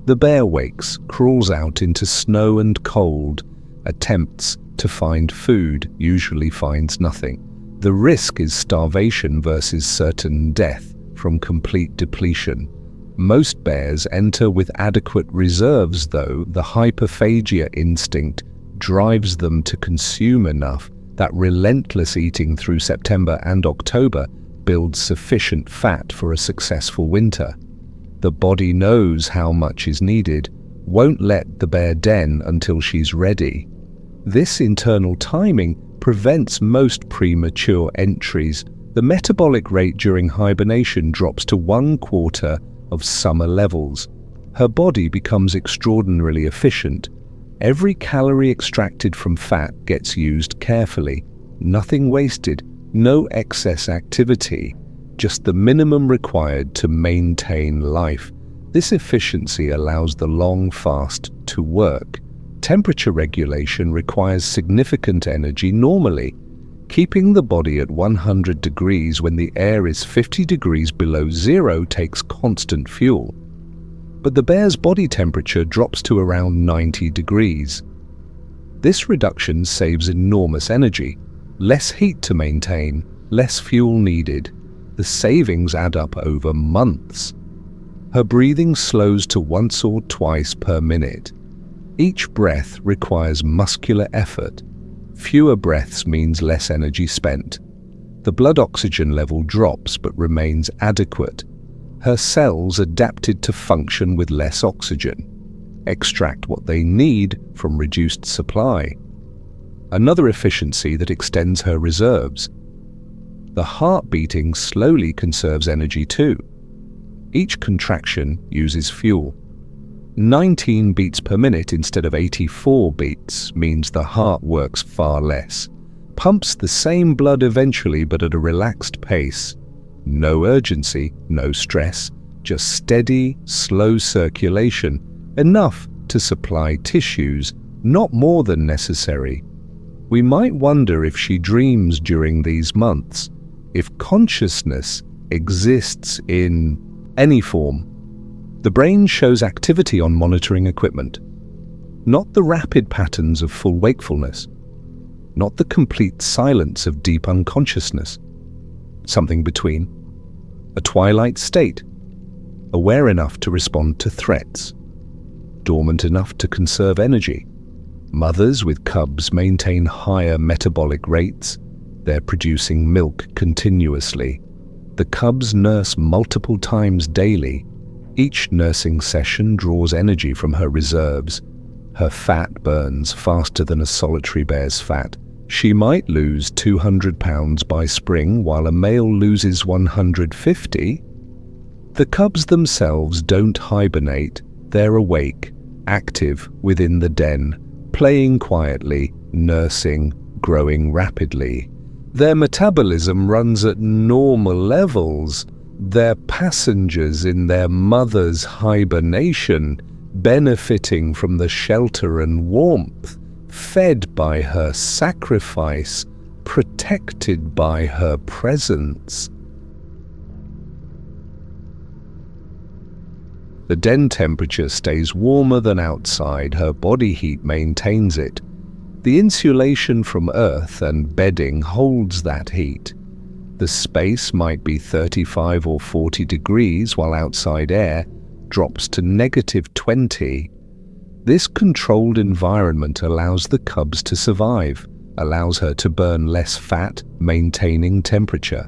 The bear wakes, crawls out into snow and cold, attempts to find food, usually finds nothing. The risk is starvation versus certain death from complete depletion. Most bears enter with adequate reserves, though. The hyperphagia instinct drives them to consume enough. That relentless eating through September and October builds sufficient fat for a successful winter. The body knows how much is needed, won't let the bear den until she's ready. This internal timing prevents most premature entries. The metabolic rate during hibernation drops to 1/4 of summer levels. Her body becomes extraordinarily efficient. Every calorie extracted from fat gets used carefully. Nothing wasted, no excess activity, just the minimum required to maintain life. This efficiency allows the long fast to work. Temperature regulation requires significant energy normally. Keeping the body at 100 degrees when the air is 50 degrees below zero takes constant fuel. But the bear's body temperature drops to around 90 degrees. This reduction saves enormous energy. Less heat to maintain, less fuel needed. The savings add up over months. Her breathing slows to once or twice per minute. Each breath requires muscular effort. Fewer breaths means less energy spent. The blood oxygen level drops but remains adequate. Her cells adapted to function with less oxygen, extract what they need from reduced supply. Another efficiency that extends her reserves. The heart beating slowly conserves energy too. Each contraction uses fuel. 19 beats per minute instead of 84 beats means the heart works far less, pumps the same blood eventually but at a relaxed pace. No urgency, no stress, just steady, slow circulation, enough to supply tissues, not more than necessary. We might wonder if she dreams during these months, if consciousness exists in any form. The brain shows activity on monitoring equipment, not the rapid patterns of full wakefulness, not the complete silence of deep unconsciousness. Something between. A twilight state, aware enough to respond to threats, dormant enough to conserve energy. Mothers with cubs maintain higher metabolic rates. They're producing milk continuously. The cubs nurse multiple times daily. Each nursing session draws energy from her reserves. Her fat burns faster than a solitary bear's fat. She might lose 200 pounds by spring while a male loses 150. The cubs themselves don't hibernate. They're awake, active within the den, playing quietly, nursing, growing rapidly. Their metabolism runs at normal levels. They're passengers in their mother's hibernation, benefiting from the shelter and warmth. fed by her sacrifice, protected by her presence. The den temperature stays warmer than outside, her body heat maintains it. The insulation from earth and bedding holds that heat. The space might be 35 or 40 degrees while outside air drops to -20. This controlled environment allows the cubs to survive, allows her to burn less fat, maintaining temperature.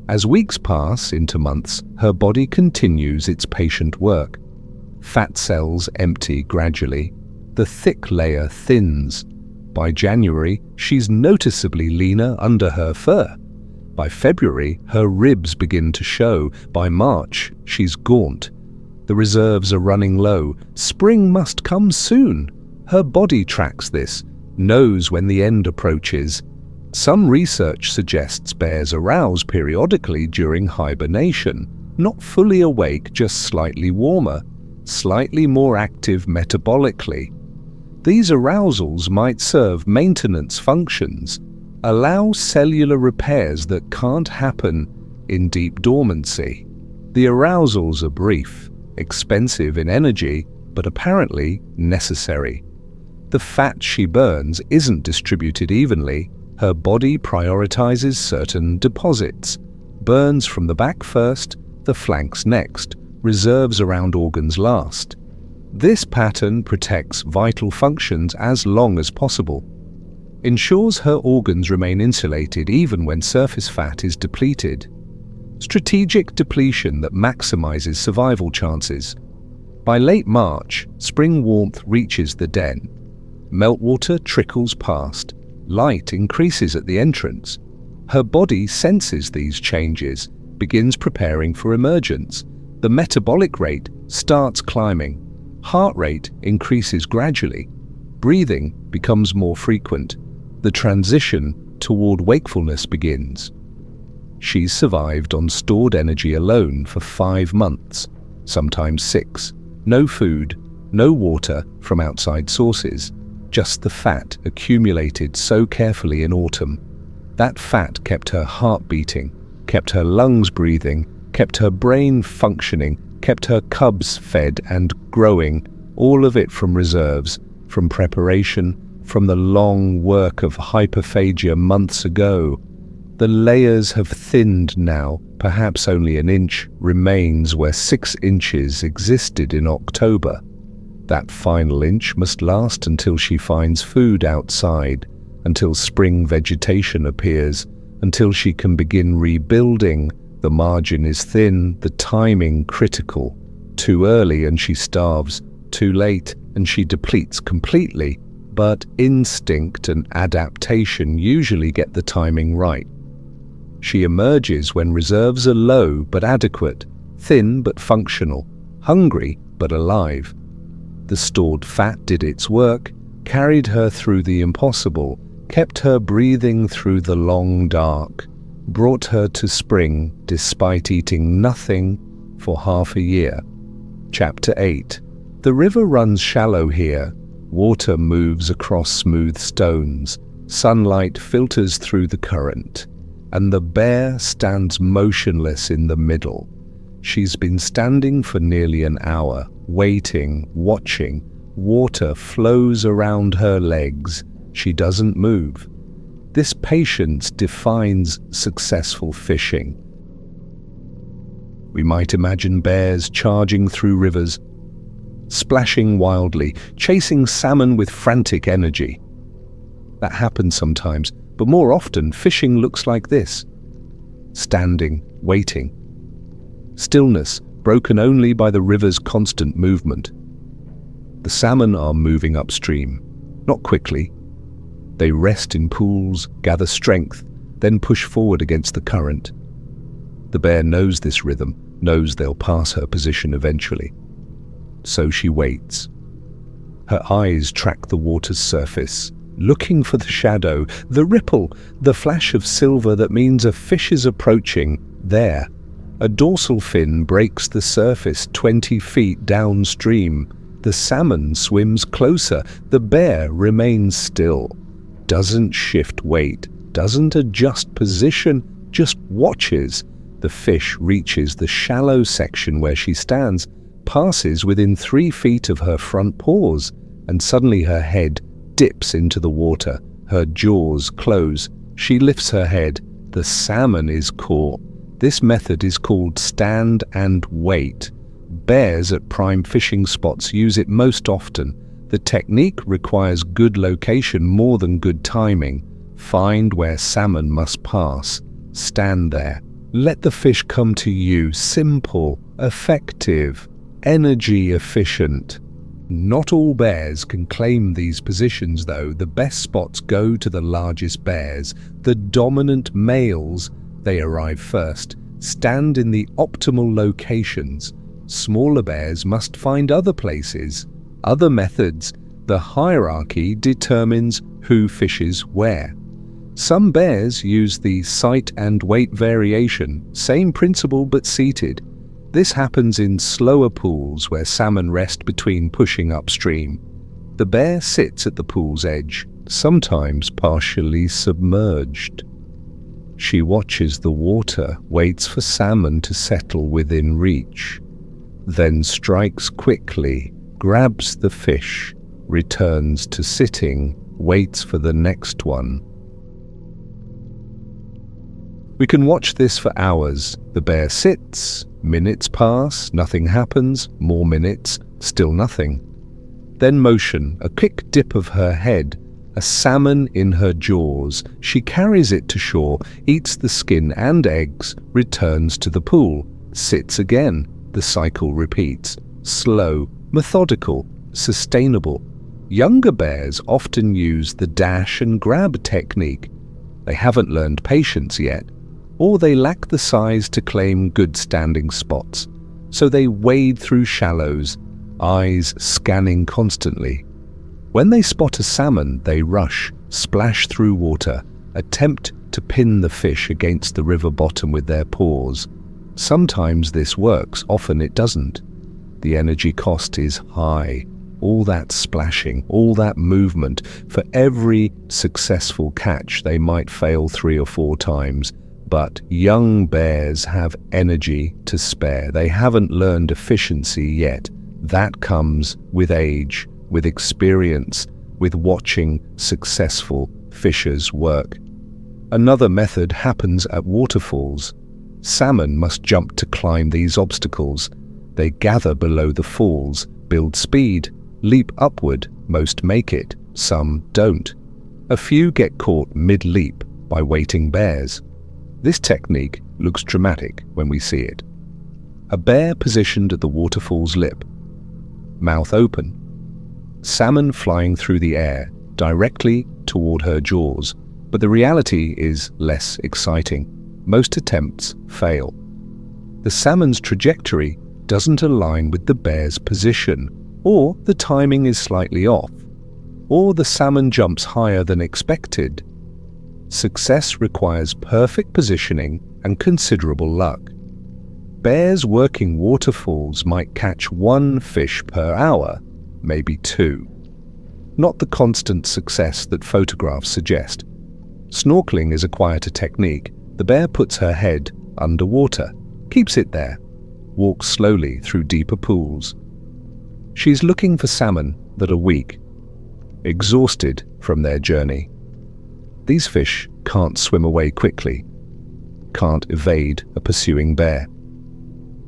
As weeks pass into months, her body continues its patient work. Fat cells empty gradually. The thick layer thins. By January, she's noticeably leaner under her fur. By February, her ribs begin to show. By March, she's gaunt. The reserves are running low. Spring must come soon. Her body tracks this, knows when the end approaches. Some research suggests bears arouse periodically during hibernation, not fully awake, just slightly warmer, slightly more active metabolically. These arousals might serve maintenance functions, allow cellular repairs that can't happen in deep dormancy. The arousals are brief, expensive in energy, but apparently necessary. The fat she burns isn't distributed evenly. Her body prioritizes certain deposits, burns from the back first, the flanks next, reserves around organs last. This pattern protects vital functions as long as possible, ensures her organs remain insulated even when surface fat is depleted. Strategic depletion that maximizes survival chances. By late March, spring warmth reaches the den. Meltwater trickles past. Light increases at the entrance. Her body senses these changes, begins preparing for emergence. The metabolic rate starts climbing. Heart rate increases gradually. Breathing becomes more frequent. The transition toward wakefulness begins. She's survived on stored energy alone for 5 months, sometimes 6. No food, no water from outside sources. Just the fat accumulated so carefully in autumn. That fat kept her heart beating, kept her lungs breathing, kept her brain functioning, kept her cubs fed and growing, all of it from reserves, from preparation, from the long work of hyperphagia months ago. The layers have thinned now, perhaps only an inch remains where 6 inches existed in October. That final inch must last until she finds food outside, until spring vegetation appears, until she can begin rebuilding. The margin is thin, the timing critical. Too early and she starves, too late and she depletes completely. But instinct and adaptation usually get the timing right. She emerges when reserves are low but adequate, thin but functional, hungry but alive. The stored fat did its work, carried her through the impossible, kept her breathing through the long dark, brought her to spring despite eating nothing for half a year. Chapter 8. The river runs shallow here. Water moves across smooth stones. Sunlight filters through the current. And the bear stands motionless in the middle. She's been standing for nearly an hour, waiting, watching. Water flows around her legs. She doesn't move. This patience defines successful fishing. We might imagine bears charging through rivers, splashing wildly, chasing salmon with frantic energy. That happens sometimes, but more often fishing looks like this. Standing, waiting. Stillness, broken only by the river's constant movement. The salmon are moving upstream, not quickly. They rest in pools, gather strength, then push forward against the current. The bear knows this rhythm, knows they'll pass her position eventually. So she waits. Her eyes track the water's surface, looking for the shadow, the ripple, the flash of silver that means a fish is approaching. There, a dorsal fin breaks the surface 20 feet downstream. The salmon swims closer. The bear remains still, doesn't shift weight, doesn't adjust position, just watches. The fish reaches the shallow section where she stands, passes within 3 feet of her front paws, and suddenly her head dips into the water. Her jaws close. She lifts her head. The salmon is caught. This method is called stand and wait. Bears at prime fishing spots use it most often. The technique requires good location more than good timing. Find where salmon must pass. Stand there. Let the fish come to you. Simple, effective, energy efficient. Not all bears can claim these positions though. The best spots go to the largest bears, the dominant males. They arrive first, stand in the optimal locations. Smaller bears must find other places, other methods. The hierarchy determines who fishes where. Some bears use the sight and weight variation, same principle but seated. This happens in slower pools where salmon rest between pushing upstream. The bear sits at the pool's edge, sometimes partially submerged. She watches the water, waits for salmon to settle within reach, then strikes quickly, grabs the fish, returns to sitting, waits for the next one. We can watch this for hours. The bear sits, minutes pass, nothing happens, more minutes, still nothing. Then motion, a quick dip of her head, a salmon in her jaws. She carries it to shore, eats the skin and eggs, returns to the pool, sits again. The cycle repeats. Slow, methodical, sustainable. Younger bears often use the dash and grab technique. They haven't learned patience yet, or they lack the size to claim good standing spots. So they wade through shallows, eyes scanning constantly. When they spot a salmon, they rush, splash through water, attempt to pin the fish against the river bottom with their paws. Sometimes this works, often it doesn't. The energy cost is high. All that splashing, all that movement. For every successful catch, they might fail 3 or 4 times. But young bears have energy to spare. They haven't learned efficiency yet. That comes with age, with experience, with watching successful fishers work. Another method happens at waterfalls. Salmon must jump to climb these obstacles. They gather below the falls, build speed, leap upward. Most make it, some don't. A few get caught mid-leap by waiting bears. This technique looks dramatic when we see it. A bear positioned at the waterfall's lip, mouth open, salmon flying through the air directly toward her jaws, but the reality is less exciting. Most attempts fail. The salmon's trajectory doesn't align with the bear's position, or the timing is slightly off, or the salmon jumps higher than expected. Success requires perfect positioning and considerable luck. Bears working waterfalls might catch 1 fish per hour, maybe 2. Not the constant success that photographs suggest. Snorkeling is a quieter technique. The bear puts her head underwater, keeps it there, walks slowly through deeper pools. She's looking for salmon that are weak, exhausted from their journey. These fish can't swim away quickly, can't evade a pursuing bear.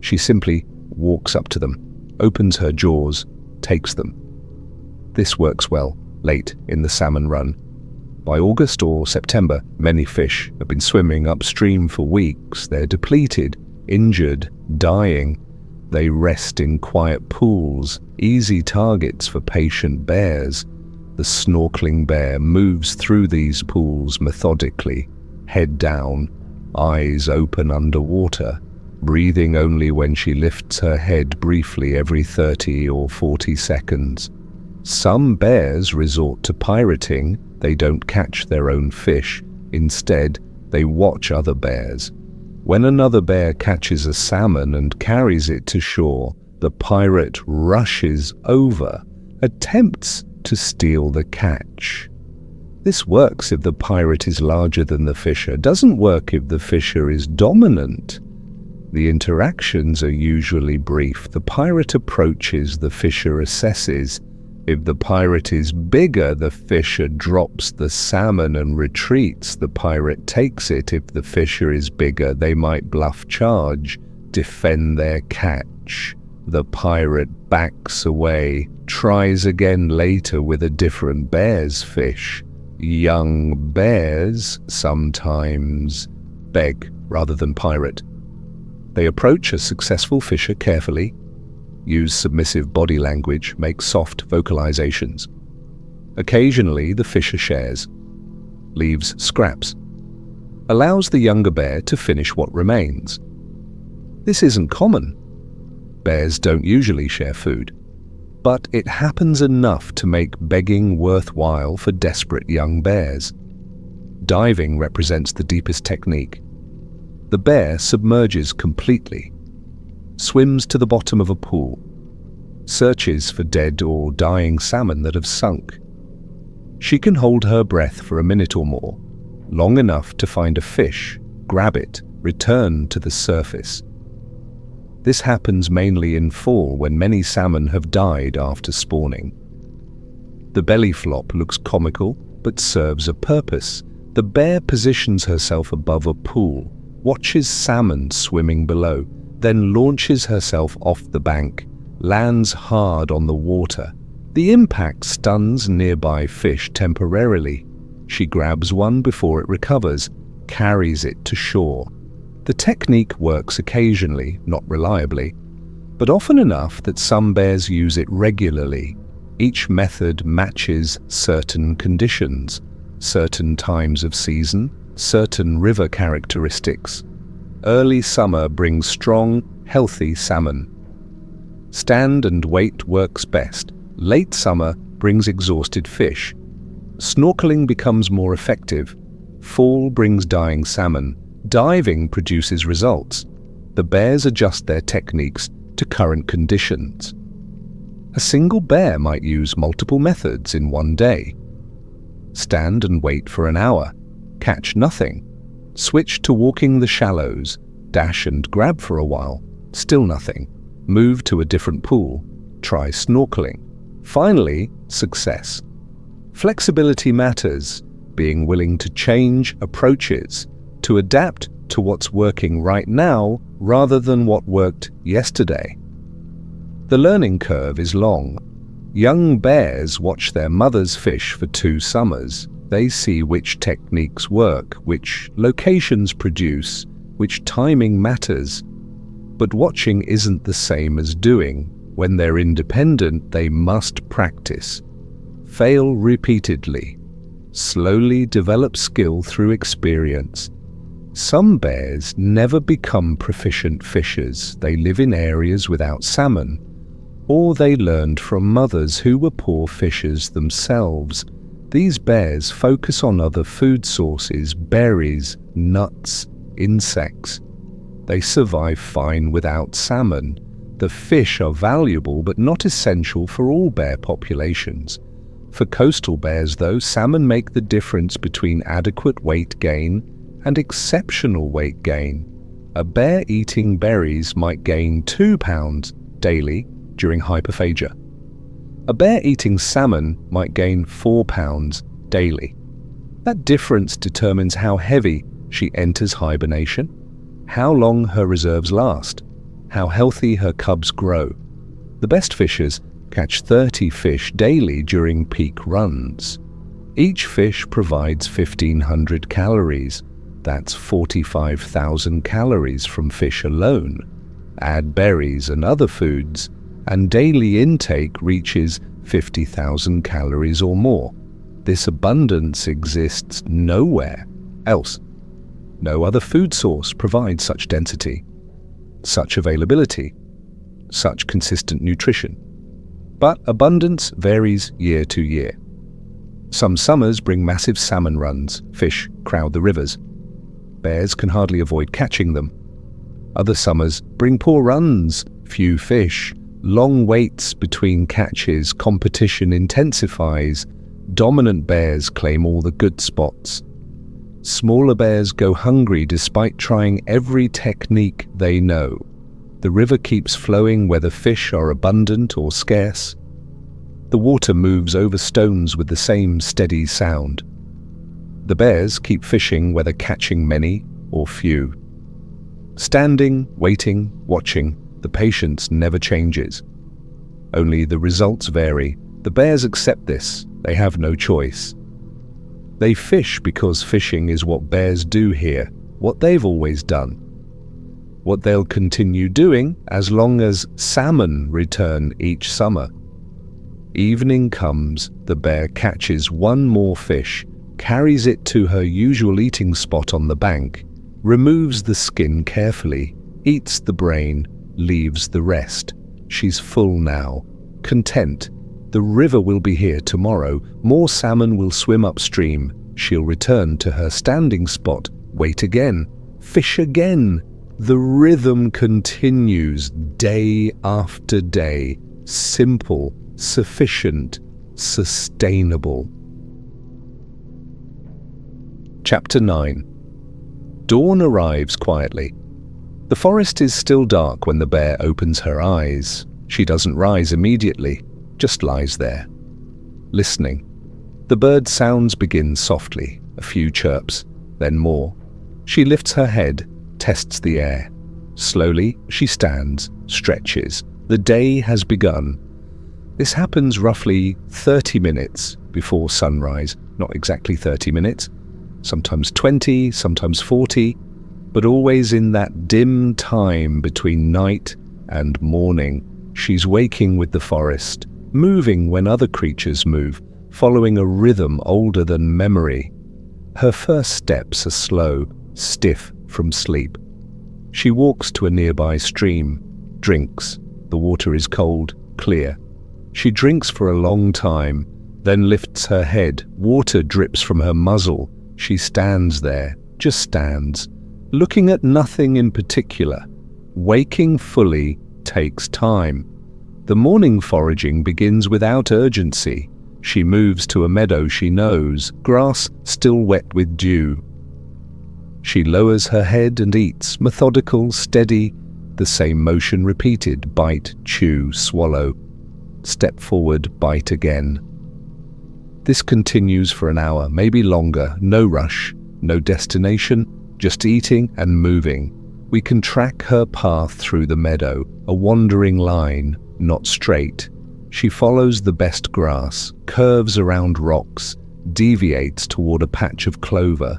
She simply walks up to them, opens her jaws, takes them. This works well late in the salmon run. By August or September, many fish have been swimming upstream for weeks. They're depleted, injured, dying. They rest in quiet pools, easy targets for patient bears. The snorkeling bear moves through these pools methodically, head down, eyes open underwater, breathing only when she lifts her head briefly every 30 or 40 seconds. Some bears resort to pirating. They don't catch their own fish. Instead, they watch other bears. When another bear catches a salmon and carries it to shore, The pirate rushes over, attempts to steal the catch. This works if the pirate is larger than the fisher, doesn't work if the fisher is dominant. The interactions are usually brief. The pirate approaches, the fisher assesses. If the pirate is bigger, the fisher drops the salmon and retreats. The pirate takes it. If the fisher is bigger, they might bluff charge, defend their catch. The pirate backs away, tries again later with a different bear's fish. Young bears sometimes beg rather than pirate. They approach a successful fisher carefully, use submissive body language, make soft vocalizations. Occasionally, the fisher shares, leaves scraps, allows the younger bear to finish what remains. This isn't common. Bears don't usually share food, but it happens enough to make begging worthwhile for desperate young bears. Diving represents the deepest technique. The bear submerges completely, swims to the bottom of a pool, searches for dead or dying salmon that have sunk. She can hold her breath for a minute or more, long enough to find a fish, grab it, return to the surface. This happens mainly in fall when many salmon have died after spawning. The belly flop looks comical but serves a purpose. The bear positions herself above a pool, watches salmon swimming below, then launches herself off the bank, lands hard on the water. The impact stuns nearby fish temporarily. She grabs one before it recovers, carries it to shore. The technique works occasionally, not reliably, but often enough that some bears use it regularly. Each method matches certain conditions, certain times of season, certain river characteristics. Early summer brings strong, healthy salmon. Stand and wait works best. Late summer brings exhausted fish. Snorkeling becomes more effective. Fall brings dying salmon. Diving produces results. The bears adjust their techniques to current conditions. A single bear might use multiple methods in one day. Stand and wait for an hour. Catch nothing. Switch to walking the shallows. Dash and grab for a while. Still nothing. Move to a different pool. Try snorkeling. Finally, success. Flexibility matters. Being willing to change approaches, to adapt to what's working right now rather than what worked yesterday. The learning curve is long. Young bears watch their mothers fish for 2 summers. They see which techniques work, which locations produce, which timing matters. But watching isn't the same as doing. When they're independent, they must practice. Fail repeatedly. Slowly develop skill through experience. Some bears never become proficient fishers. They live in areas without salmon, or they learned from mothers who were poor fishers themselves. These bears focus on other food sources, berries, nuts, insects. They survive fine without salmon. The fish are valuable but not essential for all bear populations. For coastal bears, though, salmon make the difference between adequate weight gain and exceptional weight gain. A bear eating berries might gain 2 pounds daily during hyperphagia. A bear eating salmon might gain 4 pounds daily. That difference determines how heavy she enters hibernation, how long her reserves last, how healthy her cubs grow. The best fishers catch 30 fish daily during peak runs. Each fish provides 1,500 calories. That's 45,000 calories from fish alone. Add berries and other foods, and daily intake reaches 50,000 calories or more. This abundance exists nowhere else. No other food source provides such density, such availability, such consistent nutrition. But abundance varies year to year. Some summers bring massive salmon runs. Fish crowd the rivers. Bears can hardly avoid catching them. Other summers bring poor runs, few fish, Long waits between catches, competition intensifies. Dominant bears claim all the good spots. Smaller bears go hungry despite trying every technique they know. The river keeps flowing whether fish are abundant or scarce. The water moves over stones with the same steady sound. The bears keep fishing whether catching many or few. Standing, waiting, watching, the patience never changes. Only the results vary. The bears accept this. They have no choice. They fish because fishing is what bears do here, what they've always done. What they'll continue doing as long as salmon return each summer. Evening comes, the bear catches one more fish, carries it to her usual eating spot on the bank, removes the skin carefully, eats the brain, leaves the rest. She's full now, content. The river will be here tomorrow. More salmon will swim upstream. She'll return to her standing spot, wait again, fish again. The rhythm continues day after day. Simple, sufficient, sustainable. Chapter 9. Dawn arrives quietly. The forest is still dark when the bear opens her eyes. She doesn't rise immediately, just lies there, listening. The bird sounds begin softly, a few chirps, then more. She lifts her head, tests the air. Slowly, she stands, stretches. The day has begun. This happens roughly 30 minutes before sunrise. Not exactly 30 minutes, sometimes 20, sometimes 40, but always in that dim time between night and morning. She's waking with the forest, moving when other creatures move, following a rhythm older than memory. Her first steps are slow, stiff from sleep. She walks to a nearby stream, drinks. The water is cold, clear. She drinks for a long time, then lifts her head. Water drips from her muzzle. She stands there, just stands, looking at nothing in particular. Waking fully takes time. The morning foraging begins without urgency. She moves to a meadow she knows, grass still wet with dew. She lowers her head and eats, methodical, steady, the same motion repeated, bite, chew, swallow. Step forward, bite again. This continues for an hour, maybe longer, no rush, no destination, just eating and moving. We can track her path through the meadow, a wandering line, not straight. She follows the best grass, curves around rocks, deviates toward a patch of clover.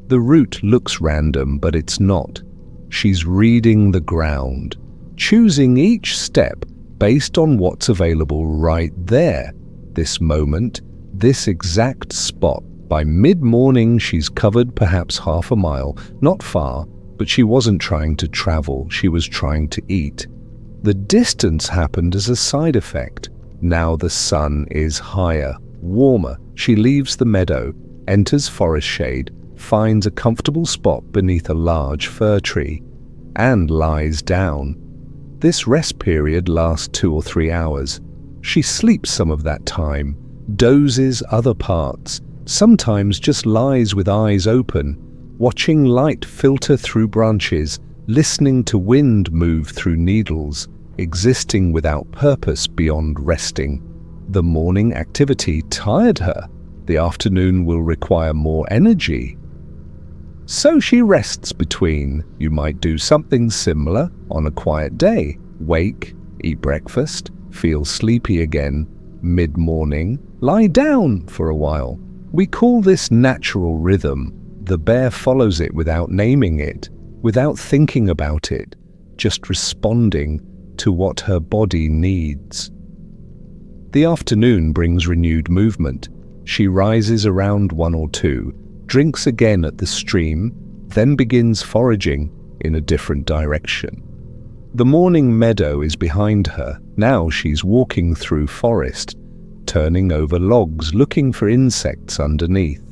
The route looks random, but it's not. She's reading the ground, choosing each step based on what's available right there, this moment, this exact spot. By mid-morning, she's covered perhaps half a mile, not far, but she wasn't trying to travel, she was trying to eat. The distance happened as a side effect. Now the sun is higher, warmer. She leaves the meadow, enters forest shade, finds a comfortable spot beneath a large fir tree, and lies down. This rest period lasts 2 or 3 hours. She sleeps some of that time, dozes other parts, sometimes just lies with eyes open, watching light filter through branches, listening to wind move through needles, existing without purpose beyond resting. The morning activity tired her. The afternoon will require more energy. So she rests between. You might do something similar on a quiet day. Wake, eat breakfast, feel sleepy again, mid-morning, lie down for a while. We call this natural rhythm. The bear follows it without naming it, without thinking about it, just responding to what her body needs. The afternoon brings renewed movement. She rises around 1 or 2, drinks again at the stream, then begins foraging in a different direction. The morning meadow is behind her. Now she's walking through forest, turning over logs, looking for insects underneath.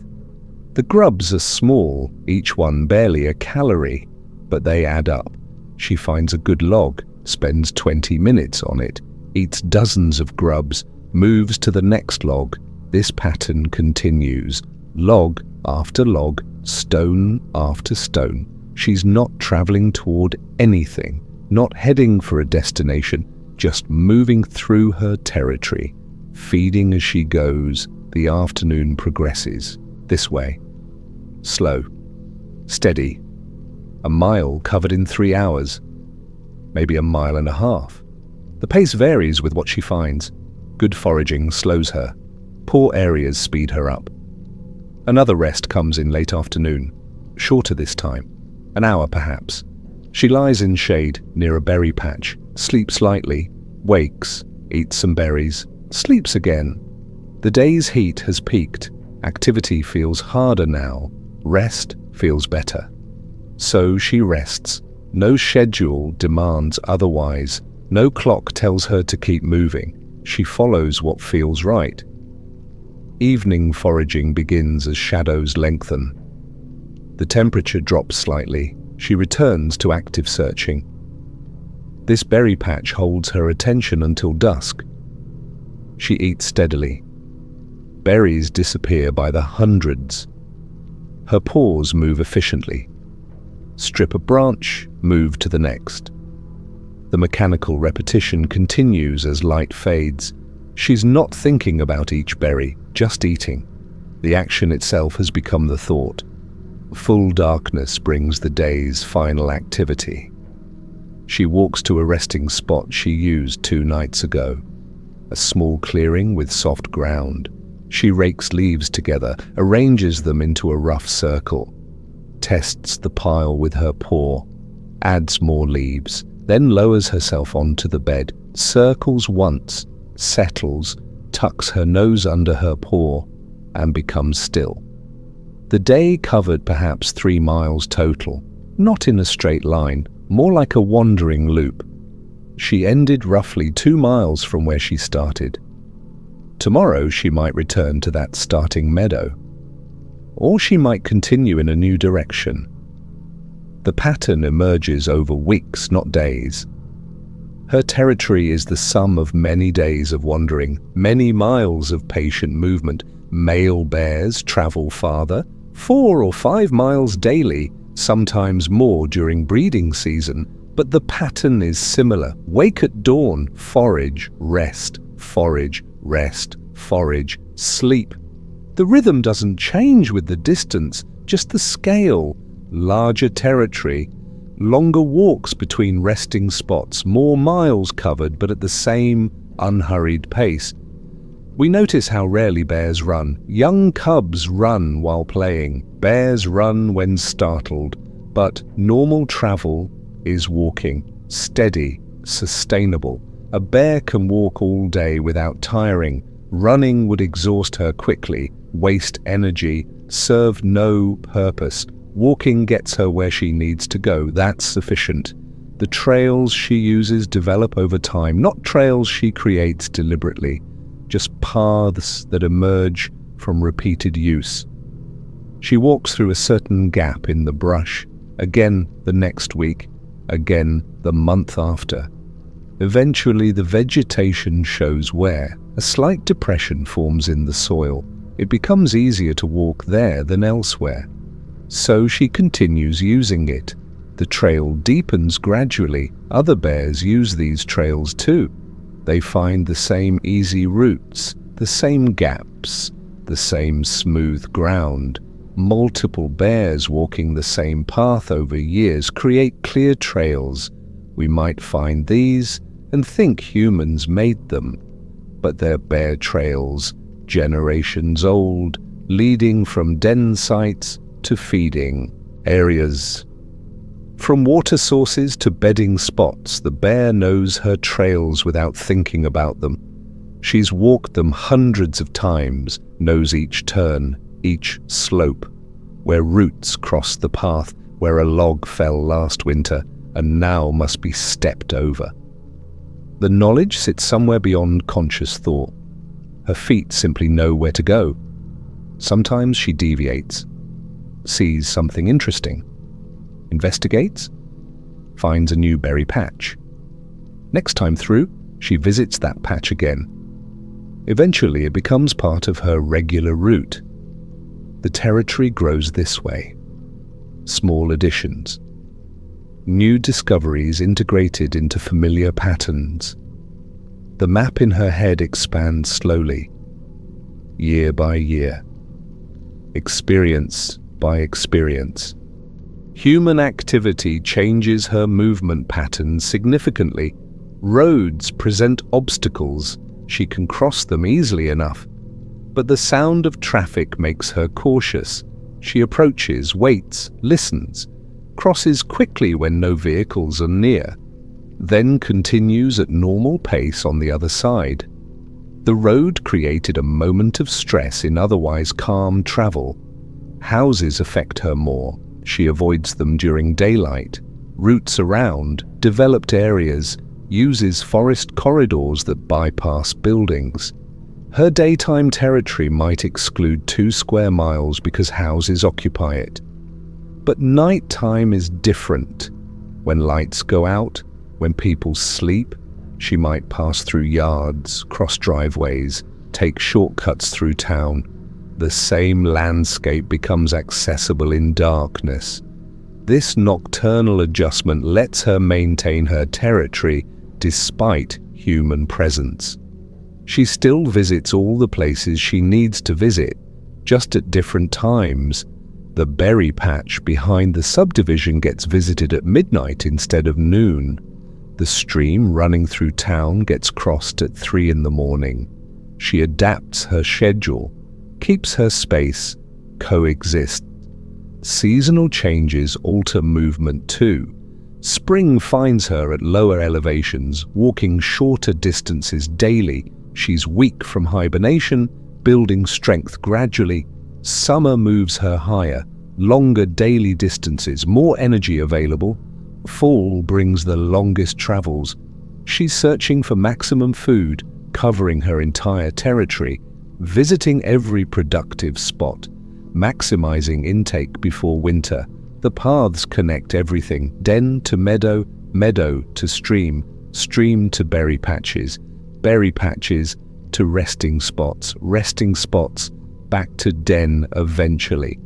The grubs are small, each one barely a calorie, but they add up. She finds a good log, spends 20 minutes on it, eats dozens of grubs, moves to the next log. This pattern continues, log after log, stone after stone. She's not traveling toward anything, not heading for a destination, just moving through her territory, feeding as she goes. The afternoon progresses. This way. Slow. Steady. A mile covered in 3 hours. Maybe a mile and a half. The pace varies with what she finds. Good foraging slows her. Poor areas speed her up. Another rest comes in late afternoon. Shorter this time. An hour perhaps. She lies in shade near a berry patch, sleeps lightly, wakes, eats some berries, sleeps again. The day's heat has peaked. Activity feels harder now. Rest feels better. So she rests. No schedule demands otherwise. No clock tells her to keep moving. She follows what feels right. Evening foraging begins as shadows lengthen. The temperature drops slightly. She returns to active searching. This berry patch holds her attention until dusk. She eats steadily. Berries disappear by the hundreds. Her paws move efficiently. Strip a branch, move to the next. The mechanical repetition continues as light fades. She's not thinking about each berry, just eating. The action itself has become the thought. Full darkness brings the day's final activity. She walks to a resting spot she used 2 nights ago. A small clearing with soft ground. She rakes leaves together, arranges them into a rough circle, tests the pile with her paw, adds more leaves, then lowers herself onto the bed, circles once, settles, tucks her nose under her paw, and becomes still. The day covered perhaps 3 miles total, not in a straight line, more like a wandering loop. She ended roughly 2 miles from where she started. Tomorrow she might return to that starting meadow, or she might continue in a new direction. The pattern emerges over weeks, not days. Her territory is the sum of many days of wandering, many miles of patient movement. Male bears travel farther, 4 or 5 miles daily, sometimes more during breeding season, but the pattern is similar. Wake at dawn, forage, rest, forage, rest, forage, sleep. The rhythm doesn't change with the distance, just the scale. Larger territory, longer walks between resting spots, more miles covered but at the same unhurried pace. We notice how rarely bears run. Young cubs run while playing. Bears run when startled. But normal travel is walking, steady, sustainable. A bear can walk all day without tiring. Running would exhaust her quickly, waste energy, serve no purpose. Walking gets her where she needs to go. That's sufficient. The trails she uses develop over time, not trails she creates deliberately, just paths that emerge from repeated use. She walks through a certain gap in the brush, again the next week, again the month after. Eventually the vegetation shows wear. A slight depression forms in the soil. It becomes easier to walk there than elsewhere. So she continues using it. The trail deepens gradually. Other bears use these trails too. They find the same easy routes, the same gaps, the same smooth ground. Multiple bears walking the same path over years create clear trails. We might find these and think humans made them, but they're bear trails, generations old, leading from den sites to feeding areas. From water sources to bedding spots, the bear knows her trails without thinking about them. She's walked them hundreds of times, knows each turn, each slope, where roots crossed the path, where a log fell last winter and now must be stepped over. The knowledge sits somewhere beyond conscious thought. Her feet simply know where to go. Sometimes she deviates, sees something interesting, investigates, finds a new berry patch. Next time through, she visits that patch again. Eventually, it becomes part of her regular route. The territory grows this way. Small additions. New discoveries integrated into familiar patterns. The map in her head expands slowly, year by year, experience by experience. Human activity changes her movement patterns significantly. Roads present obstacles. She can cross them easily enough, but the sound of traffic makes her cautious. She approaches, waits, listens, crosses quickly when no vehicles are near, then continues at normal pace on the other side. The road created a moment of stress in otherwise calm travel. Houses affect her more. She avoids them during daylight, routes around developed areas, uses forest corridors that bypass buildings. Her daytime territory might exclude 2 square miles because houses occupy it. But nighttime is different. When lights go out, when people sleep, she might pass through yards, cross driveways, take shortcuts through town. The same landscape becomes accessible in darkness. This nocturnal adjustment lets her maintain her territory despite human presence. She still visits all the places she needs to visit, just at different times. The berry patch behind the subdivision gets visited at midnight instead of noon. The stream running through town gets crossed at 3 in the morning. She adapts her schedule, keeps her space, coexists. Seasonal changes alter movement too. Spring finds her at lower elevations, walking shorter distances daily. She's weak from hibernation, building strength gradually. Summer moves her higher, longer daily distances, more energy available. Fall brings the longest travels. She's searching for maximum food, covering her entire territory, visiting every productive spot, maximizing intake before winter. The paths connect everything, den to meadow, meadow to stream, stream to berry patches to resting spots back to den eventually.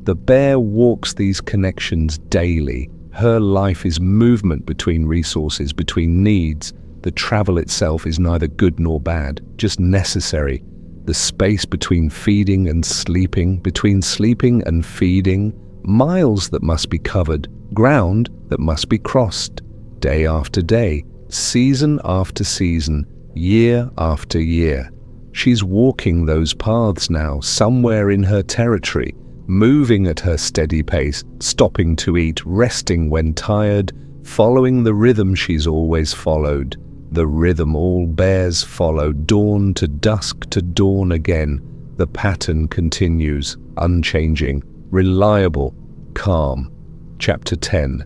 The bear walks these connections daily. Her life is movement between resources, between needs. The travel itself is neither good nor bad, just necessary. The space between feeding and sleeping, between sleeping and feeding, miles that must be covered, ground that must be crossed, day after day, season after season, year after year. She's walking those paths now, somewhere in her territory, moving at her steady pace, stopping to eat, resting when tired, following the rhythm she's always followed, the rhythm all bears follow, dawn to dusk to dawn again. The pattern continues, unchanging, reliable, calm. Chapter 10.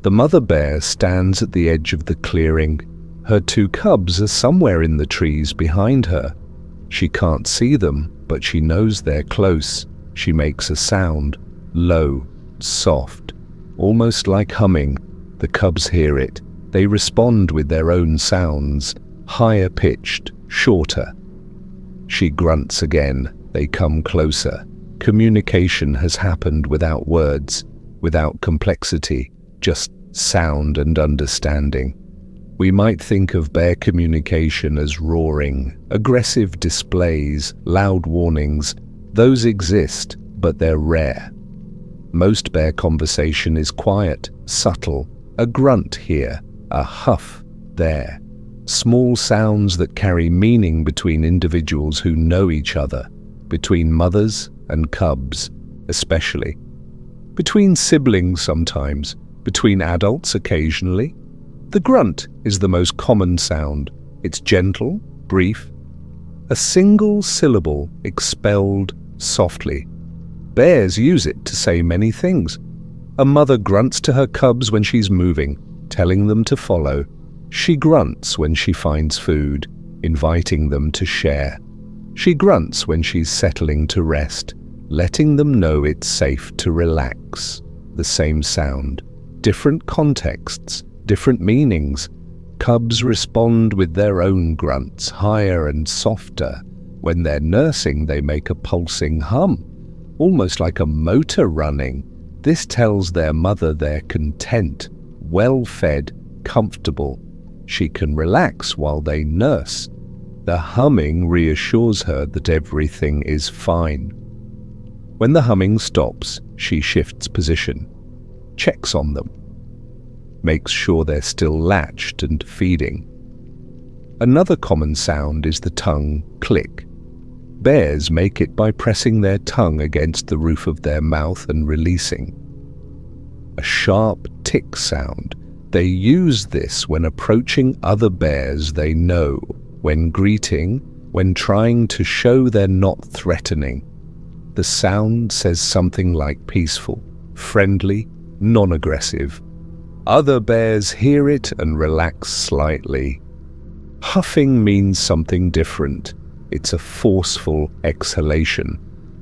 The mother bear stands at the edge of the clearing. Her 2 cubs are somewhere in the trees behind her. She can't see them, but she knows they're close. She makes a sound, low, soft, almost like humming. The cubs hear it. They respond with their own sounds, higher pitched, shorter. She grunts again. They come closer. Communication has happened without words, without complexity, just sound and understanding. We might think of bear communication as roaring, aggressive displays, loud warnings. Those exist, but they're rare. Most bear conversation is quiet, subtle, a grunt here, a huff there. Small sounds that carry meaning between individuals who know each other, between mothers and cubs, especially. Between siblings sometimes, between adults occasionally. The grunt is the most common sound. It's gentle, brief, a single syllable expelled softly. Bears use it to say many things. A mother grunts to her cubs when she's moving, telling them to follow. She grunts when she finds food, inviting them to share. She grunts when she's settling to rest, letting them know it's safe to relax. The same sound, different contexts, different meanings. Cubs respond with their own grunts, higher and softer. When they're nursing, they make a pulsing hum, almost like a motor running. This tells their mother they're content, well-fed, comfortable. She can relax while they nurse. The humming reassures her that everything is fine. When the humming stops, she shifts position, checks on them, makes sure they're still latched and feeding. Another common sound is the tongue click. Bears make it by pressing their tongue against the roof of their mouth and releasing. A sharp tick sound. They use this when approaching other bears they know, when greeting, when trying to show they're not threatening. The sound says something like peaceful, friendly, non-aggressive. Other bears hear it and relax slightly. Huffing means something different. It's a forceful exhalation.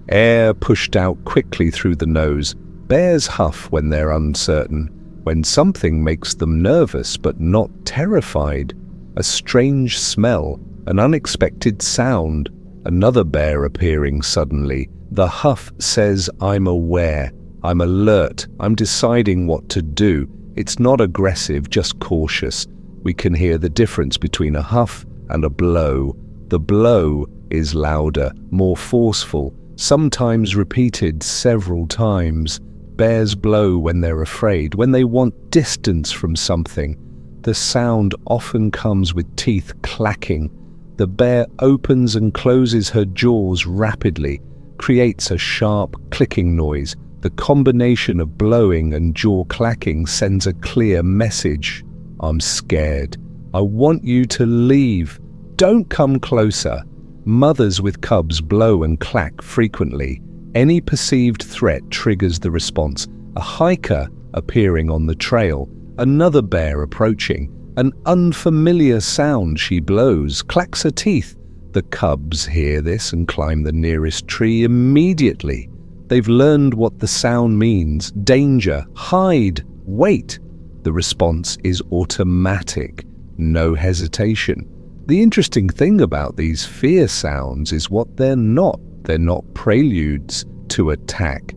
Air pushed out quickly through the nose. Bears huff when they're uncertain, when something makes them nervous but not terrified. A strange smell, an unexpected sound, another bear appearing suddenly. The huff says, I'm aware, I'm alert, I'm deciding what to do. It's not aggressive, just cautious. We can hear the difference between a huff and a blow. The blow is louder, more forceful, sometimes repeated several times. Bears blow when they're afraid, when they want distance from something. The sound often comes with teeth clacking. The bear opens and closes her jaws rapidly, creates a sharp clicking noise. The combination of blowing and jaw clacking sends a clear message. I'm scared. I want you to leave. Don't come closer. Mothers with cubs blow and clack frequently. Any perceived threat triggers the response. A hiker appearing on the trail, another bear approaching, an unfamiliar sound she blows, clacks her teeth. The cubs hear this and climb the nearest tree immediately. They've learned what the sound means. Danger, hide, wait. The response is automatic, no hesitation. The interesting thing about these fear sounds is what they're not. They're not preludes to attack.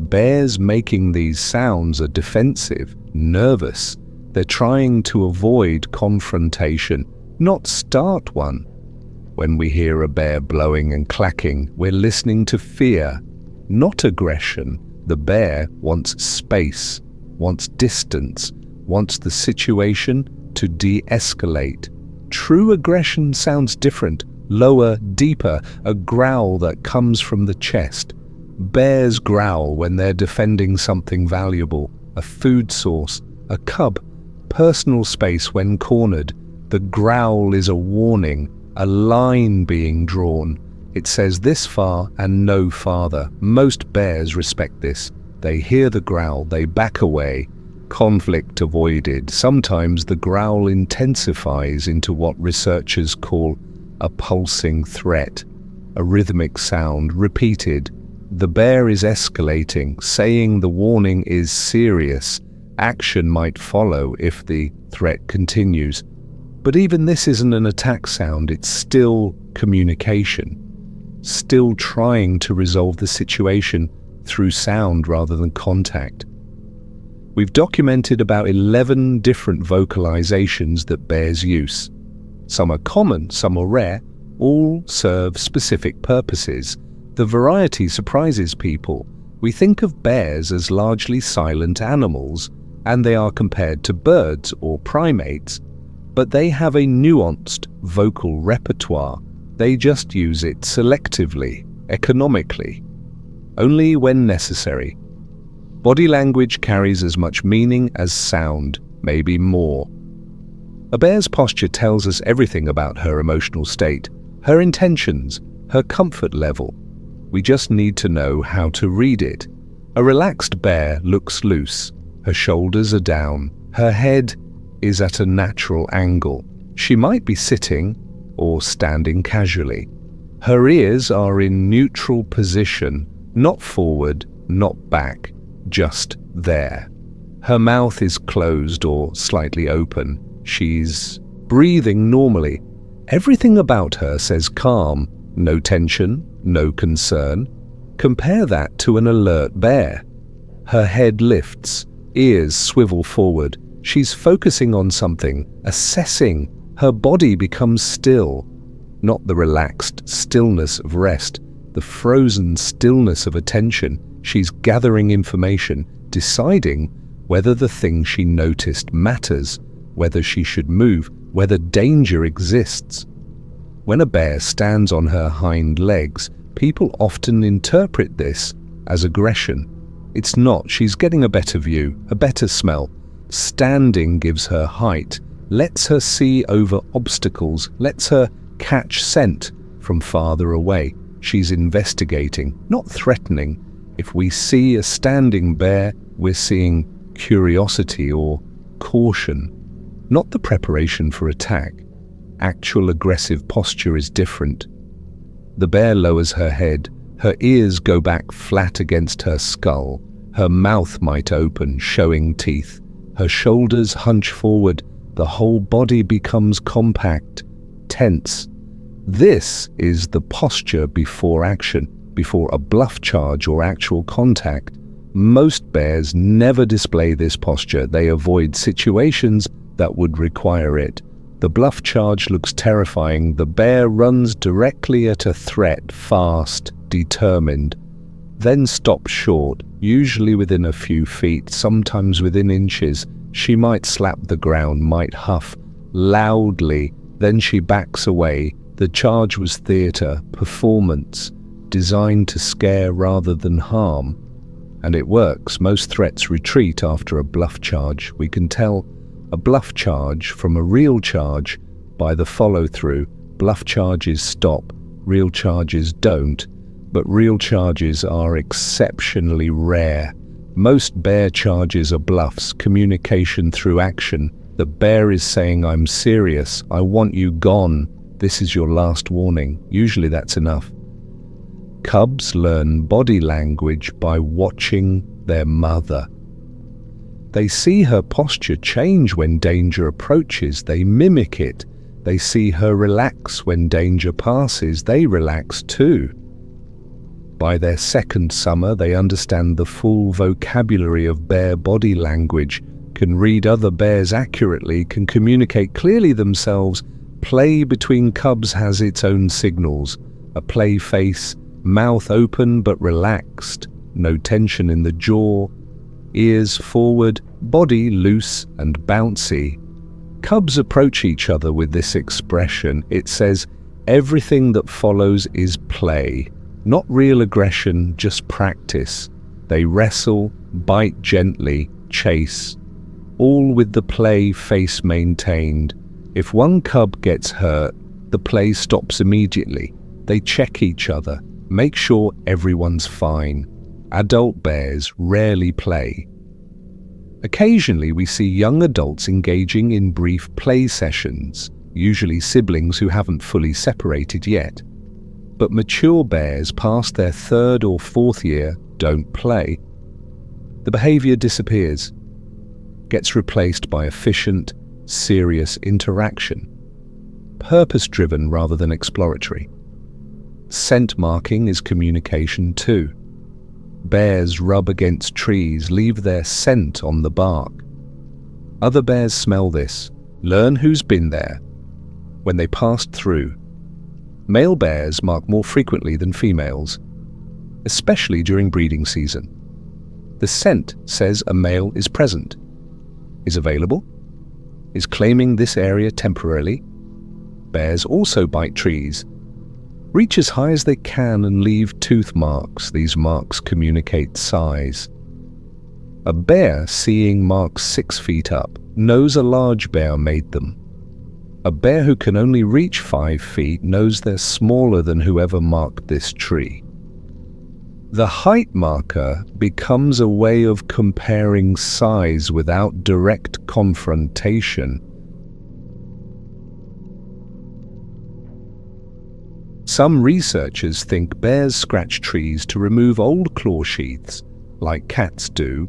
Bears making these sounds are defensive, nervous. They're trying to avoid confrontation, not start one. When we hear a bear blowing and clacking, we're listening to fear, not aggression. The bear wants space, wants distance, wants the situation to de-escalate. True aggression sounds different, lower, deeper, a growl that comes from the chest. Bears growl when they're defending something valuable, a food source, a cub, personal space when cornered. The growl is a warning, a line being drawn. It says this far and no farther. Most bears respect this. They hear the growl, they back away. Conflict avoided. Sometimes the growl intensifies into what researchers call a pulsing threat, a rhythmic sound repeated. The bear is escalating, saying the warning is serious. Action might follow if the threat continues. But even this isn't an attack sound, it's still communication, still trying to resolve the situation through sound rather than contact. We've documented about 11 different vocalizations that bears use. Some are common, some are rare, all serve specific purposes. The variety surprises people. We think of bears as largely silent animals, and they are compared to birds or primates, but they have a nuanced vocal repertoire. They just use it selectively, economically, only when necessary. Body language carries as much meaning as sound, maybe more. A bear's posture tells us everything about her emotional state, her intentions, her comfort level. We just need to know how to read it. A relaxed bear looks loose. Her shoulders are down. Her head is at a natural angle. She might be sitting or standing casually. Her ears are in neutral position, not forward, not back, just there. Her mouth is closed or slightly open. She's breathing normally. Everything about her says calm, no tension, no concern. Compare that to an alert bear. Her head lifts, ears swivel forward. She's focusing on something, assessing. Her body becomes still. Not the relaxed stillness of rest, the frozen stillness of attention. She's gathering information, deciding whether the thing she noticed matters, whether she should move, whether danger exists. When a bear stands on her hind legs, people often interpret this as aggression. It's not. She's getting a better view, a better smell. Standing gives her height, lets her see over obstacles, lets her catch scent from farther away. She's investigating, not threatening. If we see a standing bear, we're seeing curiosity or caution, not the preparation for attack. Actual aggressive posture is different. The bear lowers her head, her ears go back flat against her skull, her mouth might open, showing teeth, her shoulders hunch forward, the whole body becomes compact, tense. This is the posture before action, before a bluff charge or actual contact. Most bears never display this posture. They avoid situations that would require it. The bluff charge looks terrifying. The bear runs directly at a threat, fast, determined, then stops short, usually within a few feet, sometimes within inches. She might slap the ground, might huff loudly, then she backs away. The charge was theater, performance, designed to scare rather than harm. And it works. Most threats retreat after a bluff charge. We can tell a bluff charge from a real charge by the follow-through. Bluff charges stop, real charges don't, but real charges are exceptionally rare. Most bear charges are bluffs, communication through action. The bear is saying, "I'm serious, I want you gone, this is your last warning." Usually that's enough. Cubs learn body language by watching their mother. They see her posture change when danger approaches. They mimic it. They see her relax when danger passes. They relax too. By their second summer, they understand the full vocabulary of bear body language, can read other bears accurately, can communicate clearly themselves. Play between cubs has its own signals. A play face, mouth open but relaxed, no tension in the jaw, ears forward, body loose and bouncy. Cubs approach each other with this expression. It says everything that follows is play, not real aggression, just practice. They wrestle, bite gently, chase, all with the play face maintained. If one cub gets hurt, the play stops immediately. They check each other, make sure everyone's fine. Adult bears rarely play. Occasionally we see young adults engaging in brief play sessions, usually siblings who haven't fully separated yet. But mature bears past their third or fourth year don't play. The behavior disappears, gets replaced by efficient, serious interaction, purpose-driven rather than exploratory. Scent marking is communication too. Bears rub against trees, leave their scent on the bark. Other bears smell this, learn who's been there when they passed through. Male bears mark more frequently than females, especially during breeding season. The scent says a male is present, is available, is claiming this area temporarily. Bears also bite trees, reach as high as they can and leave tooth marks. These marks communicate size. A bear seeing marks 6 feet up knows a large bear made them. A bear who can only reach 5 feet knows they're smaller than whoever marked this tree. The height marker becomes a way of comparing size without direct confrontation. Some researchers think bears scratch trees to remove old claw sheaths, like cats do.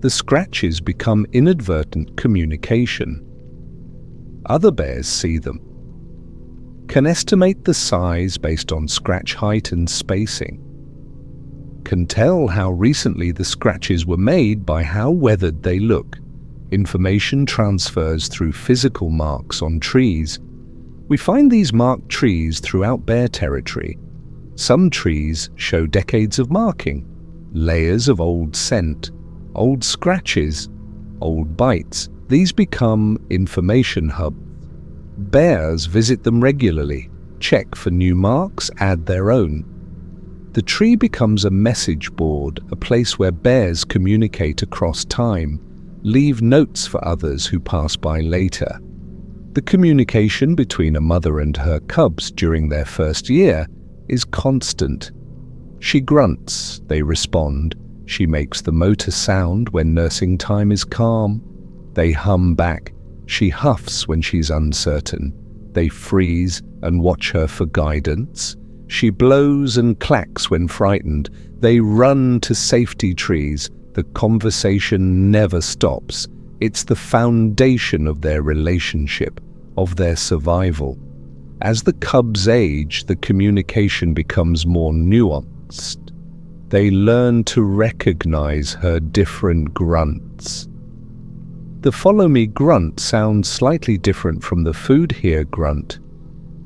The scratches become inadvertent communication. Other bears see them, can estimate the size based on scratch height and spacing, can tell how recently the scratches were made by how weathered they look. Information transfers through physical marks on trees. We find these marked trees throughout bear territory. Some trees show decades of marking, layers of old scent, old scratches, old bites. These become information hubs. Bears visit them regularly, check for new marks, add their own. The tree becomes a message board, a place where bears communicate across time, leave notes for others who pass by later. The communication between a mother and her cubs during their first year is constant. She grunts, they respond. She makes the motor sound when nursing time is calm. They hum back. She huffs when she's uncertain. They freeze and watch her for guidance. She blows and clacks when frightened. They run to safety trees. The conversation never stops. It's the foundation of their relationship, of their survival. As the cubs age, the communication becomes more nuanced. They learn to recognize her different grunts. The follow me grunt sounds slightly different from the food here grunt.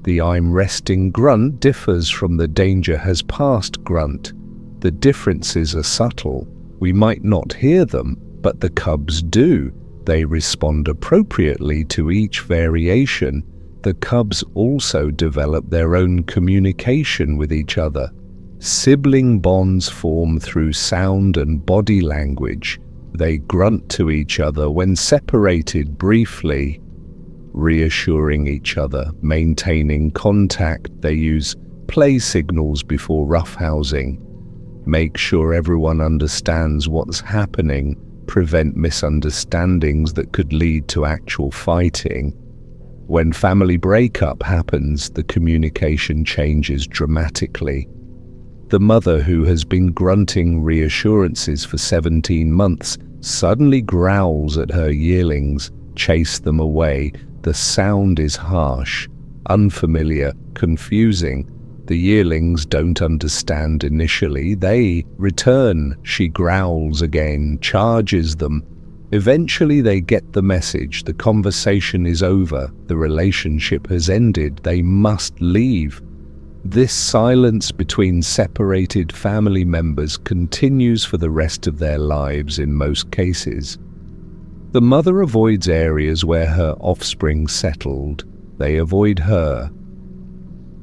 The I'm resting grunt differs from the danger has passed grunt. The differences are subtle. We might not hear them, but the cubs do. They respond appropriately to each variation. The cubs also develop their own communication with each other. Sibling bonds form through sound and body language. They grunt to each other when separated briefly, reassuring each other, maintaining contact. They use play signals before roughhousing. Make sure everyone understands what's happening, prevent misunderstandings that could lead to actual fighting. When family breakup happens, the communication changes dramatically. The mother who has been grunting reassurances for 17 months suddenly growls at her yearlings, chase them away. The sound is harsh, unfamiliar, confusing. The yearlings don't understand initially. They return. She growls again, charges them. Eventually they get the message. The conversation is over. The relationship has ended. They must leave. This silence between separated family members continues for the rest of their lives in most cases. The mother avoids areas where her offspring settled. They avoid her.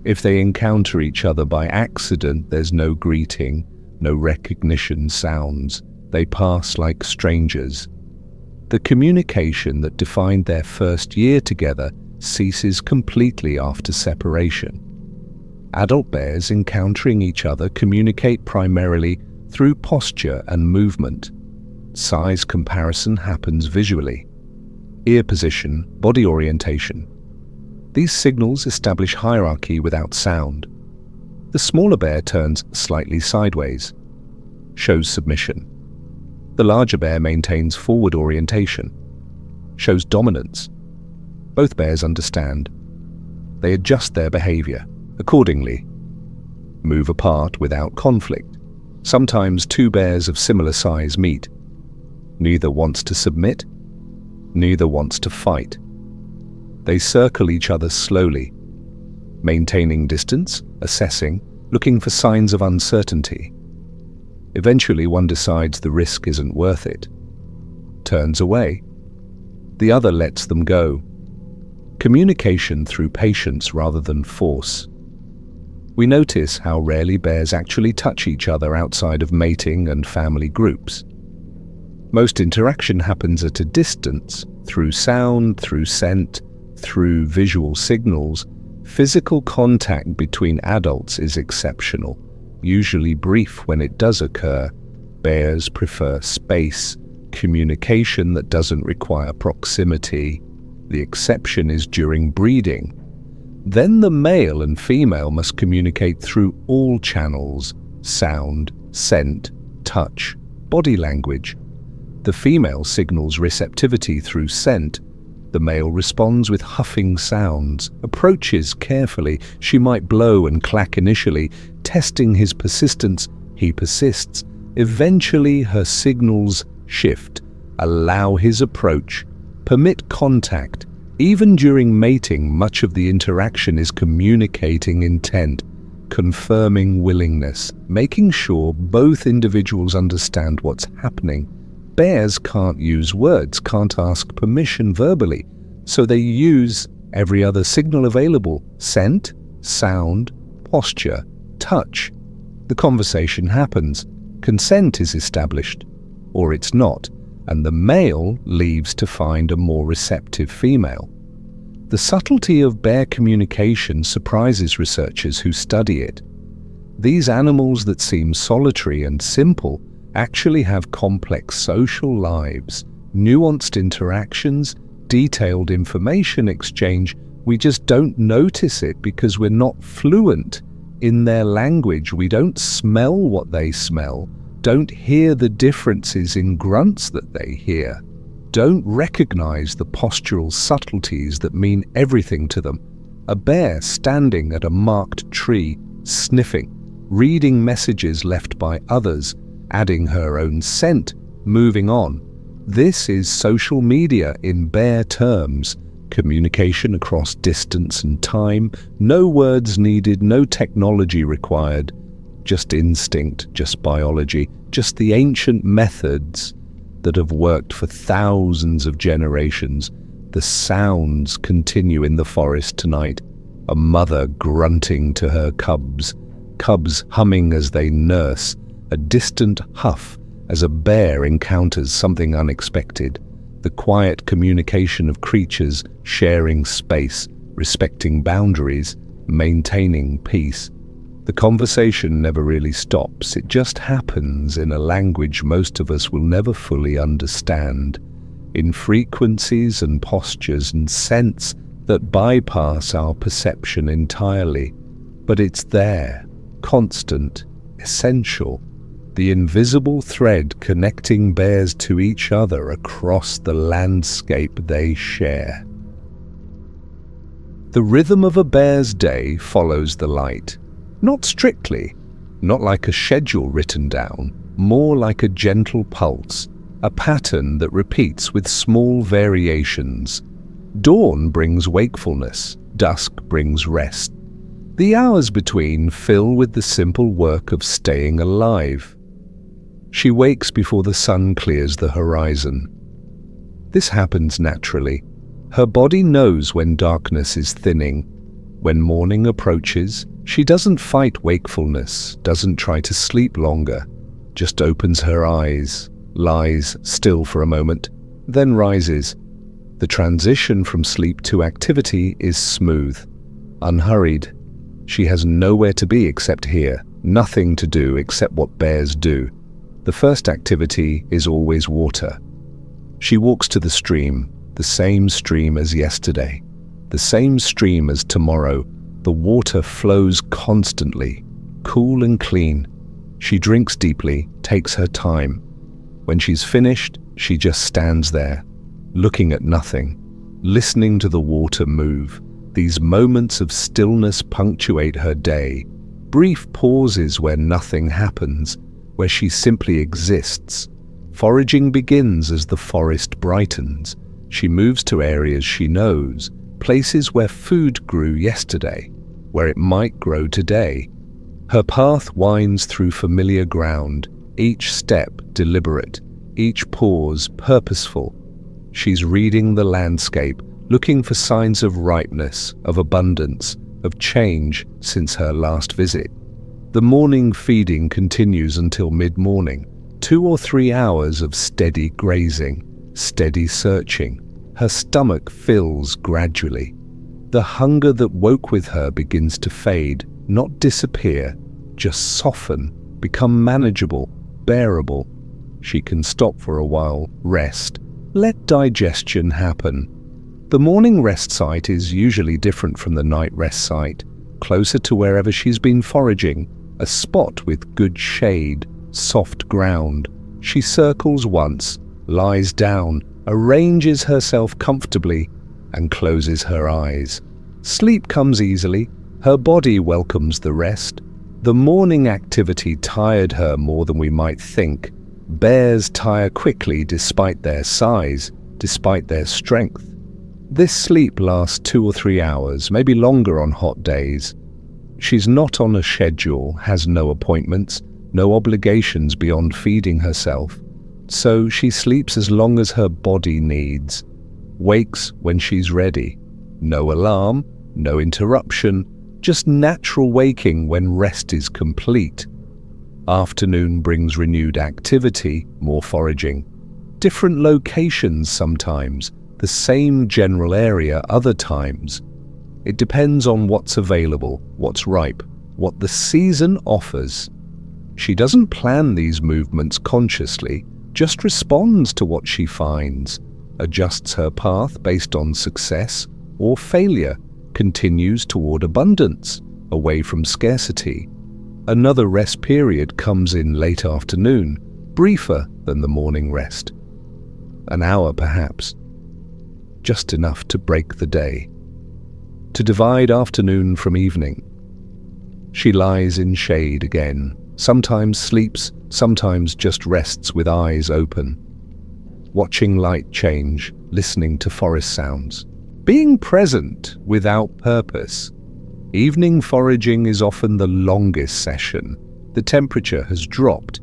If they encounter each other by accident, there's no greeting, no recognition sounds. They pass like strangers. The communication that defined their first year together ceases completely after separation. Adult bears encountering each other communicate primarily through posture and movement. Size comparison happens visually. Ear position, body orientation. These signals establish hierarchy without sound. The smaller bear turns slightly sideways, shows submission. The larger bear maintains forward orientation, shows dominance. Both bears understand. They adjust their behavior accordingly, move apart without conflict. Sometimes two bears of similar size meet. Neither wants to submit, neither wants to fight. They circle each other slowly, maintaining distance, assessing, looking for signs of uncertainty. Eventually one decides the risk isn't worth it, turns away. The other lets them go. Communication through patience rather than force. We notice how rarely bears actually touch each other outside of mating and family groups. Most interaction happens at a distance, through sound, through scent, through visual signals. Physical contact between adults is exceptional, usually brief when it does occur. Bears prefer space, communication that doesn't require proximity. The exception is during breeding. Then the male and female must communicate through all channels: sound, scent, touch, body language. The female signals receptivity through scent. The male responds with huffing sounds, approaches carefully. She might blow and clack initially, testing his persistence. He persists. Eventually, her signals shift. Allow his approach. Permit contact. Even during mating, much of the interaction is communicating intent, confirming willingness, making sure both individuals understand what's happening. Bears can't use words, can't ask permission verbally, so they use every other signal available: scent, sound, posture, touch. The conversation happens. Consent is established, or it's not, and the male leaves to find a more receptive female. The subtlety of bear communication surprises researchers who study it. These animals that seem solitary and simple actually have complex social lives, nuanced interactions, detailed information exchange. We just don't notice it because we're not fluent in their language. We don't smell what they smell, don't hear the differences in grunts that they hear, don't recognize the postural subtleties that mean everything to them. A bear standing at a marked tree, sniffing, reading messages left by others, adding her own scent, moving on. This is social media in bear terms. Communication across distance and time, no words needed, no technology required, just instinct, just biology, just the ancient methods that have worked for thousands of generations. The sounds continue in the forest tonight. A mother grunting to her cubs, cubs humming as they nurse, a distant huff as a bear encounters something unexpected. The quiet communication of creatures sharing space, respecting boundaries, maintaining peace. The conversation never really stops. It just happens in a language most of us will never fully understand, in frequencies and postures and scents that bypass our perception entirely. But it's there, constant, essential. The invisible thread connecting bears to each other across the landscape they share. The rhythm of a bear's day follows the light. Not strictly, not like a schedule written down, more like a gentle pulse, a pattern that repeats with small variations. Dawn brings wakefulness, dusk brings rest. The hours between fill with the simple work of staying alive. She wakes before the sun clears the horizon. This happens naturally. Her body knows when darkness is thinning. When morning approaches, she doesn't fight wakefulness, doesn't try to sleep longer, just opens her eyes, lies still for a moment, then rises. The transition from sleep to activity is smooth, unhurried. She has nowhere to be except here, nothing to do except what bears do. The first activity is always water. She walks to the stream, the same stream as yesterday, the same stream as tomorrow. The water flows constantly, cool and clean. She drinks deeply, takes her time. When she's finished, she just stands there, looking at nothing, listening to the water move. These moments of stillness punctuate her day, brief pauses where nothing happens, where she simply exists. Foraging begins as the forest brightens. She moves to areas she knows, places where food grew yesterday, where it might grow today. Her path winds through familiar ground, each step deliberate, each pause purposeful. She's reading the landscape, looking for signs of ripeness, of abundance, of change since her last visit. The morning feeding continues until mid-morning, 2 or 3 hours of steady grazing, steady searching. Her stomach fills gradually. The hunger that woke with her begins to fade, not disappear, just soften, become manageable, bearable. She can stop for a while, rest, let digestion happen. The morning rest site is usually different from the night rest site, closer to wherever she's been foraging, a spot with good shade, soft ground. She circles once, lies down, arranges herself comfortably, and closes her eyes. Sleep comes easily. Her body welcomes the rest. The morning activity tired her more than we might think. Bears tire quickly despite their size, despite their strength. This sleep lasts 2 or 3 hours, maybe longer on hot days. She's not on a schedule, has no appointments, no obligations beyond feeding herself. So she sleeps as long as her body needs, wakes when she's ready. No alarm, no interruption, just natural waking when rest is complete. Afternoon brings renewed activity, more foraging. Different locations sometimes, the same general area other times. It depends on what's available, what's ripe, what the season offers. She doesn't plan these movements consciously, just responds to what she finds, adjusts her path based on success or failure, continues toward abundance, away from scarcity. Another rest period comes in late afternoon, briefer than the morning rest. An hour perhaps, just enough to break the day, to divide afternoon from evening. She lies in shade again, sometimes sleeps, sometimes just rests with eyes open, watching light change, listening to forest sounds, being present without purpose. Evening foraging is often the longest session. The temperature has dropped.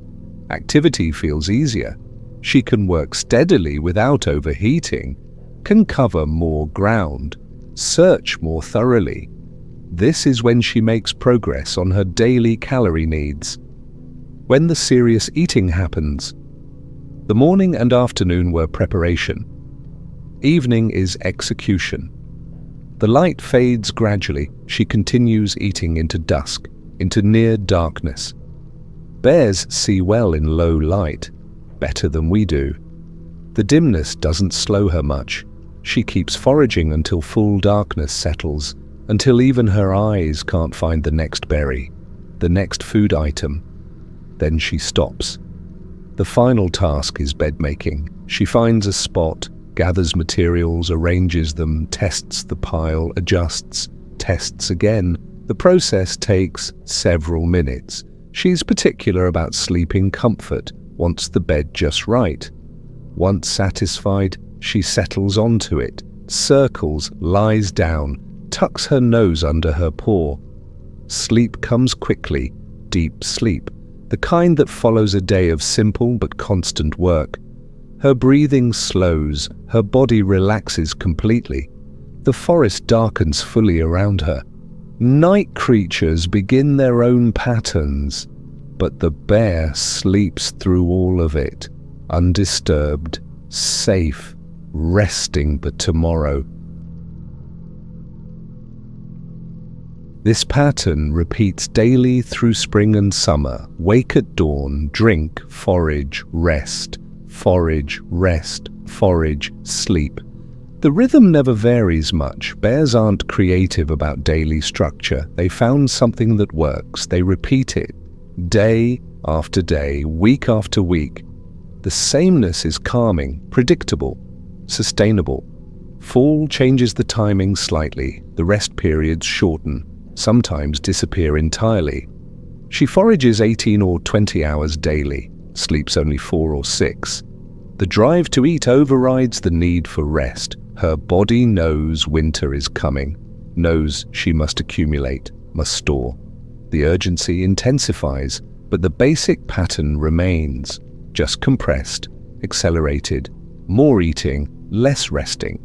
Activity feels easier. She can work steadily without overheating, can cover more ground, search more thoroughly. This is when she makes progress on her daily calorie needs. When the serious eating happens, the morning and afternoon were preparation. Evening is execution. The light fades gradually. She continues eating into dusk, into near darkness. Bears see well in low light, better than we do. The dimness doesn't slow her much. She keeps foraging until full darkness settles, until even her eyes can't find the next berry, the next food item. Then she stops. The final task is bed making. She finds a spot, gathers materials, arranges them, tests the pile, adjusts, tests again. The process takes several minutes. She's particular about sleeping comfort, wants the bed just right. Once satisfied, she settles onto it, circles, lies down, tucks her nose under her paw. Sleep comes quickly, deep sleep, the kind that follows a day of simple but constant work. Her breathing slows, her body relaxes completely. The forest darkens fully around her. Night creatures begin their own patterns, but the bear sleeps through all of it, undisturbed, safe, resting but tomorrow. This pattern repeats daily through spring and summer. Wake at dawn, drink, forage, rest, forage, rest, forage, sleep. The rhythm never varies much. Bears aren't creative about daily structure. They found something that works. They repeat it, day after day, week after week. The sameness is calming, predictable, sustainable. Fall changes the timing slightly. The rest periods shorten, sometimes disappear entirely. She forages 18 or 20 hours daily, sleeps only 4 or 6. The drive to eat overrides the need for rest. Her body knows winter is coming, knows she must accumulate, must store. The urgency intensifies, but the basic pattern remains, just compressed, accelerated, more eating, less resting.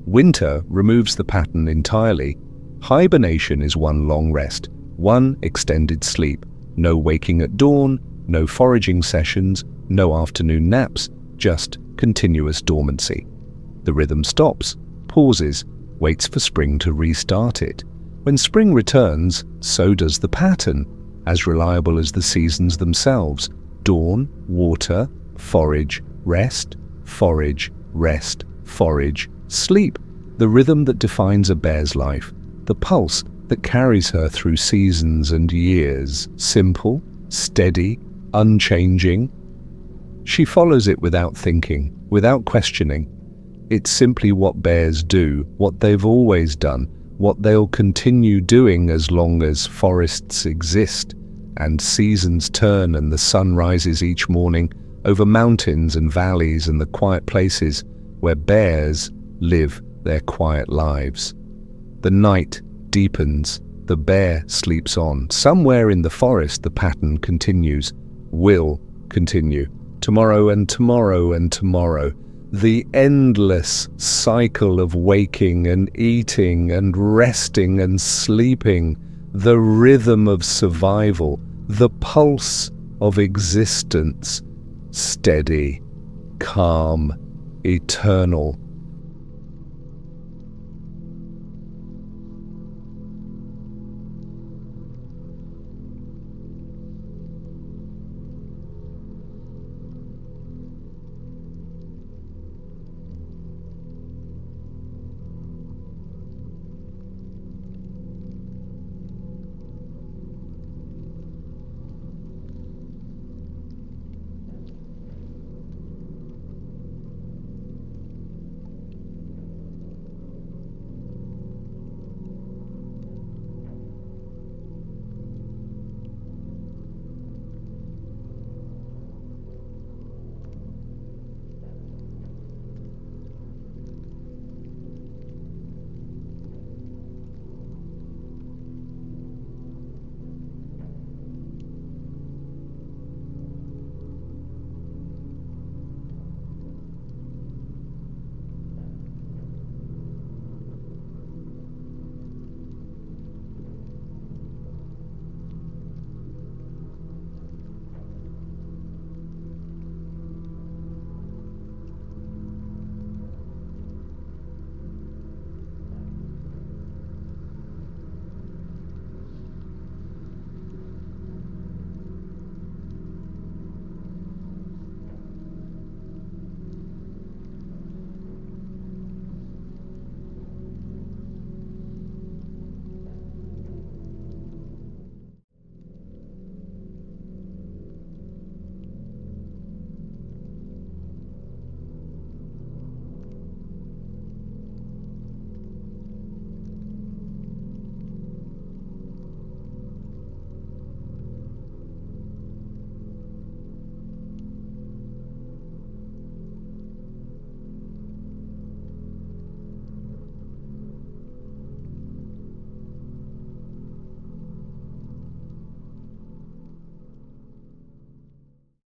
Winter removes the pattern entirely. Hibernation is one long rest, one extended sleep. No waking at dawn, no foraging sessions, no afternoon naps, just continuous dormancy. The rhythm stops, pauses, waits for spring to restart it. When spring returns, so does the pattern, as reliable as the seasons themselves. Dawn, water, forage, rest, forage, rest, forage, sleep. The rhythm that defines a bear's life, the pulse that carries her through seasons and years. Simple, steady, unchanging. She follows it without thinking, without questioning. It's simply what bears do, what they've always done, what they'll continue doing as long as forests exist, and seasons turn and the sun rises each morning over mountains and valleys and the quiet places where bears live their quiet lives. The night deepens, the bear sleeps on. Somewhere in the forest the pattern continues, will continue, tomorrow and tomorrow and tomorrow. The endless cycle of waking and eating and resting and sleeping, the rhythm of survival, the pulse of existence, steady, calm, eternal,